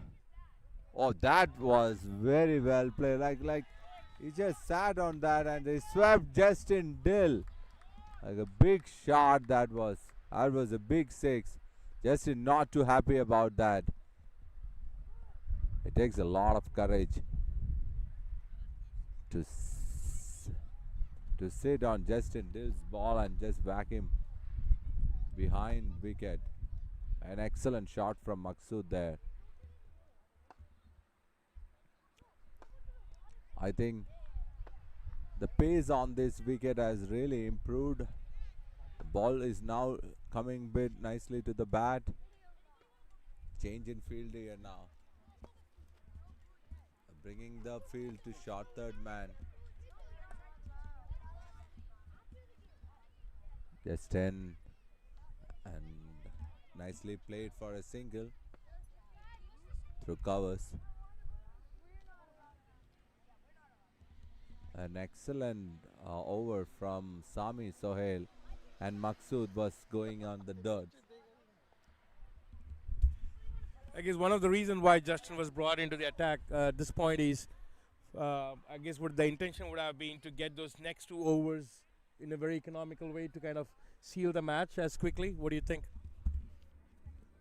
oh, that was very well played. Like he just sat on that and he swept Justin Dill. Like a big shot that was. That was a big 6. Justin not too happy about that. It takes a lot of courage to sit on Justin Dill's ball and just whack him behind wicket. An excellent shot from Maksud there. I think the pace on this wicket has really improved. The ball is now coming bit nicely to the bat. Change in field here now. Bringing the field to short third man. Just 10 and nicely played for a single through covers. An excellent over from Sami Sohail, and Maksud was going on the dirt. I guess one of the reasons why Justin was brought into the attack at this point is, I guess, what the intention would have been to get those next 2 overs in a very economical way to kind of seal the match as quickly. What do you think?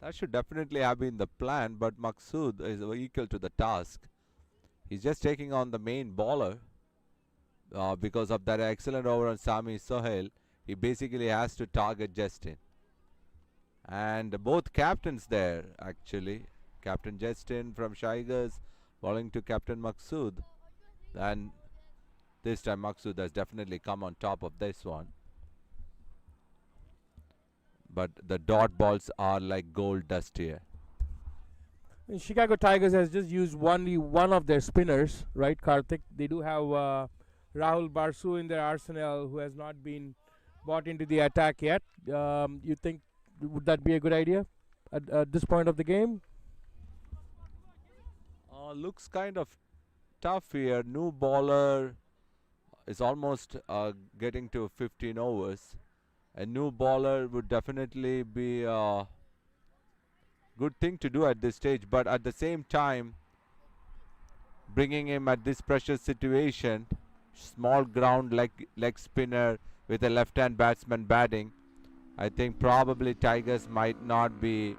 That should definitely have been the plan, but Maksud is equal to the task. He's just taking on the main bowler. Because of that excellent over on Sami Sohail, he basically has to target Justin. And both captains there, actually. Captain Justin from Tigers bowling to Captain Maksud. And this time Maksud has definitely come on top of this one. But the dot balls are like gold dust here. And Chicago Tigers has just used only one of their spinners, right, Karthik? They do have Rahul Barsu in their arsenal, who has not been brought into the attack yet. You think, would that be a good idea at this point of the game? Looks kind of tough here. New bowler is almost getting to 15 overs. A new bowler would definitely be a good thing to do at this stage, but at the same time, bringing him at this pressure situation, small ground leg spinner with a left-hand batsman batting, I think probably Tigers might not be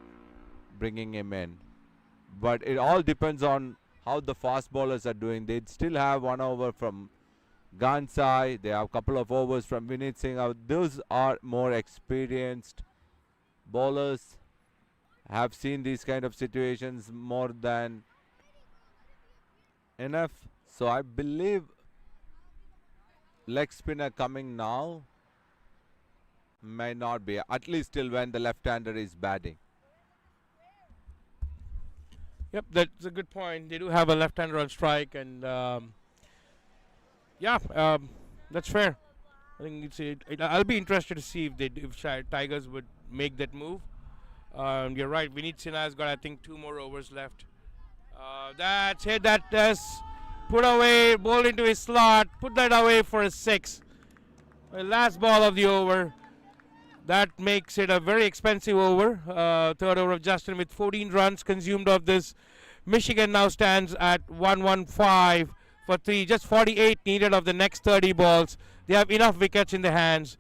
bringing him in. But it all depends on how the fast bowlers are doing. They still have 1 over from Gansai. They have a couple of overs from Vinit Singh. Those are more experienced bowlers. Have seen these kind of situations more than enough. So I believe leg spinner coming now may not be, at least till when the left-hander is batting. Yep, that's a good point. They do have a left-hander on strike, and that's fair. I think I'll be interested to see if Tigers would make that move. You're right. Vinit Sinha has got, I think, 2 more overs left. That's it. That does put away, ball into his slot. Put that away for a 6. The last ball of the over. That makes it a very expensive over. Third over of Justin with 14 runs consumed of this. Michigan now stands at 115 for 3. Just 48 needed of the next 30 balls. They have enough wickets in their hands.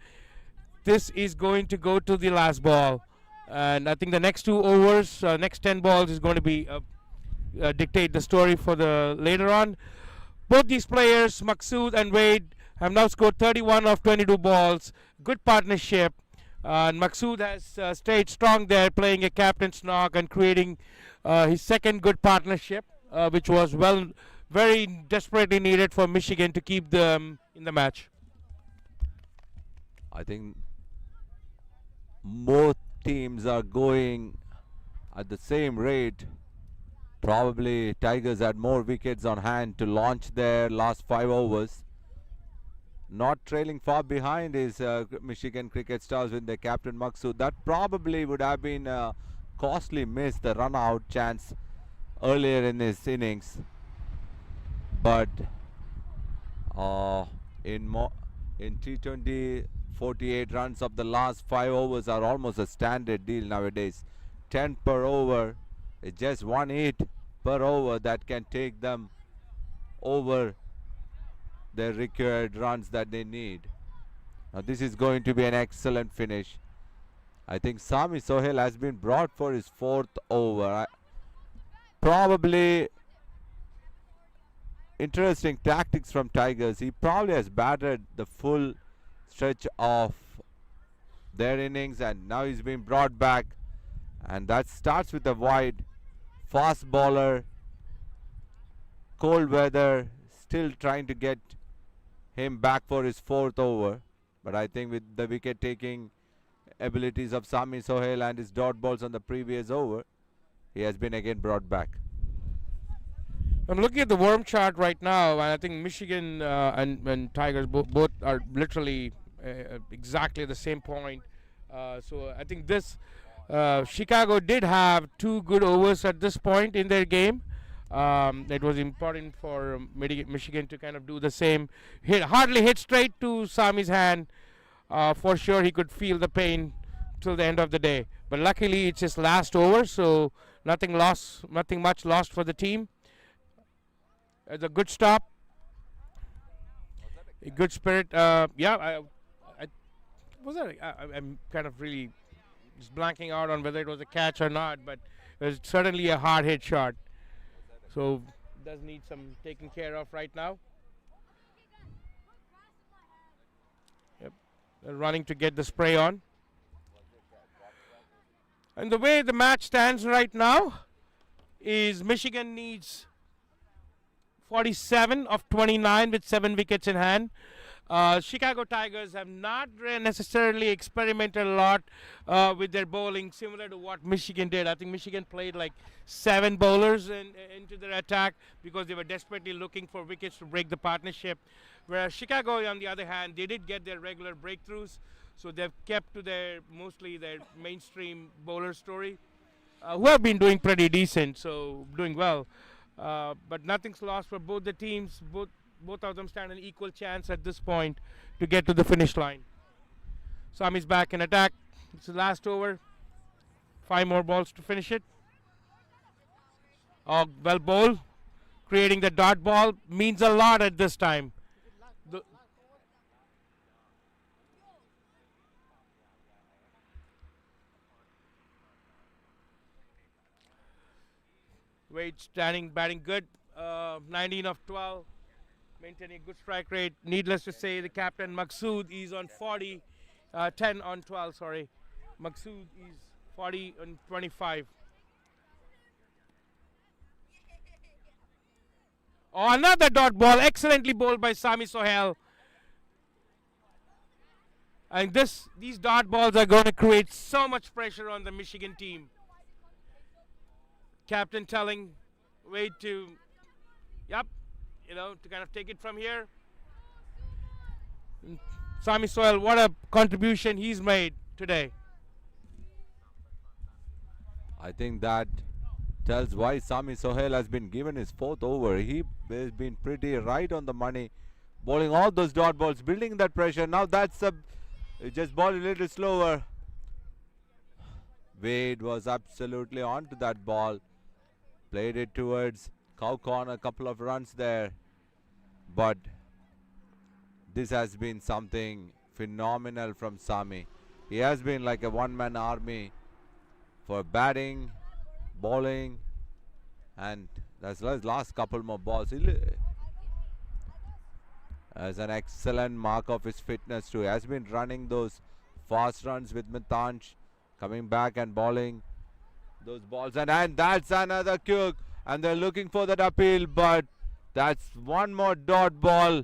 This is going to go to the last ball. And I think the next 2 overs, next 10 balls is going to be dictate the story for the later on. Both these players, Maksud and Wade, have now scored 31 of 22 balls. Good partnership. And Maksud has stayed strong there, playing a captain's knock and creating his second good partnership, which was very desperately needed for Michigan to keep them in the match. I think both teams are going at the same rate. Probably Tigers had more wickets on hand to launch their last 5 overs. Not trailing far behind is Michigan Cricket Stars with their captain Maksud. That probably would have been a costly miss, the run out chance earlier in his innings. But in T20, 48 runs of the last 5 overs are almost a standard deal nowadays. 10 per over. It's just 1/8 per over that can take them over the required runs that they need. Now this is going to be an excellent finish. I think Sami Sohail has been brought for his 4th over. Probably interesting tactics from Tigers. He probably has batted the full stretch of their innings, and now he's been brought back, and that starts with a wide. Fast bowler, cold weather, still trying to get him back for his 4th over. But I think with the wicket taking abilities of Sami Sohail and his dot balls on the previous over, he has been again brought back. I'm looking at the worm chart right now, and I think Michigan and Tigers both are literally exactly the same point. So I think this Chicago did have 2 good overs at this point in their game. It was important for Michigan to kind of do the same. Hardly hit straight to Sami's hand. For sure, he could feel the pain till the end of the day. But luckily, it's his last over, so nothing much lost for the team. It's a good stop, a good spirit. Yeah, I'm kind of really just blanking out on whether it was a catch or not, but it was certainly a hard hit shot. So does need some taken care of right now. Yep, they're running to get the spray on. And the way the match stands right now is Michigan needs 47 of 29 with 7 wickets in hand. Chicago Tigers have not necessarily experimented a lot with their bowling, similar to what Michigan did. I think Michigan played like 7 bowlers into their attack because they were desperately looking for wickets to break the partnership. Whereas Chicago, on the other hand, they did get their regular breakthroughs, so they've kept to mostly their mainstream bowler story, who have been doing pretty decent, so doing well. But nothing's lost for both the teams. Both of them stand an equal chance at this point to get to the finish line. Sami's back in attack. It's the last over. 5 more balls to finish it. Oh, well bowled. Creating the dot ball means a lot at this time. Wade standing, batting good. 19 of 12. Maintaining a good strike rate. Needless to say, the captain Maqsood is on 40, 10 on 12, sorry. Maqsood is 40 on 25. Oh, another dot ball, excellently bowled by Sami Sohail. And these dot balls are going to create so much pressure on the Michigan team. Captain telling Wade to, to kind of take it from here. Sami Sohail, what a contribution he's made today. I think that tells why Sami Sohail has been given his 4th over. He has been pretty right on the money, bowling all those dot balls, building that pressure. Now just ball a little slower. Wade was absolutely onto that ball. Played it towards cow corner, a couple of runs there. But this has been something phenomenal from Sami. He has been like a one-man army for batting, bowling, and that's last couple more balls. As an excellent mark of his fitness too. He has been running those fast runs with Mitanj, coming back and bowling those balls, and that's another kick, and they're looking for that appeal, but that's one more dot ball,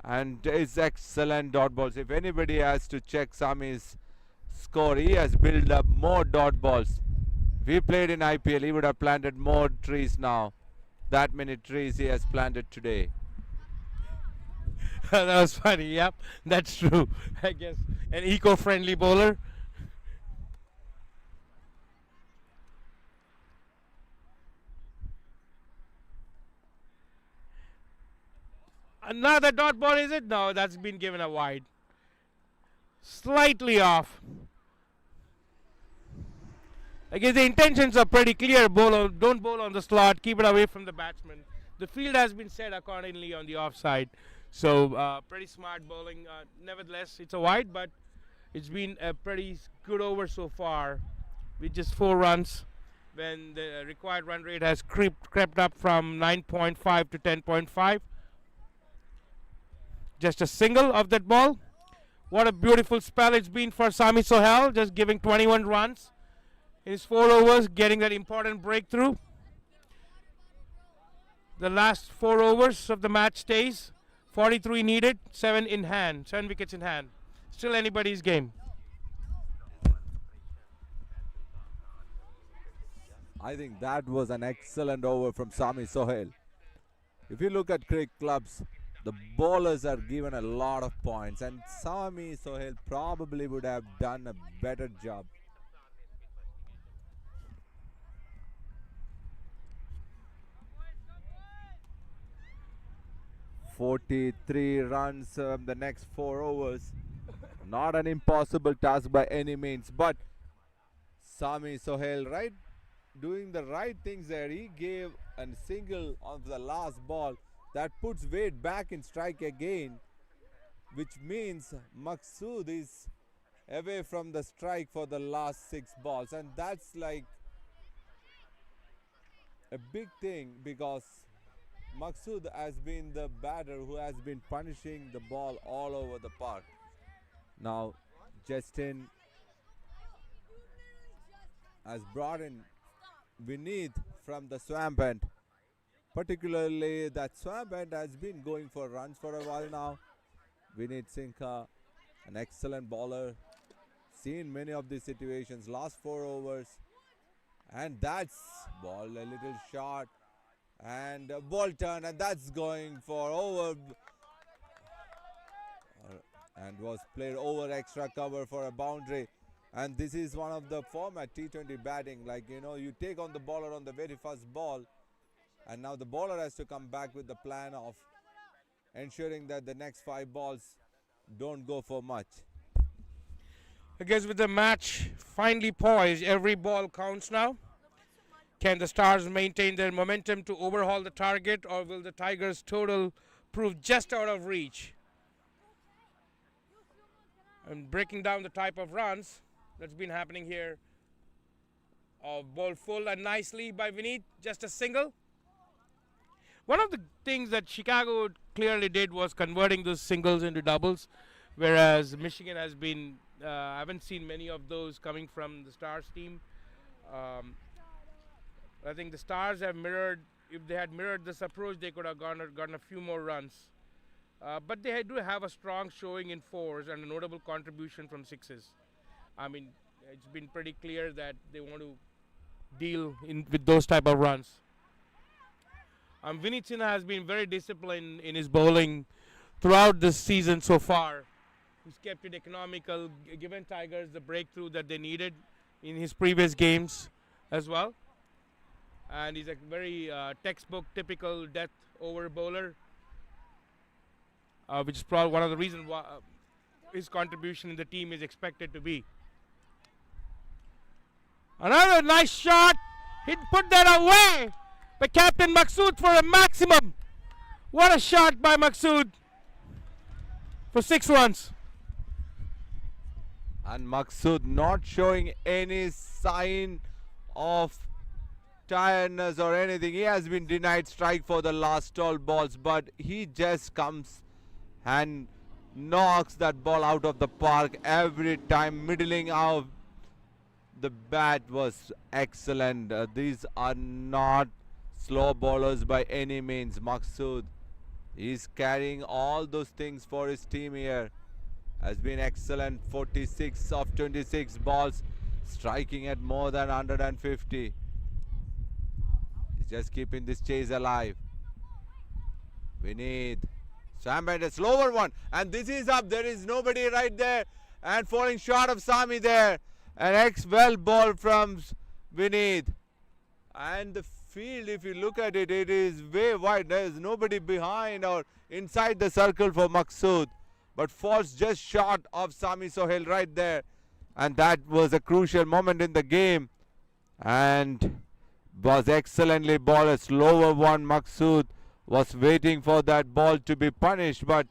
and it's excellent dot balls. If anybody has to check Sami's score, he has built up more dot balls. If he played in IPL, he would have planted more trees now. That many trees he has planted today. That was funny. Yep, that's true. I guess an eco-friendly bowler. Another dot ball, is it? No, that's been given a wide. Slightly off. I guess the intentions are pretty clear. Don't bowl on the slot. Keep it away from the batsman. The field has been set accordingly on the offside. So pretty smart bowling. Nevertheless, it's a wide, but it's been a pretty good over so far with just 4 runs when the required run rate has crept up from 9.5 to 10.5. Just a single of that ball. What a beautiful spell it's been for Sami Sohail, just giving 21 runs in his 4 overs, getting that important breakthrough. The last 4 overs of the match stays. 43 needed, 7 in hand, 7 wickets in hand. Still anybody's game. I think that was an excellent over from Sami Sohail. If you look at cricket clubs, the bowlers are given a lot of points, and Sami Sohail probably would have done a better job. 43 runs the next 4 overs. Not an impossible task by any means, but Sami Sohail doing the right things there. He gave a single on the last ball that puts Wade back in strike again, which means Maqsood is away from the strike for the last 6 balls, and that's like a big thing because Maqsood has been the batter who has been punishing the ball all over the park. Now Justin has brought in Vineet from the swamp end. Particularly that swamp end has been going for runs for a while now. Vineet Sinha, an excellent bowler. Seen many of these situations, last 4 overs. And that's ball, a little short. And a ball turn, and that's going for over. And was played over extra cover for a boundary. And this is one of the format T20 batting. Like, you take on the bowler on the very first ball. And now the bowler has to come back with the plan of ensuring that the next 5 balls don't go for much. I guess with the match finally poised, every ball counts now. Can the Stars maintain their momentum to overhaul the target, or will the Tigers' total prove just out of reach? And breaking down the type of runs that's been happening here. Ball full and nicely by Vineet, just a single. One of the things that Chicago clearly did was converting those singles into doubles, whereas Michigan has been, I haven't seen many of those coming from the Stars team. I think the Stars have mirrored, if they had mirrored this approach, they could have gotten a few more runs. But they do have a strong showing in 4s and a notable contribution from 6s. I mean, it's been pretty clear that they want to deal with those type of runs. Vineet Sinha has been very disciplined in his bowling throughout this season so far. He's kept it economical, given Tigers the breakthrough that they needed in his previous games as well. And he's a very textbook, typical death over bowler, which is probably one of the reasons why his contribution in the team is expected to be. Another nice shot. He put that away by Captain Maqsood for a maximum. What a shot by Maqsood for 6 runs. And Maqsood not showing any sign of tiredness or anything. He has been denied strike for the last 12 balls, but he just comes and knocks that ball out of the park every time. Middling out the bat was excellent. These are not slow bowlers by any means. Maqsood is carrying all those things for his team here. Has been excellent. 46 of 26 balls, striking at more than 150. He's just keeping this chase alive. We need Samband, a slower one, and this is up. There is nobody right there, and falling short of Sami there. An well ball from Vineet. And the field, if you look at it, it is way wide. There is nobody behind or inside the circle for Maqsood, but falls just short of Sami Sohail right there. And that was a crucial moment in the game, and was excellently bowled. A slower one. Maqsood was waiting for that ball to be punished, but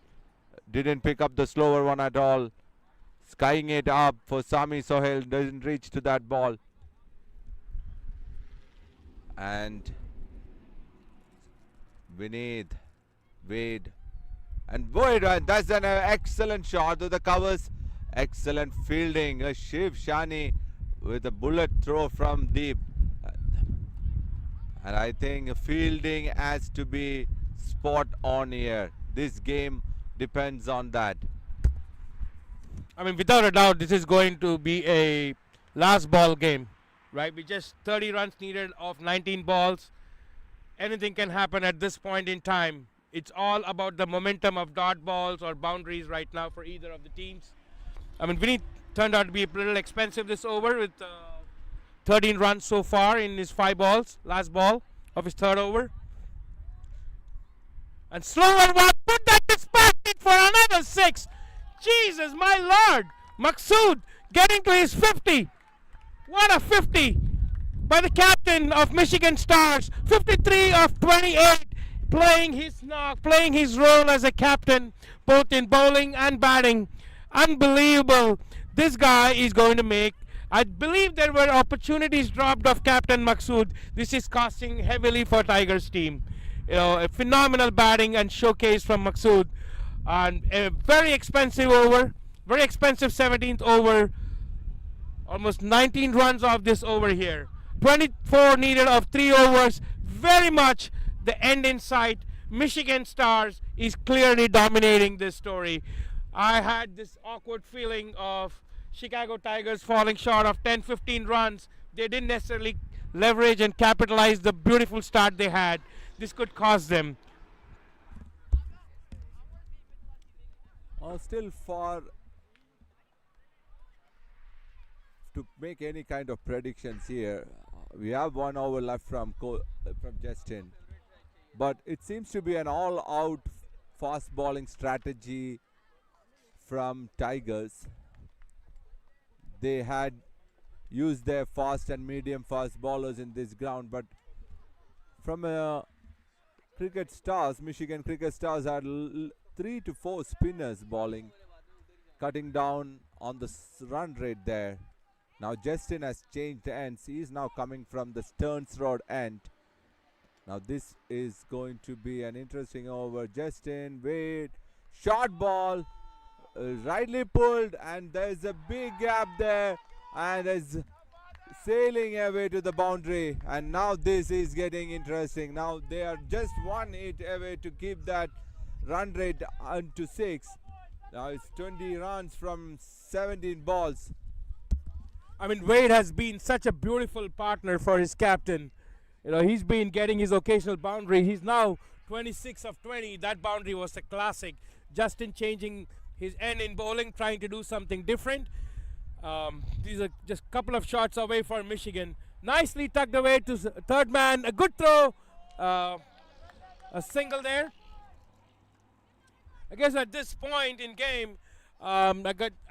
didn't pick up the slower one at all. Skying it up for Sami Sohail, doesn't reach to that ball. And Vineet, Wade, And boy, that's an excellent shot to the covers. Excellent fielding. Shiv Shani with a bullet throw from deep. And I think fielding has to be spot on here. This game depends on that. I mean, without a doubt, this is going to be a last ball game, right? We just 30 runs needed of 19 balls. Anything can happen at this point in time. It's all about the momentum of dot balls or boundaries right now for either of the teams. I mean, Vinny turned out to be a little expensive this over with 13 runs so far in his 5 balls, last ball of his third over. And slower one, put that dispatch for another 6. Jesus, my lord. Maqsood getting to his 50. What a 50 by the captain of Michigan Stars. 53 of 28, playing his knock, playing his role as a captain, both in bowling and batting. Unbelievable. This guy is going to make. I believe there were opportunities dropped of Captain Maqsood. This is costing heavily for Tigers team. You know, a phenomenal batting and showcase from Maqsood. And a very expensive over, very expensive 17th over. Almost 19 runs off this over here. 24 needed of 3 overs. Very much the end in sight. Michigan Stars is clearly dominating this story. I had this awkward feeling of Chicago Tigers falling short of 10-15 runs. They didn't necessarily leverage and capitalize the beautiful start they had. This could cost them. Still far to make any kind of predictions here. We have 1 over left from Justin, but it seems to be an all-out fast bowling strategy from Tigers. They had used their fast and medium fast bowlers in this ground, but from Cricket Stars, Michigan Cricket Stars had 3 to 4 spinners bowling, cutting down on the run rate there. Now Justin has changed ends. He is now coming from the Stearns Road end. Now this is going to be an interesting over. Justin, wait, short ball, rightly pulled, and there's a big gap there, and is sailing away to the boundary. And now this is getting interesting. Now they are just 1 hit away to keep that run rate to 6. Now it's 20 runs from 17 balls. I mean, Wade has been such a beautiful partner for his captain. You know, he's been getting his occasional boundary. He's now 26 of 20. That boundary was a classic. Justin changing his end in bowling, trying to do something different. These are just a couple of shots away for Michigan. Nicely tucked away to third man. A good throw. A single there. I guess at this point in game, I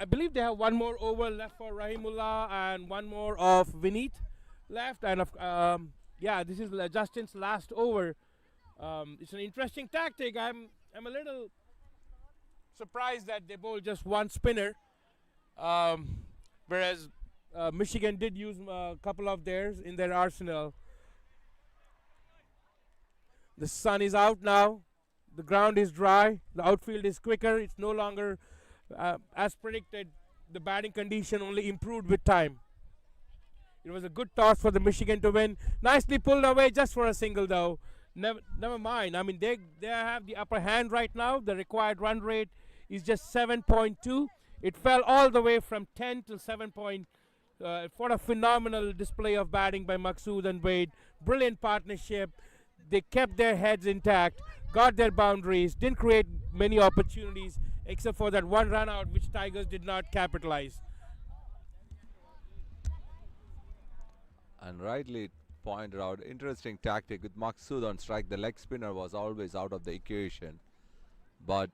believe they have 1 more over left for Rahimullah and 1 more of Vineet left. And yeah, this is Justin's last over. It's an interesting tactic. I'm a little surprised that they bowled just 1 spinner, whereas Michigan did use a couple of theirs in their arsenal. The sun is out now. The ground is dry. The outfield is quicker. It's no longer as predicted. The batting condition only improved with time. It was a good toss for the Michigan to win. Nicely pulled away just for a single though. Never mind. I mean, they have the upper hand right now. The required run rate is just 7.2. It fell all the way from 10 to 7. What a phenomenal display of batting by Maqsood and Wade. Brilliant partnership. They kept their heads intact, got their boundaries, didn't create many opportunities except for that 1 run out which Tigers did not capitalize. And rightly pointed out, interesting tactic with Maqsood on strike. The leg spinner was always out of the equation, but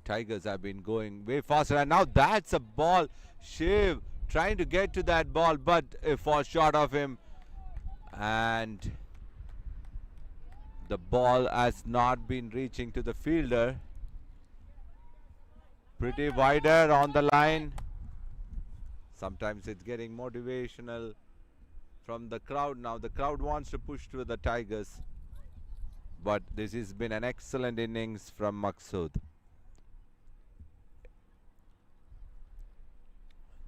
Tigers have been going way faster, and now that's a ball. Shiv trying to get to that ball, but a fall short of him, and the ball has not been reaching to the fielder. Pretty wider on the line. Sometimes it's getting motivational from the crowd. Now the crowd wants to push to the Tigers, but this has been an excellent innings from Maqsood.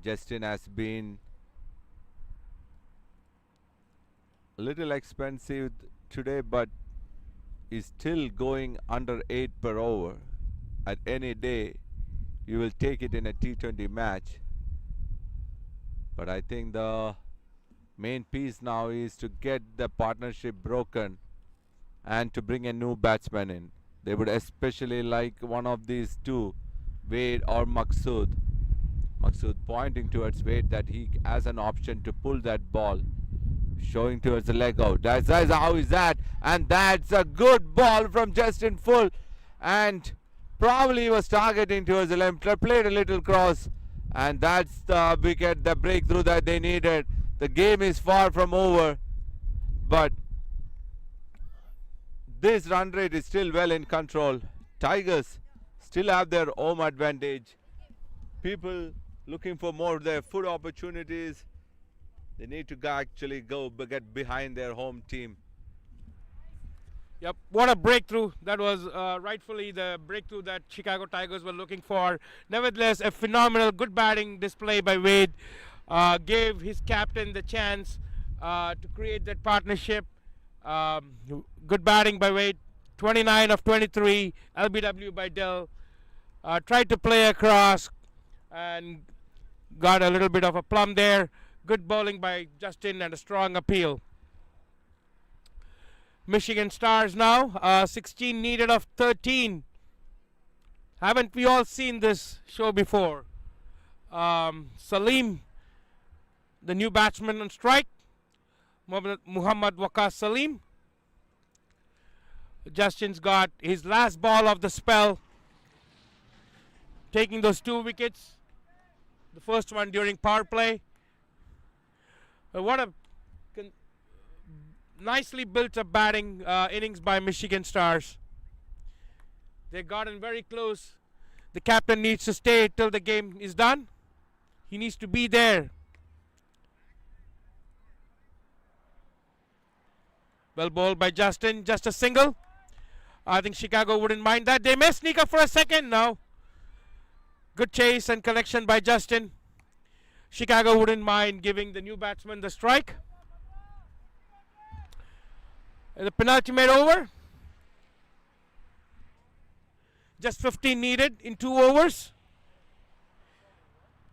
Justin has been a little expensive today, but is still going under 8 per over. At any day, you will take it in a T20 match. But I think the main piece now is to get the partnership broken and to bring a new batsman in. They would especially like one of these two, Wade or Maqsood. Maqsood pointing towards Wade that he has an option to pull that ball, showing towards the leg out. That's how is that? And that's a good ball from Justin Full. And probably was targeting towards the limb, played a little cross. And that's the wicket, the breakthrough that they needed. The game is far from over. But this run rate is still well in control. Tigers still have their home advantage. People looking for more of their food opportunities. They need to actually go get behind their home team. Yep, what a breakthrough. That was rightfully the breakthrough that Chicago Tigers were looking for. Nevertheless, a phenomenal, good batting display by Wade. Gave his captain the chance to create that partnership. Good batting by Wade. 29 of 23, LBW by Dell. Tried to play across and got a little bit of a plum there. Good bowling by Justin and a strong appeal. Michigan Stars now, 16 needed of 13. Haven't we all seen this show before? Salim, the new batsman on strike. Muhammad Waqas Salim. Justin's got his last ball of the spell, taking those 2 wickets. The first one during power play. What a nicely built up batting innings by Michigan Stars. They gotten very close. The captain needs to stay till the game is done. He needs to be there. Well bowled by Justin, just a single. I think Chicago wouldn't mind that. They may sneak up for a second now. Good chase and collection by Justin. Chicago wouldn't mind giving the new batsman the strike. The penalty made over. Just 15 needed in 2 overs.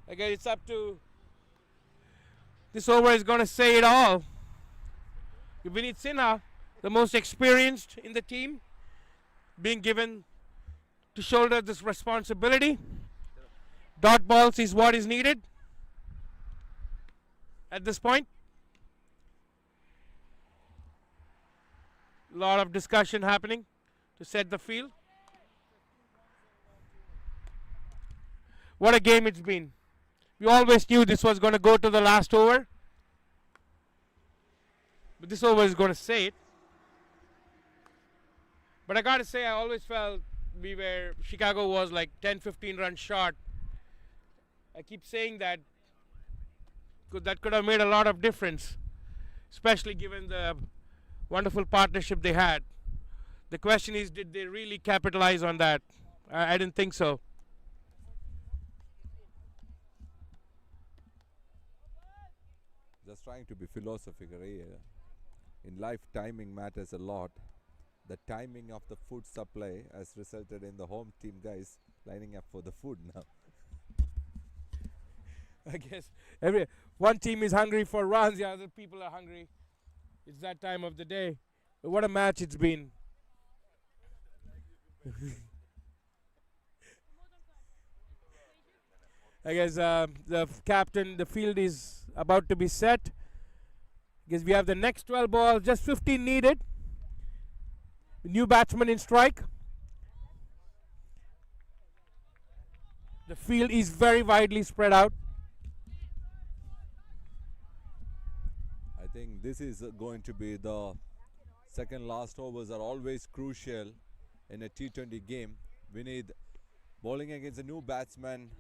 Again, it's up to... This over is going to say it all. Vinit Sinha, the most experienced in the team, being given to shoulder this responsibility. Dot balls is what is needed at this point. A lot of discussion happening to set the field. What a game it's been. We always knew this was going to go to the last over. But this over is going to say it. But I got to say, I always felt Chicago was like 10-15 runs short. I keep saying that because that could have made a lot of difference, especially given the wonderful partnership they had. The question is, did they really capitalize on that? I didn't think so. Just trying to be philosophical here. In life, timing matters a lot. The timing of the food supply has resulted in the home team guys lining up for the food now. I guess one team is hungry for runs, the other people are hungry. It's that time of the day. But what a match it's been. I guess the captain, the field is about to be set. I guess we have the next 12 balls, just 15 needed. New batsman in strike. The field is very widely spread out. I think this is going to be the second last overs are always crucial in a T20 game. We need bowling against a new batsman.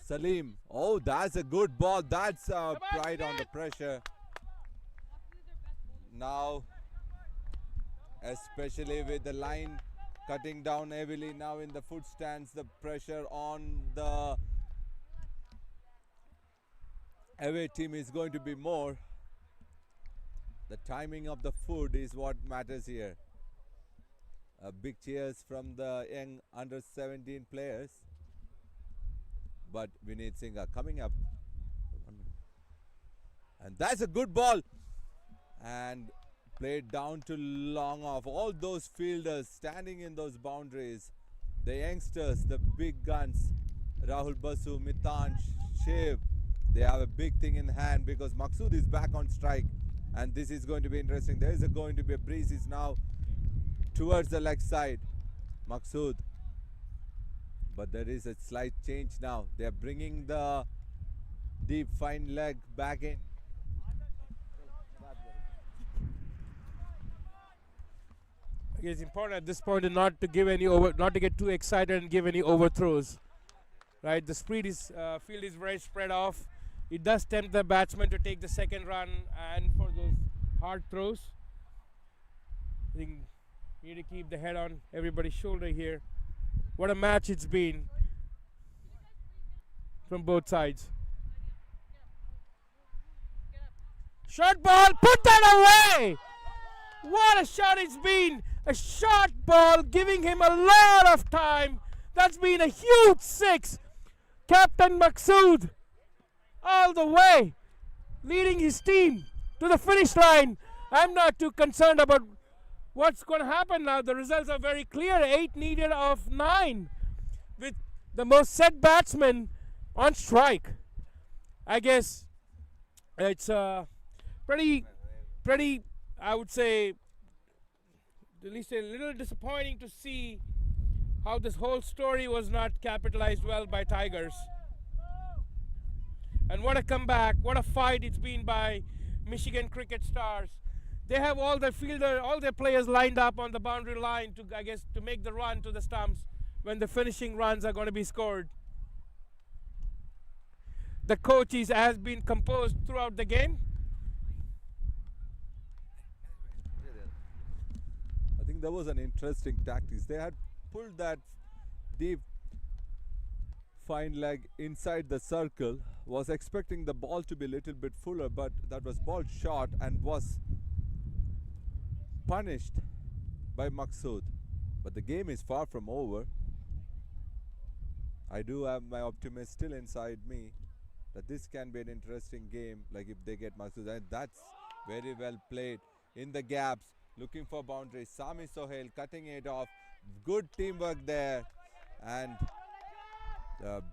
Salim. Oh, that's a good ball. That's pride on the pressure. Now, especially with the line cutting down heavily now in the foot stands, the pressure on the away team is going to be more. The timing of the food is what matters here. Big cheers from the young under 17 players. But Vineet Singh are coming up. And that's a good ball. And played down to long off. All those fielders standing in those boundaries. The youngsters, the big guns. Rahul Basu, Mitansh, Shiv. They have a big thing in hand because Maqsood is back on strike. And this is going to be interesting. There is going to be a breeze. Is now towards the leg side. Maqsood. But there is a slight change now. They are bringing the deep fine leg back in. It's important at this point not to give any not to get too excited and give any overthrows. Right, the field is very spread off. It does tempt the batsman to take the second run and for those hard throws. I think you need to keep the head on everybody's shoulder here. What a match it's been from both sides. Short ball, put that away! What a shot it's been! A short ball giving him a lot of time. That's been a huge six. Captain Maqsood all the way, leading his team to the finish line. I'm not too concerned about what's going to happen now. The results are very clear. 8 needed of 9 with the most set batsman on strike. I guess it's pretty, I would say, at least a little disappointing to see how this whole story was not capitalized well by Tigers. And what a comeback, what a fight it's been by Michigan Cricket Stars. They have all their players lined up on the boundary line to make the run to the stumps when the finishing runs are going to be scored. The coaches has been composed throughout the game. I think that was an interesting tactics. They had pulled that deep fine leg inside the circle, was expecting the ball to be a little bit fuller, but that was ball short and was punished by Maqsood. But the game is far from over. I do have my optimist still inside me that this can be an interesting game, like if they get Maqsood. And that's very well played in the gaps, looking for boundaries. Sami Sohail cutting it off. Good teamwork there. And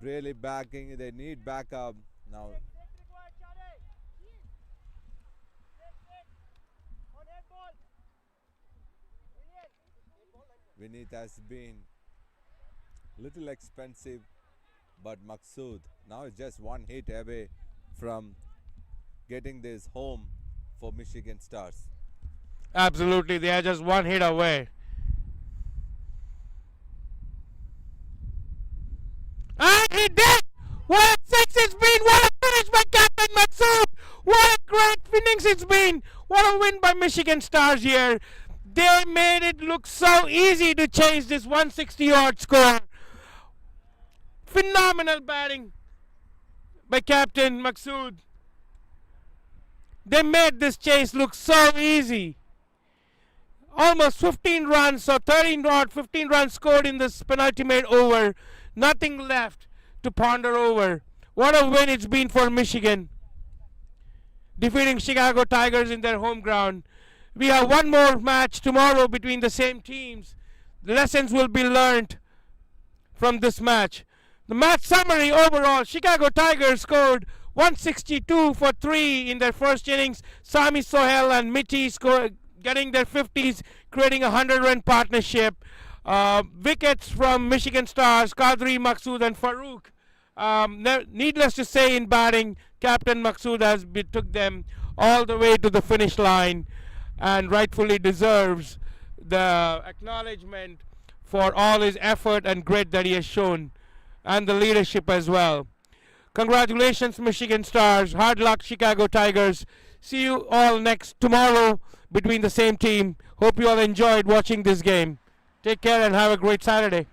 really backing. They need backup. Now Vineet has been little expensive, but Maqsood now is just one hit away from getting this home for Michigan Stars. Absolutely, they are just one hit away. And he did! What a six it's been! What a finish by Captain Maqsood! What a great innings it's been! What a win by Michigan Stars here! They made it look so easy to chase this 160-yard score. Phenomenal batting by Captain Maqsood. They made this chase look so easy. Almost 15 runs, so 15 runs scored in this penultimate over. Nothing left to ponder over. What a win it's been for Michigan, defeating Chicago Tigers in their home ground. We have one more match tomorrow between the same teams. The lessons will be learned from this match. The match summary overall: Chicago Tigers scored 162 for 3 in their first innings. Sami Sohail and Mitty getting their 50s, creating a 100-run partnership. Wickets from Michigan Stars, Qadri, Maqsood and Farooq. Needless to say, in batting, Captain Maqsood took them all the way to the finish line and rightfully deserves the acknowledgement for all his effort and grit that he has shown, and the leadership as well. Congratulations, Michigan Stars. Hard luck, Chicago Tigers. See you all tomorrow between the same team. Hope you all enjoyed watching this game. Take care and have a great Saturday.